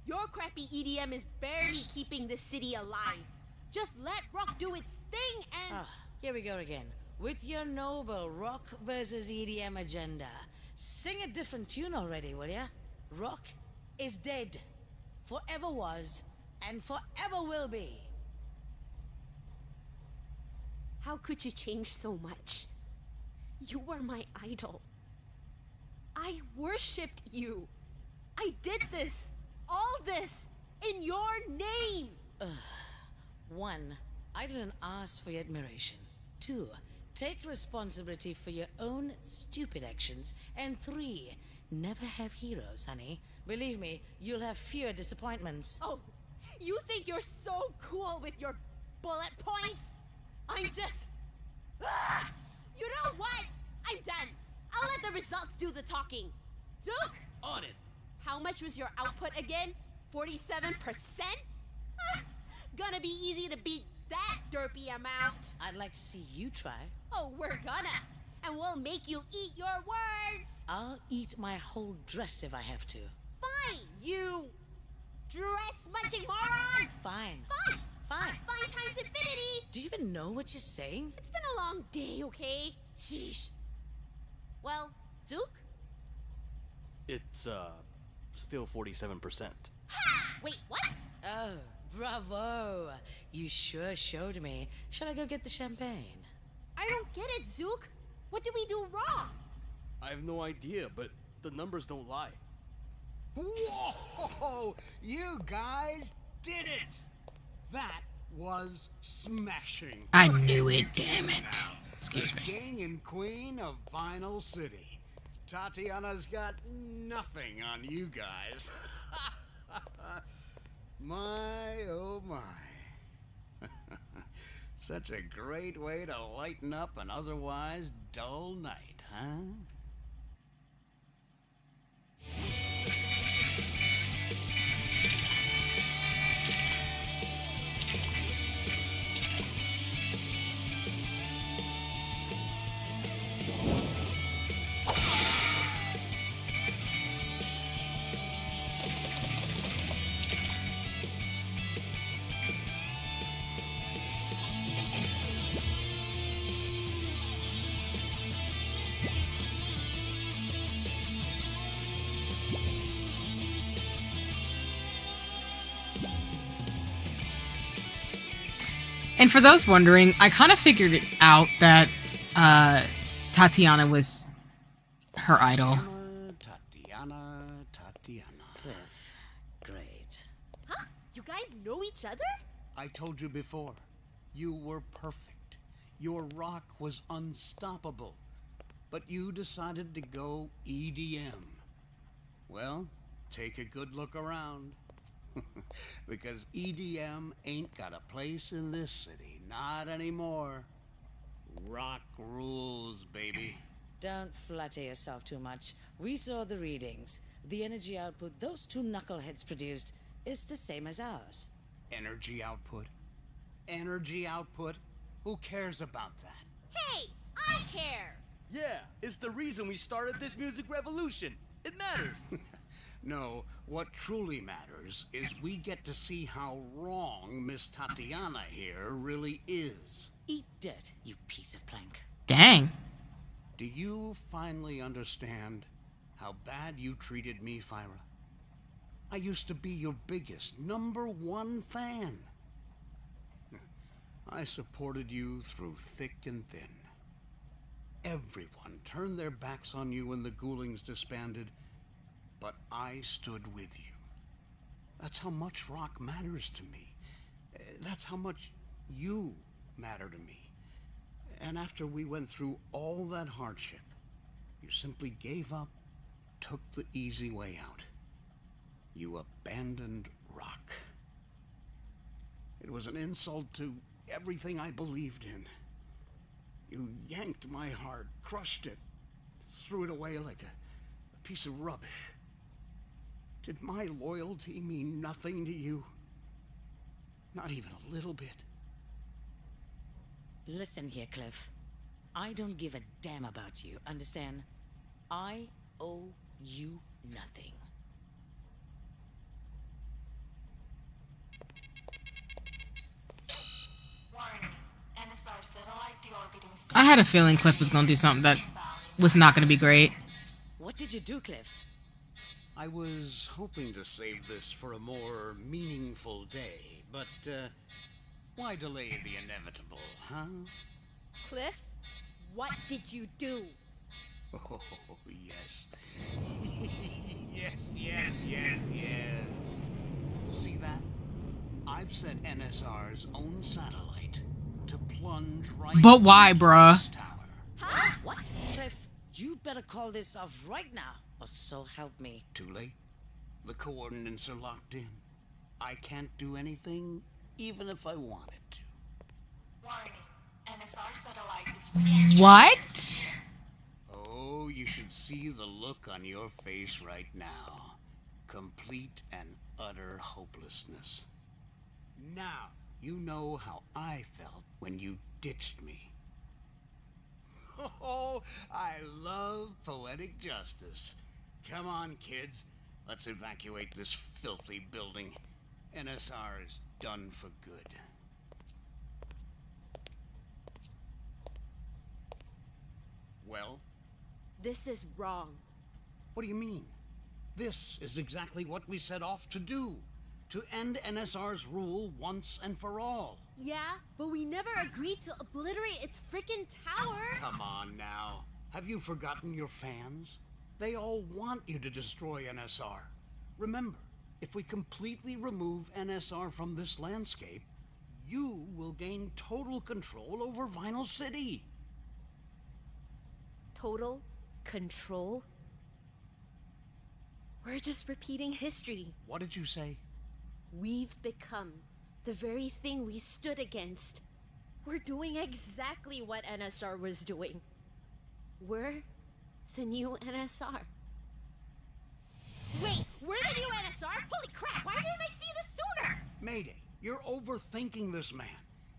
Your crappy EDM is barely keeping this city alive. Just let rock do its thing and... Here we go again. With your noble rock versus EDM agenda. Sing a different tune already, will ya? Rock is dead. Forever was, and forever will be. How could you change so much? You were my idol. I worshipped you. I did this, all this, in your name. 1, I didn't ask for your admiration. 2, take responsibility for your own stupid actions. And 3, never have heroes, honey. Believe me, you'll have fewer disappointments. Oh, you think you're so cool with your bullet points? I'm just... You know what? I'm done. I'll let the results do the talking. Zook! On it. How much was your output again? 47%? Gonna be easy to beat that derpy amount. I'd like to see you try. Oh, we're gonna. And we'll make you eat your words. I'll eat my whole dress if I have to. Fine, you dress-munching moron. Fine. Fine. Fine. Fine times infinity. Do you even know what you're saying? It's been a long day, okay? Sheesh. Well, Zook? It's, still 47%. Ha! Wait, what? Oh, Bravo! You sure showed me. Shall I go get the champagne? I don't get it, Zook. What did we do wrong? I have no idea, but the numbers don't lie. Whoa! You guys did it! That was smashing. I knew it, damn it. Excuse The me. king and queen of Vinyl City. Tatiana's got nothing on you guys. My, oh my. Such a great way to lighten up an otherwise dull night, huh? And for those wondering, I kind of figured it out that Tatiana was her idol. Tatiana. Cliff, great. Huh? You guys know each other? I told you before, you were perfect. Your rock was unstoppable. But you decided to go EDM. Well, take a good look around. Because EDM ain't got a place in this city, not anymore. Rock rules, baby. Don't flatter yourself too much. We saw the readings. The energy output those two knuckleheads produced is the same as ours. Energy output? Energy output? Who cares about that? Hey, I care. Yeah, it's the reason we started this music revolution. It matters. No, what truly matters is we get to see how wrong Miss Tatiana here really is. Eat dirt, you piece of plank. Dang. Do you finally understand how bad you treated me, Fyra? I used to be your biggest, #1 fan. I supported you through thick and thin. Everyone turned their backs on you when the Ghoulings disbanded, but I stood with you. That's how much rock matters to me. That's how much you matter to me. And after we went through all that hardship, you simply gave up, took the easy way out. You abandoned rock. It was an insult to everything I believed in. You yanked my heart, crushed it, threw it away like a piece of rubbish. Did my loyalty mean nothing to you? Not even a little bit. Listen here, Cliff. I don't give a damn about you, understand? I owe you nothing. I had a feeling Cliff was going to do something that was not going to be great. What did you do, Cliff? I was hoping to save this for a more meaningful day, but why delay the inevitable, huh? Cliff, what did you do? Oh, yes. yes. See that? I've set NSR's own satellite to plunge right But why, into bruh? this tower. Huh? What? Cliff, you better call this off right now, or so help me. Too late. The coordinates are locked in. I can't do anything, even if I wanted to. Warning. NSR satellite is What? Oh, you should see the look on your face right now. Complete and utter hopelessness. Now, you know how I felt when you ditched me. Oh, I love poetic justice. Come on, kids. Let's evacuate this filthy building. NSR is done for good. Well? This is wrong. What do you mean? This is exactly what we set off to do. to end NSR's rule once and for all. Yeah, but we never agreed to obliterate its frickin' tower. Come on now. Have you forgotten your fans? They all want you to destroy NSR. Remember, if we completely remove NSR from this landscape, you will gain total control over Vinyl City. Total control? We're just repeating history. What did you say? We've become the very thing we stood against. We're doing exactly what NSR was doing. We're the new NSR. Wait, we're the new NSR? Holy crap, why didn't I see this sooner? Mayday, you're overthinking this, man.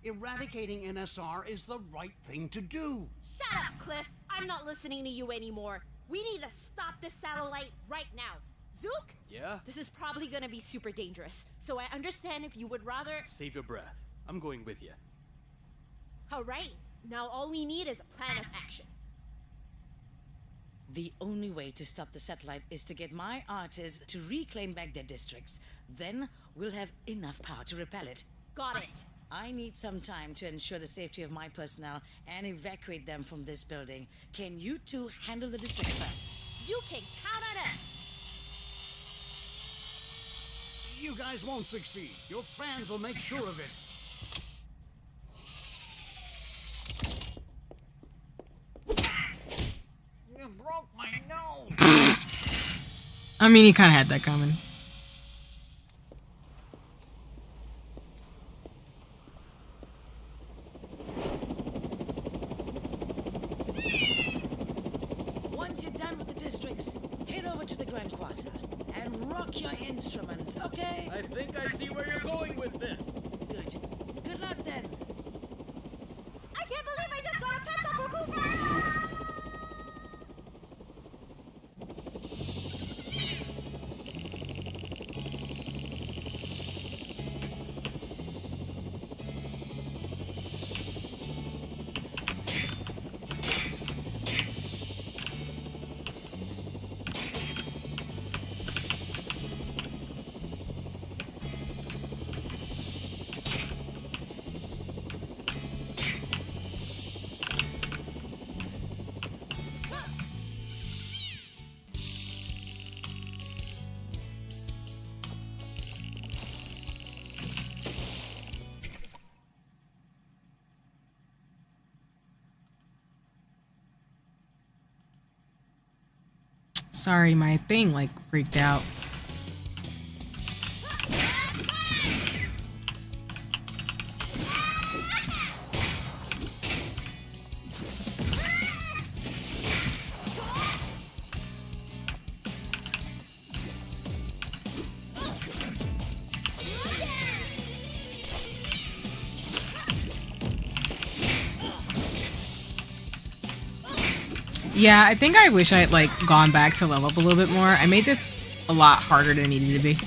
Eradicating NSR is the right thing to do. Shut up, Cliff. I'm not listening to you anymore. We need to stop this satellite right now. Zook? Yeah? This is probably gonna be super dangerous, so I understand if you would rather... Save your breath. I'm going with you. Alright, now all we need is a plan of action. The only way to stop the satellite is to get my artists to reclaim back their districts. Then we'll have enough power to repel it. Got it. I need some time to ensure the safety of my personnel and evacuate them from this building. Can you two handle the districts first? You can count on us. You guys won't succeed. Your fans will make sure of it. You broke my nose. I mean, he kind of had that coming. Once you're done with the districts, head over to the Grand Quasar and rock your instruments, okay? I think I see where you're going with this. Good. Good luck then. I can't believe I just got a pet up for Cooper! Sorry, my thing like freaked out. Yeah, I think I wish I had like gone back to level up a little bit more. I made this a lot harder than it needed to be.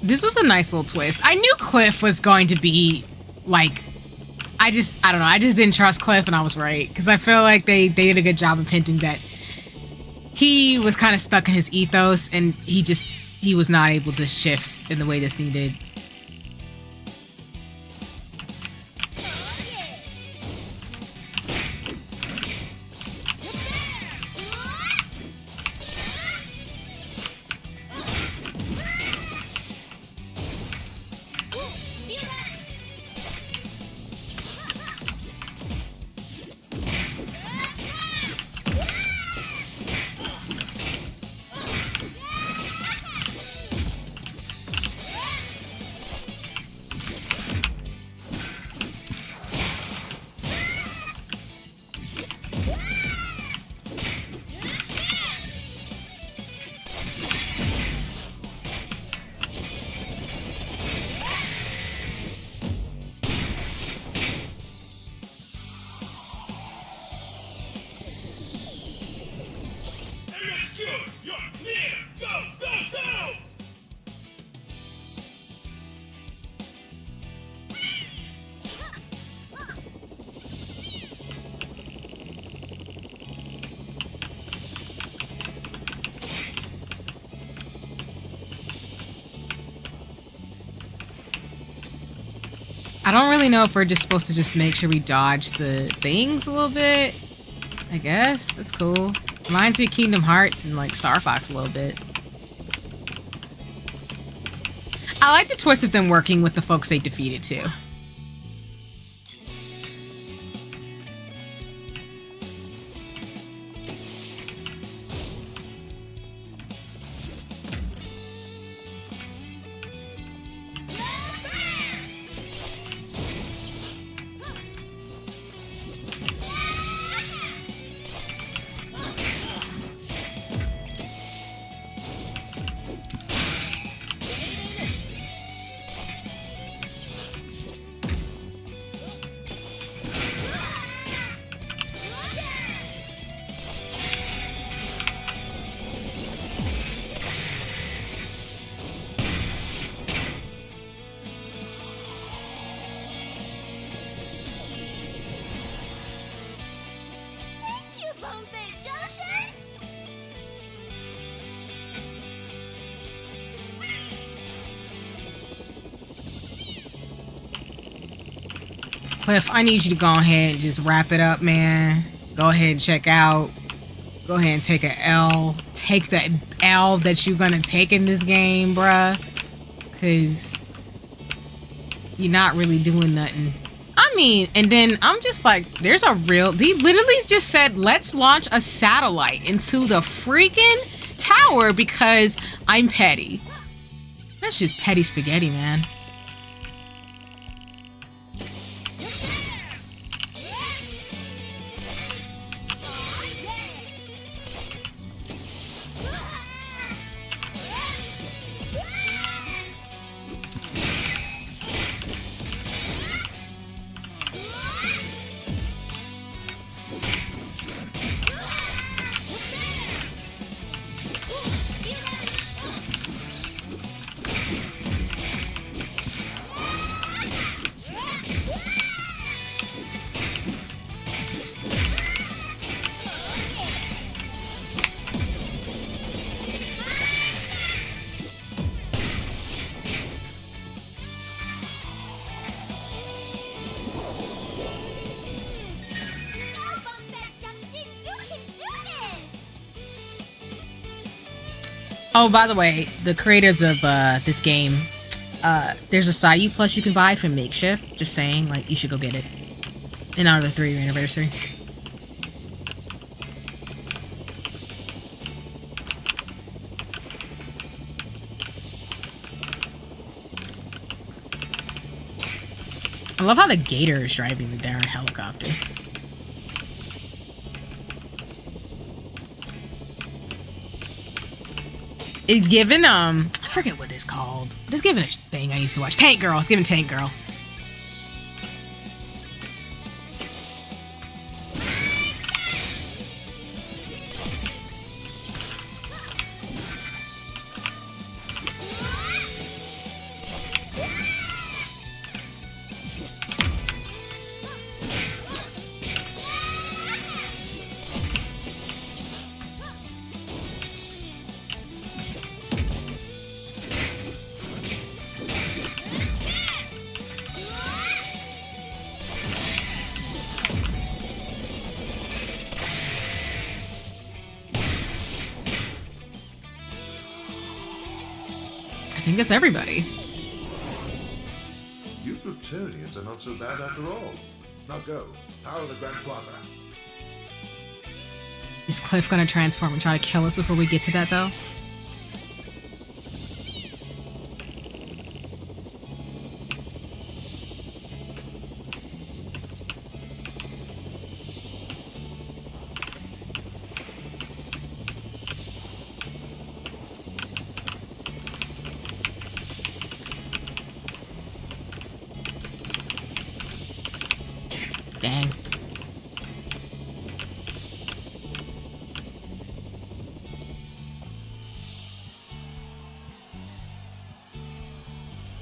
This was a nice little twist. I knew Cliff was going to be like, I don't know. I just didn't trust Cliff, and I was right, because I feel like they did a good job of hinting that he was kind of stuck in his ethos, and he was not able to shift in the way this needed. I don't really know if we're just supposed to just make sure we dodge the things a little bit. I guess. That's cool. Reminds me of Kingdom Hearts and like Star Fox a little bit. I like the twist of them working with the folks they defeated too. Cliff, I need you to go ahead and just wrap it up, man. Go ahead and check out. Go ahead and take an L. Take the L that you're gonna take in this game, bruh. Cause you're not really doing nothing. I mean, and then I'm just like, there's a real, he literally just said, let's launch a satellite into the freaking tower because I'm petty. That's just petty spaghetti, man. Oh, by the way, the creators of this game, there's a side U Plus you can buy from Makeshift. Just saying, like, you should go get it in honor of the 3-year anniversary. I love how the gator is driving the darn helicopter. It's given, I forget what it's called. But it's given a thing I used to watch. Tank Girl. It's given Tank Girl. I think that's everybody. You Plutonians are not so bad after all. Now go, power the Grand Plaza. Is Cliff gonna transform and try to kill us before we get to that, though? Dang.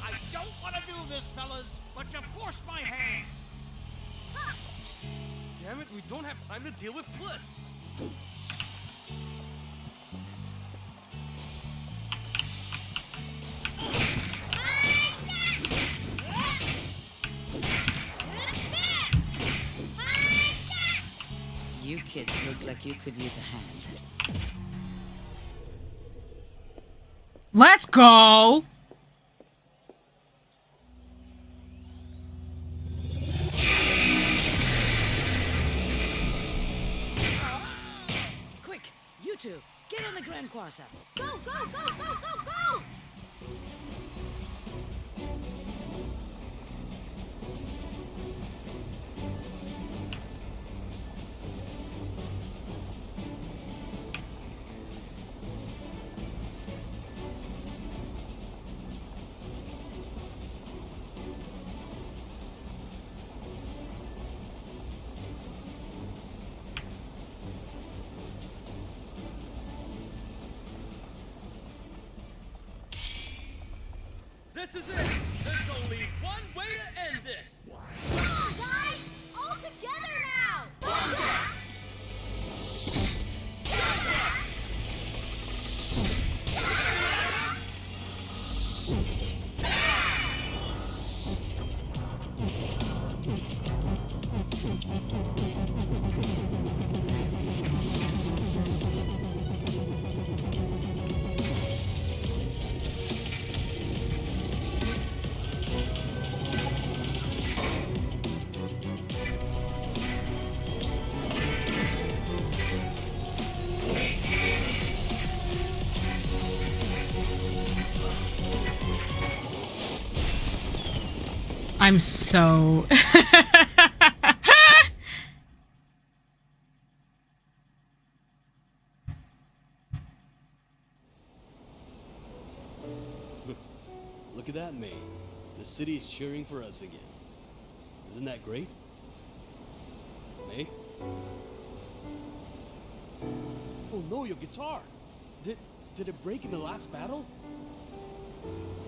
I don't want to do this, fellas, but you forced my hand. Damn it, we don't have time to deal with Cliff. kids look like you could use a hand. Let's go! Quick, you two, get on the Grand Quasar. Go, go, go, go, go, go! This is it! There's only one way to end this! Come on, guys! All together now! I'm so... Look at that, May. The city's cheering for us again. Isn't that great? May? Oh no, your guitar! Did it break in the last battle?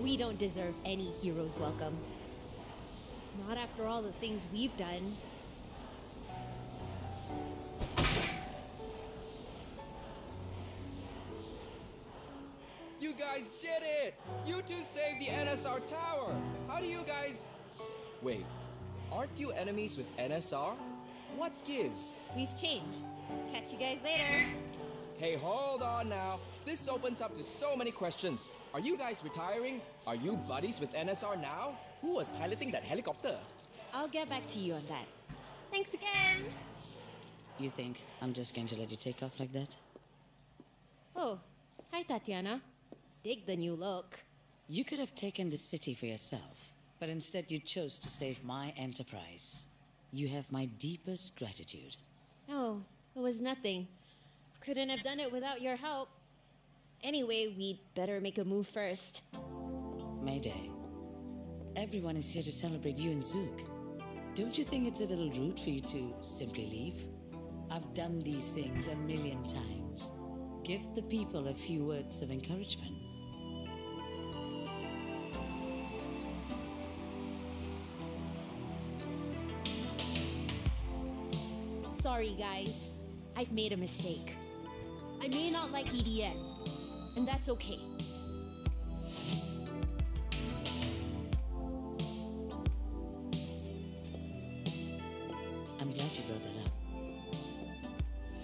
We don't deserve any hero's welcome. Not after all the things we've done. You guys did it! You two saved the NSR tower! How do you guys... Wait, aren't you enemies with NSR? What gives? We've changed. Catch you guys later. Hey, hold on now. This opens up to so many questions. Are you guys retiring? Are you buddies with NSR now? Who was piloting that helicopter? I'll get back to you on that. Thanks again! You think I'm just going to let you take off like that? Oh, hi Tatiana. Dig the new look. You could have taken the city for yourself, but instead you chose to save my enterprise. You have my deepest gratitude. Oh, it was nothing. Couldn't have done it without your help. Anyway, we'd better make a move first. Mayday. Everyone is here to celebrate you and Zook. Don't you think it's a little rude for you to simply leave? I've done these things a million times. Give the people a few words of encouragement. Sorry, guys. I've made a mistake. I may not like EDN, and that's okay. I'm glad you brought that up.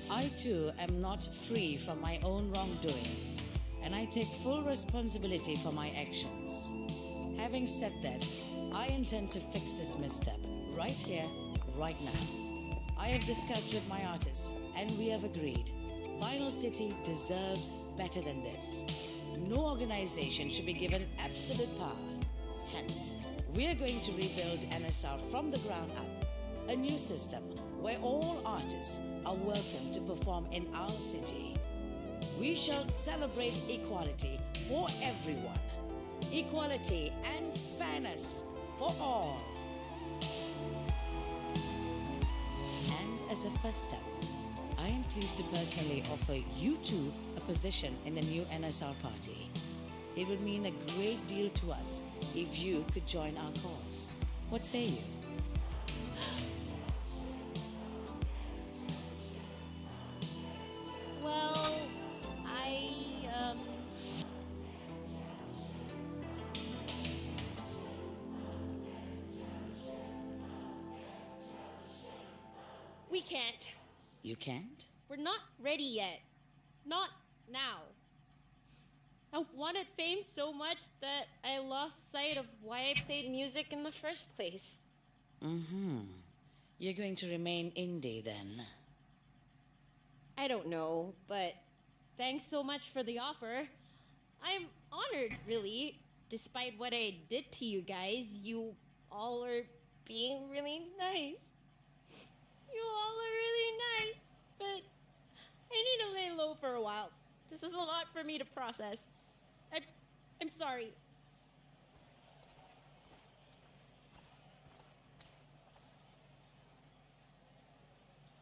I too am not free from my own wrongdoings, and I take full responsibility for my actions. Having said that, I intend to fix this misstep right here, right now. I have discussed with my artists, and we have agreed. Vinyl City deserves better than this. No organization should be given absolute power. Hence, we are going to rebuild NSR from the ground up. A new system where all artists are welcome to perform in our city. We shall celebrate equality for everyone. Equality and fairness for all. And as a first step, I am pleased to personally offer you two a position in the new NSR party. It would mean a great deal to us if you could join our cause. What say you? Well, we can't. You can't? We're not ready yet. Not now. I wanted fame so much that I lost sight of why I played music in the first place. You're going to remain indie then? I don't know, but thanks so much for the offer. I'm honored, really. Despite what I did to you guys, you all are being really nice. You all are really nice, but I need to lay low for a while. This is a lot for me to process. I'm sorry.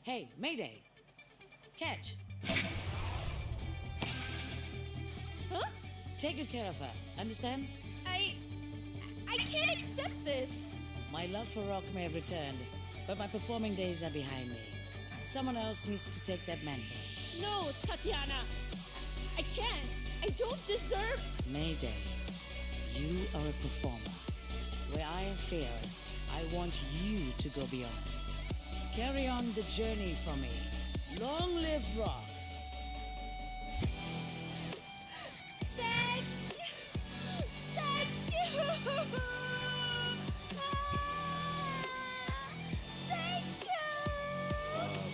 Hey, Mayday! Catch! Huh? Take good care of her, understand? I can't accept this. My love for rock may have returned, but my performing days are behind me. Someone else needs to take that mantle. No, Tatiana. I can't. I don't deserve... Mayday, you are a performer. Where I am fear, I want you to go beyond. Carry on the journey for me. Long live rock! Thank you! Thank you! Thank you!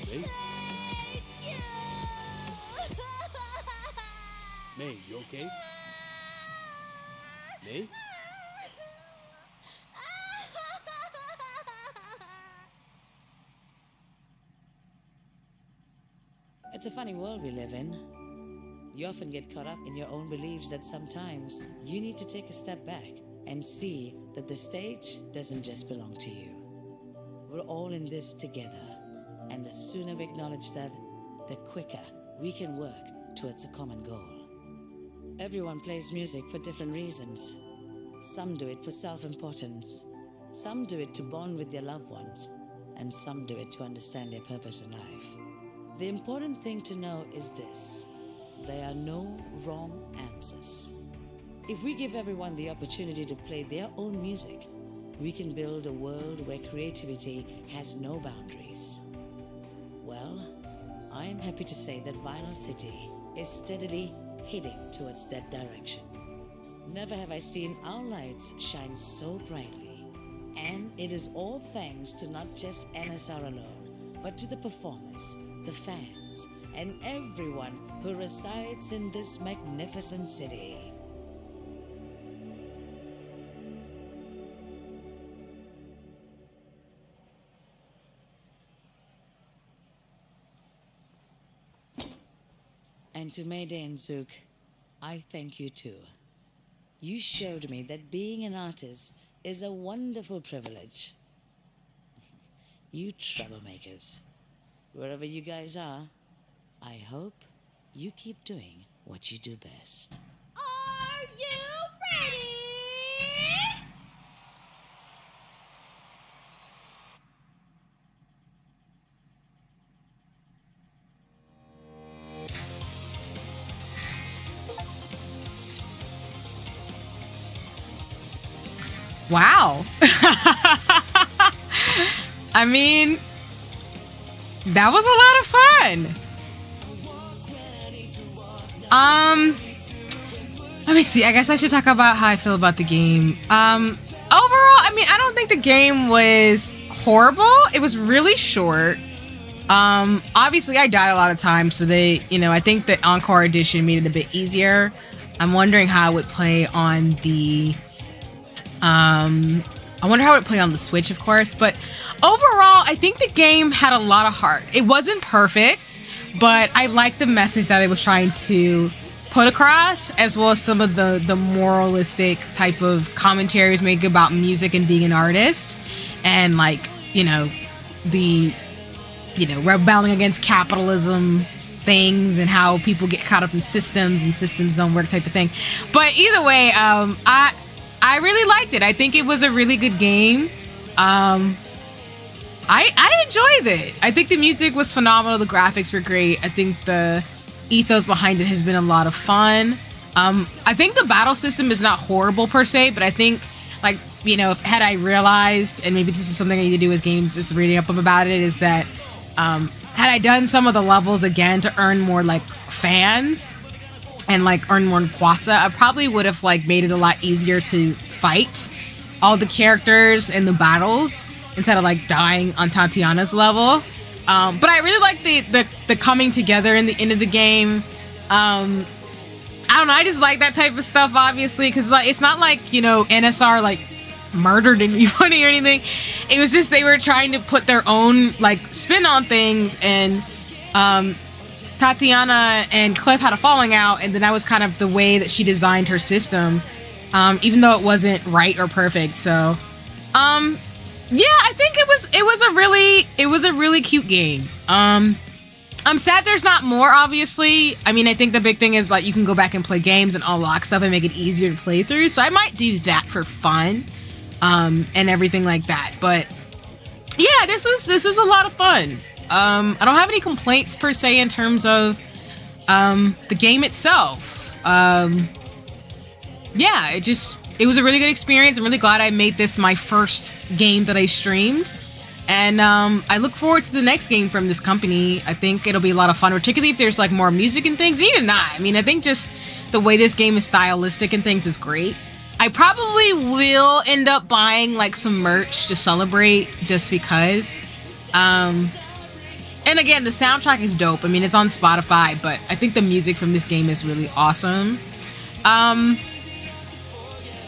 May? Thank you! May, you okay? May? It's a funny world we live in. You often get caught up in your own beliefs that sometimes you need to take a step back and see that the stage doesn't just belong to you. We're all in this together, and the sooner we acknowledge that, the quicker we can work towards a common goal. Everyone plays music for different reasons. Some do it for self-importance, some do it to bond with their loved ones, and some do it to understand their purpose in life. The important thing to know is this: there are no wrong answers. If we give everyone the opportunity to play their own music, we can build a world where creativity has no boundaries. Well, I am happy to say that Vinyl City is steadily heading towards that direction. Never have I seen our lights shine so brightly, and it is all thanks to not just NSR alone, but to the performers, the fans, and everyone who resides in this magnificent city. And to Mayday and Zook, I thank you too. You showed me that being an artist is a wonderful privilege. You troublemakers. Wherever you guys are, I hope you keep doing what you do best. Are you ready? Wow. I mean, that was a lot of fun. Let me see. I guess I should talk about how I feel about the game. Overall, I mean, I don't think the game was horrible. It was really short. Obviously I died a lot of times, so I think the Encore Edition made it a bit easier. I'm wondering how it would play on the I wonder how it would play on the Switch, of course, but overall, I think the game had a lot of heart. It wasn't perfect, but I liked the message that it was trying to put across, as well as some of the moralistic type of commentaries made about music and being an artist, and rebelling against capitalism things and how people get caught up in systems and systems don't work type of thing. But either way, I really liked it. I think it was a really good game. I enjoyed it. I think the music was phenomenal. The graphics were great. I think the ethos behind it has been a lot of fun. I think the battle system is not horrible per se, but I think, had I realized, and maybe this is something I need to do with games, is reading up about it, is that had I done some of the levels again to earn more like fans and like earn more Kwasa, I probably would have like made it a lot easier to fight all the characters in the battles instead of like dying on Tatiana's level. But I really like the coming together in the end of the game. I don't know, I just like that type of stuff, obviously, because like it's not like, you know, NSR like murdered anybody or anything. It was just they were trying to put their own like spin on things, and Tatiana and Cliff had a falling out, and then that was kind of the way that she designed her system, even though it wasn't right or perfect. So yeah, I think it was a really cute game. I'm sad there's not more, obviously. I mean, I think the big thing is like you can go back and play games and unlock stuff and make it easier to play through. So I might do that for fun, and everything like that. But yeah, this is a lot of fun. I don't have any complaints per se in terms of the game itself. Yeah, it was a really good experience. I'm really glad I made this my first game that I streamed. And I look forward to the next game from this company. I think it'll be a lot of fun, particularly if there's like more music and things. Even that, I mean, I think just the way this game is stylistic and things is great. I probably will end up buying like some merch to celebrate just because. And again, the soundtrack is dope. I mean, it's on Spotify, but I think the music from this game is really awesome.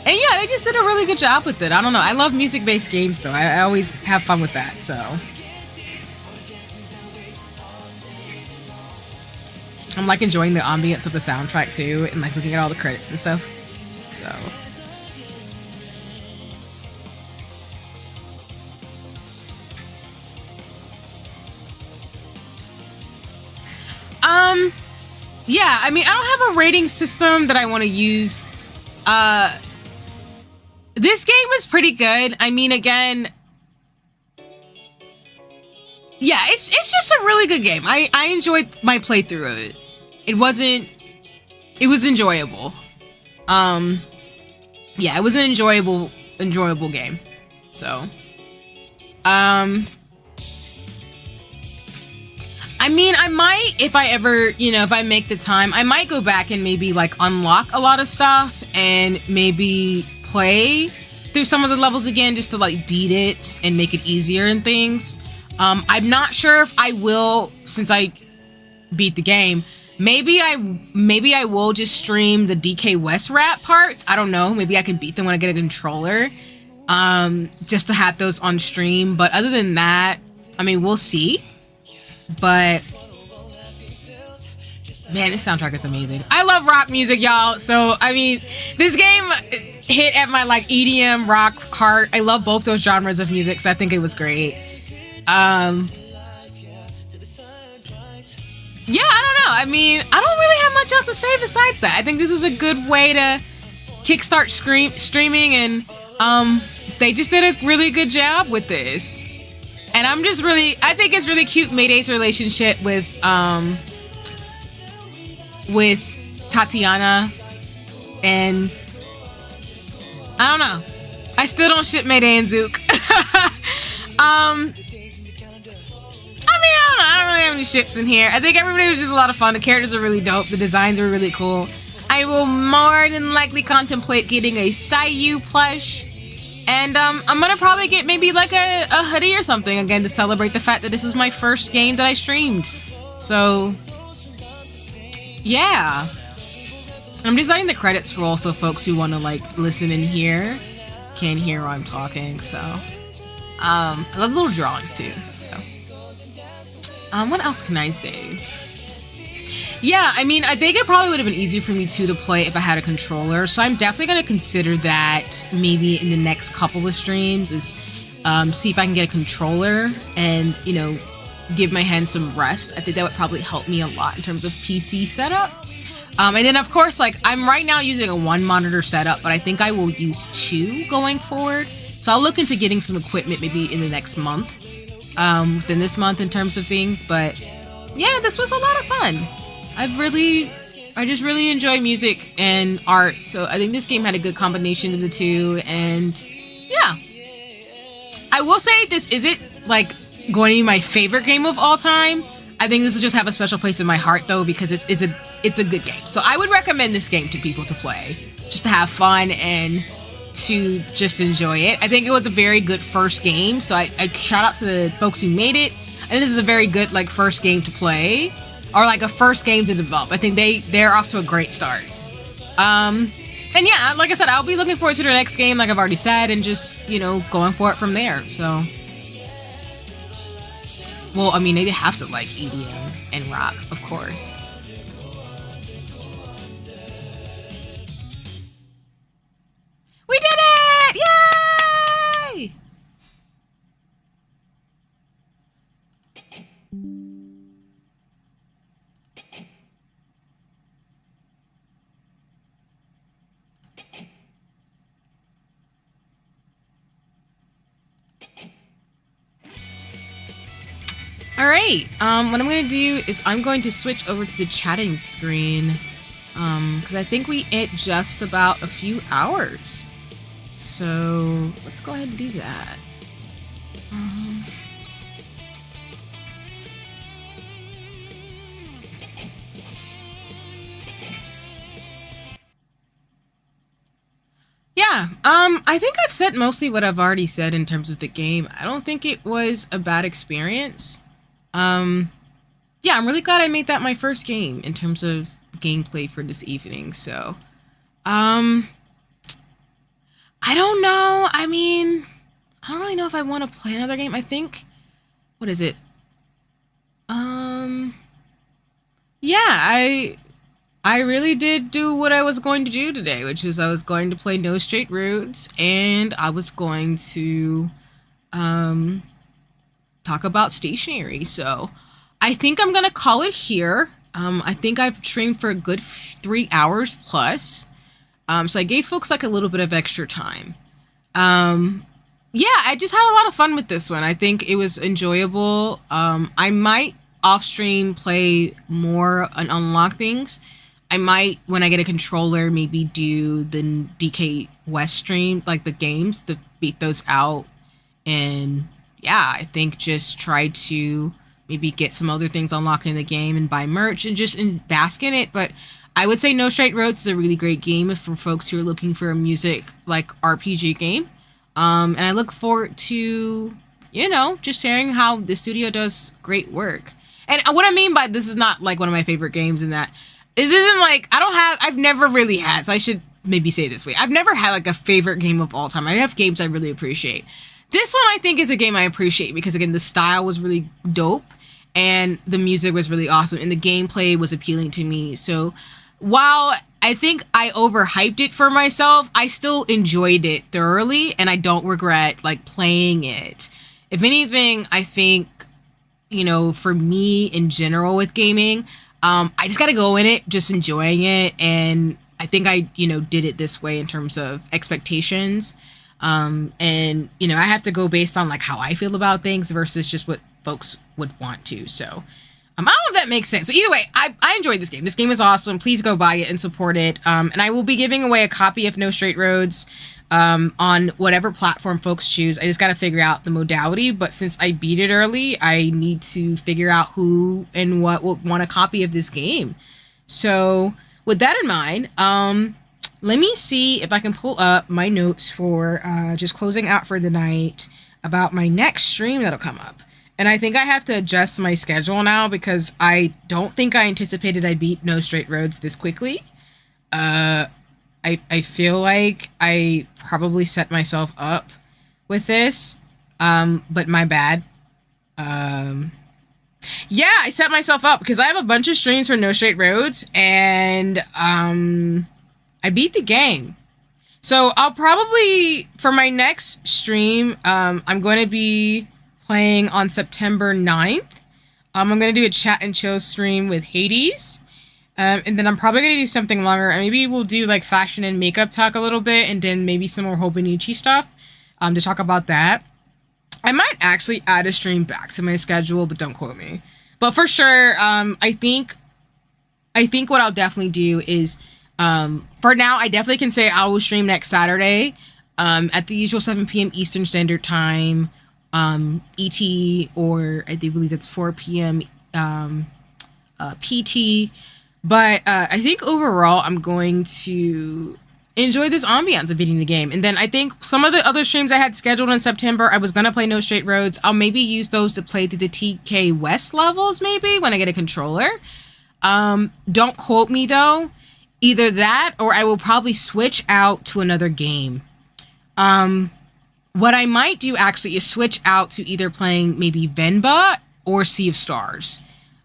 And yeah, they just did a really good job with it. I don't know. I love music-based games, though. I always have fun with that, so. I'm like enjoying the ambience of the soundtrack, too, and like looking at all the credits and stuff. So. Yeah, I mean, I don't have a rating system that I want to use. This game was pretty good. I mean, again, yeah, it's just a really good game. I enjoyed my playthrough of it. It was enjoyable. Yeah, it was an enjoyable game. So, I mean, I might, if I ever, you know, if I make the time, I might go back and maybe like unlock a lot of stuff and maybe play through some of the levels again just to like beat it and make it easier and things. I'm not sure if I will, since I beat the game. Maybe I will just stream the DK West rap parts. I don't know. Maybe I can beat them when I get a controller, just to have those on stream. But other than that, I mean, we'll see. But man, this soundtrack is amazing. I love rock music, y'all. So I mean, this game hit at my like EDM rock heart. I love both those genres of music, so I think it was great. Yeah, I don't know. I mean, I don't really have much else to say besides that. I think this was a good way to kickstart streaming, and they just did a really good job with this. And I think it's really cute, Mayday's relationship with Tatiana, and I don't know. I still don't ship Mayday and Zook. I mean, I don't really have any ships in here. I think everybody was just a lot of fun. The characters are really dope. The designs are really cool. I will more than likely contemplate getting a Sayu plush. And I'm gonna probably get maybe like a hoodie or something again to celebrate the fact that this was my first game that I streamed. So yeah, I'm just letting the credits roll so folks who want to like listen and hear can hear while I'm talking. So I love little drawings too. So what else can I say? Yeah, I mean, I think it probably would have been easier for me too to play if I had a controller. So I'm definitely going to consider that maybe in the next couple of streams is see if I can get a controller and, you know, give my hands some rest. I think that would probably help me a lot in terms of PC setup. And then of course, like I'm right now using a 1 monitor setup, but I think I will use 2 going forward. So I'll look into getting some equipment maybe in the next month, within this month in terms of things. But yeah, this was a lot of fun. I just really enjoy music and art, so I think this game had a good combination of the two, and yeah. I will say this isn't like going to be my favorite game of all time. I think this will just have a special place in my heart though, because it's a good game. So I would recommend this game to people to play, just to have fun and to just enjoy it. I think it was a very good first game, so I shout out to the folks who made it. And this is a very good like first game to play, or like a first game to develop. I think they're off to a great start. And yeah, like I said, I'll be looking forward to their next game, like I've already said, and just, you know, going for it from there. So, well, I mean, they have to like EDM and rock, of course. We did it! Yay! All right, what I'm going to do is I'm going to switch over to the chatting screen because I think we hit just about a few hours. So let's go ahead and do that. Yeah, I think I've said mostly what I've already said in terms of the game. I don't think it was a bad experience. Yeah, I'm really glad I made that my first game in terms of gameplay for this evening. So, I don't know. I mean, I don't really know if I want to play another game. I think, what is it? Yeah, I really did do what I was going to do today, which is I was going to play No Straight Roads, and I was going to, talk about stationery. So I think I'm gonna call it here. I think I've streamed for a good 3 hours plus. So I gave folks like a little bit of extra time. Yeah, I just had a lot of fun with this one. I think it was enjoyable. I might off stream play more and unlock things. I might, when I get a controller, maybe do the DK West stream, like the games, to beat those out. And yeah, I think just try to maybe get some other things unlocked in the game and buy merch and just bask in it. But I would say No Straight Roads is a really great game for folks who are looking for a music like RPG game. And I look forward to, you know, just sharing how the studio does great work. And what I mean by this is not like one of my favorite games in that this isn't like, I've never really had, so I should maybe say it this way. I've never had like a favorite game of all time. I have games I really appreciate. This one I think is a game I appreciate because again, the style was really dope and the music was really awesome and the gameplay was appealing to me. So while I think I overhyped it for myself, I still enjoyed it thoroughly and I don't regret like playing it. If anything, I think, you know, for me in general with gaming, I just got to go in it, just enjoying it. And I think I, you know, did it this way in terms of expectations. And, you know, I have to go based on like how I feel about things versus just what folks would want to. So I don't know if that makes sense. So either way, I enjoyed this game. This game is awesome. Please go buy it and support it. And I will be giving away a copy of No Straight Roads on whatever platform folks choose. I just got to figure out the modality. But since I beat it early, I need to figure out who and what would want a copy of this game. So with that in mind, let me see if I can pull up my notes for just closing out for the night about my next stream that'll come up. And I think I have to adjust my schedule now because I don't think I anticipated I beat No Straight Roads this quickly. I feel like I probably set myself up with this, but my bad. Yeah, I set myself up because I have a bunch of streams for No Straight Roads and I beat the game. So I'll probably, for my next stream, I'm going to be playing on September 9th. I'm going to do a chat and chill stream with Hades. And then I'm probably going to do something longer. Maybe we'll do like fashion and makeup talk a little bit and then maybe some more Hobonichi stuff to talk about that. I might actually add a stream back to my schedule, but don't quote me. But for sure, I think what I'll definitely do is, for now, I definitely can say I will stream next Saturday at the usual 7 p.m. Eastern Standard Time, ET, or I do believe that's 4 p.m. PT. But I think overall, I'm going to enjoy this ambiance of beating the game. And then I think some of the other streams I had scheduled in September, I was going to play No Straight Roads. I'll maybe use those to play through the TK West levels, maybe, when I get a controller. Don't quote me, though. Either that, or I will probably switch out to another game. What I might do, actually, is switch out to either playing maybe Venba or Sea of Stars.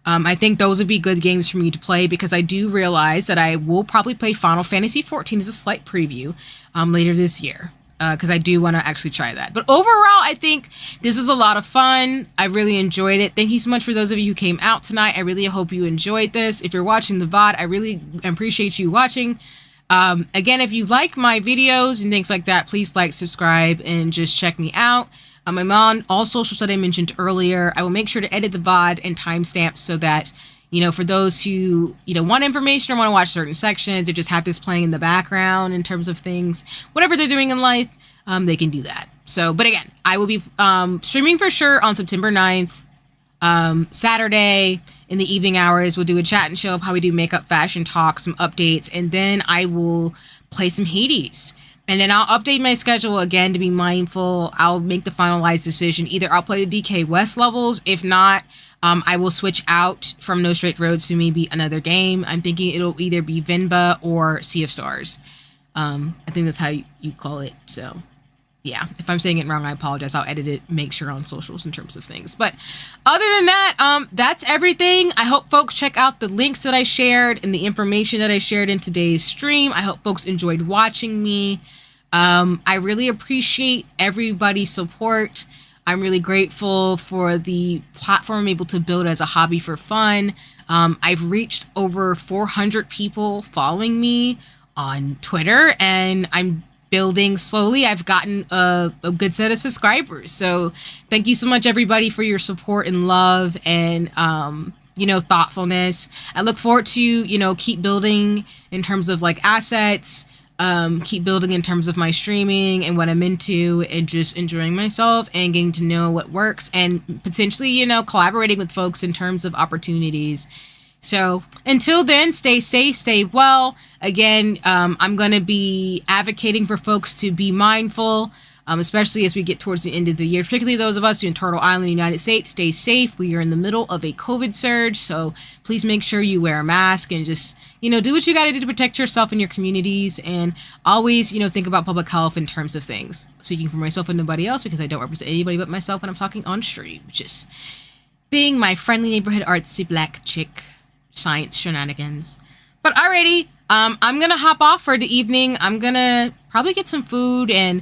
I think those would be good games for me to play because I do realize that I will probably play Final Fantasy XIV as a slight preview later this year because I do want to actually try that. But overall, I think this was a lot of fun. I really enjoyed it. Thank you so much for those of you who came out tonight. I really hope you enjoyed this. If you're watching the VOD, I really appreciate you watching. Again, if you like my videos and things like that, please like, subscribe, and just check me out. I'm on all socials that I mentioned earlier. I will make sure to edit the VOD and timestamps so that, you know, for those who, you know, want information or want to watch certain sections or just have this playing in the background in terms of things, whatever they're doing in life, they can do that. So, but again, I will be streaming for sure on September 9th, Saturday in the evening hours. We'll do a chat and show of how we do makeup, fashion talk, some updates, and then I will play some Hades. And then I'll update my schedule again to be mindful. I'll make the finalized decision. Either I'll play the DK West levels. If not, I will switch out from No Straight Roads to maybe another game. I'm thinking it'll either be Venba or Sea of Stars. I think that's how you call it. So, yeah. If I'm saying it wrong, I apologize. I'll edit it, make sure on socials in terms of things. But other than that, that's everything. I hope folks check out the links that I shared and the information that I shared in today's stream. I hope folks enjoyed watching me. I really appreciate everybody's support. I'm really grateful for the platform I'm able to build as a hobby for fun. I've reached over 400 people following me on Twitter, and I'm building slowly. I've gotten a good set of subscribers. So thank you so much, everybody, for your support and love and, you know, thoughtfulness. I look forward to, you know, keep building in terms of like assets, keep building in terms of my streaming and what I'm into and just enjoying myself and getting to know what works and potentially, you know, collaborating with folks in terms of opportunities. So until then, stay safe, stay well. Again, I'm going to be advocating for folks to be mindful, especially as we get towards the end of the year, particularly those of us who in Turtle Island, United States. Stay safe. We are in the middle of a COVID surge, so please make sure you wear a mask and just, you know, do what you got to do to protect yourself and your communities, and always, you know, think about public health in terms of things. Speaking for myself and nobody else, because I don't represent anybody but myself when I'm talking on stream, just being my friendly neighborhood artsy black chick science shenanigans. But alrighty, I'm gonna hop off for the evening. I'm gonna probably get some food and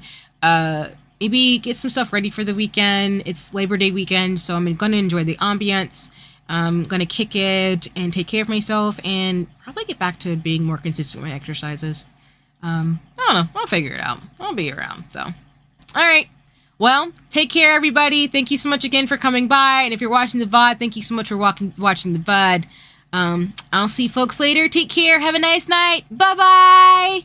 maybe get some stuff ready for the weekend. It's Labor Day weekend, so I'm gonna enjoy the ambience. I'm gonna kick it and take care of myself and probably get back to being more consistent with my exercises. I don't know, I'll figure it out. I'll be around. So alright, well, take care, everybody. Thank you so much again for coming by, and if you're watching the VOD, thank you so much for watching the VOD. I'll see folks later. Take care. Have a nice night. Bye-bye.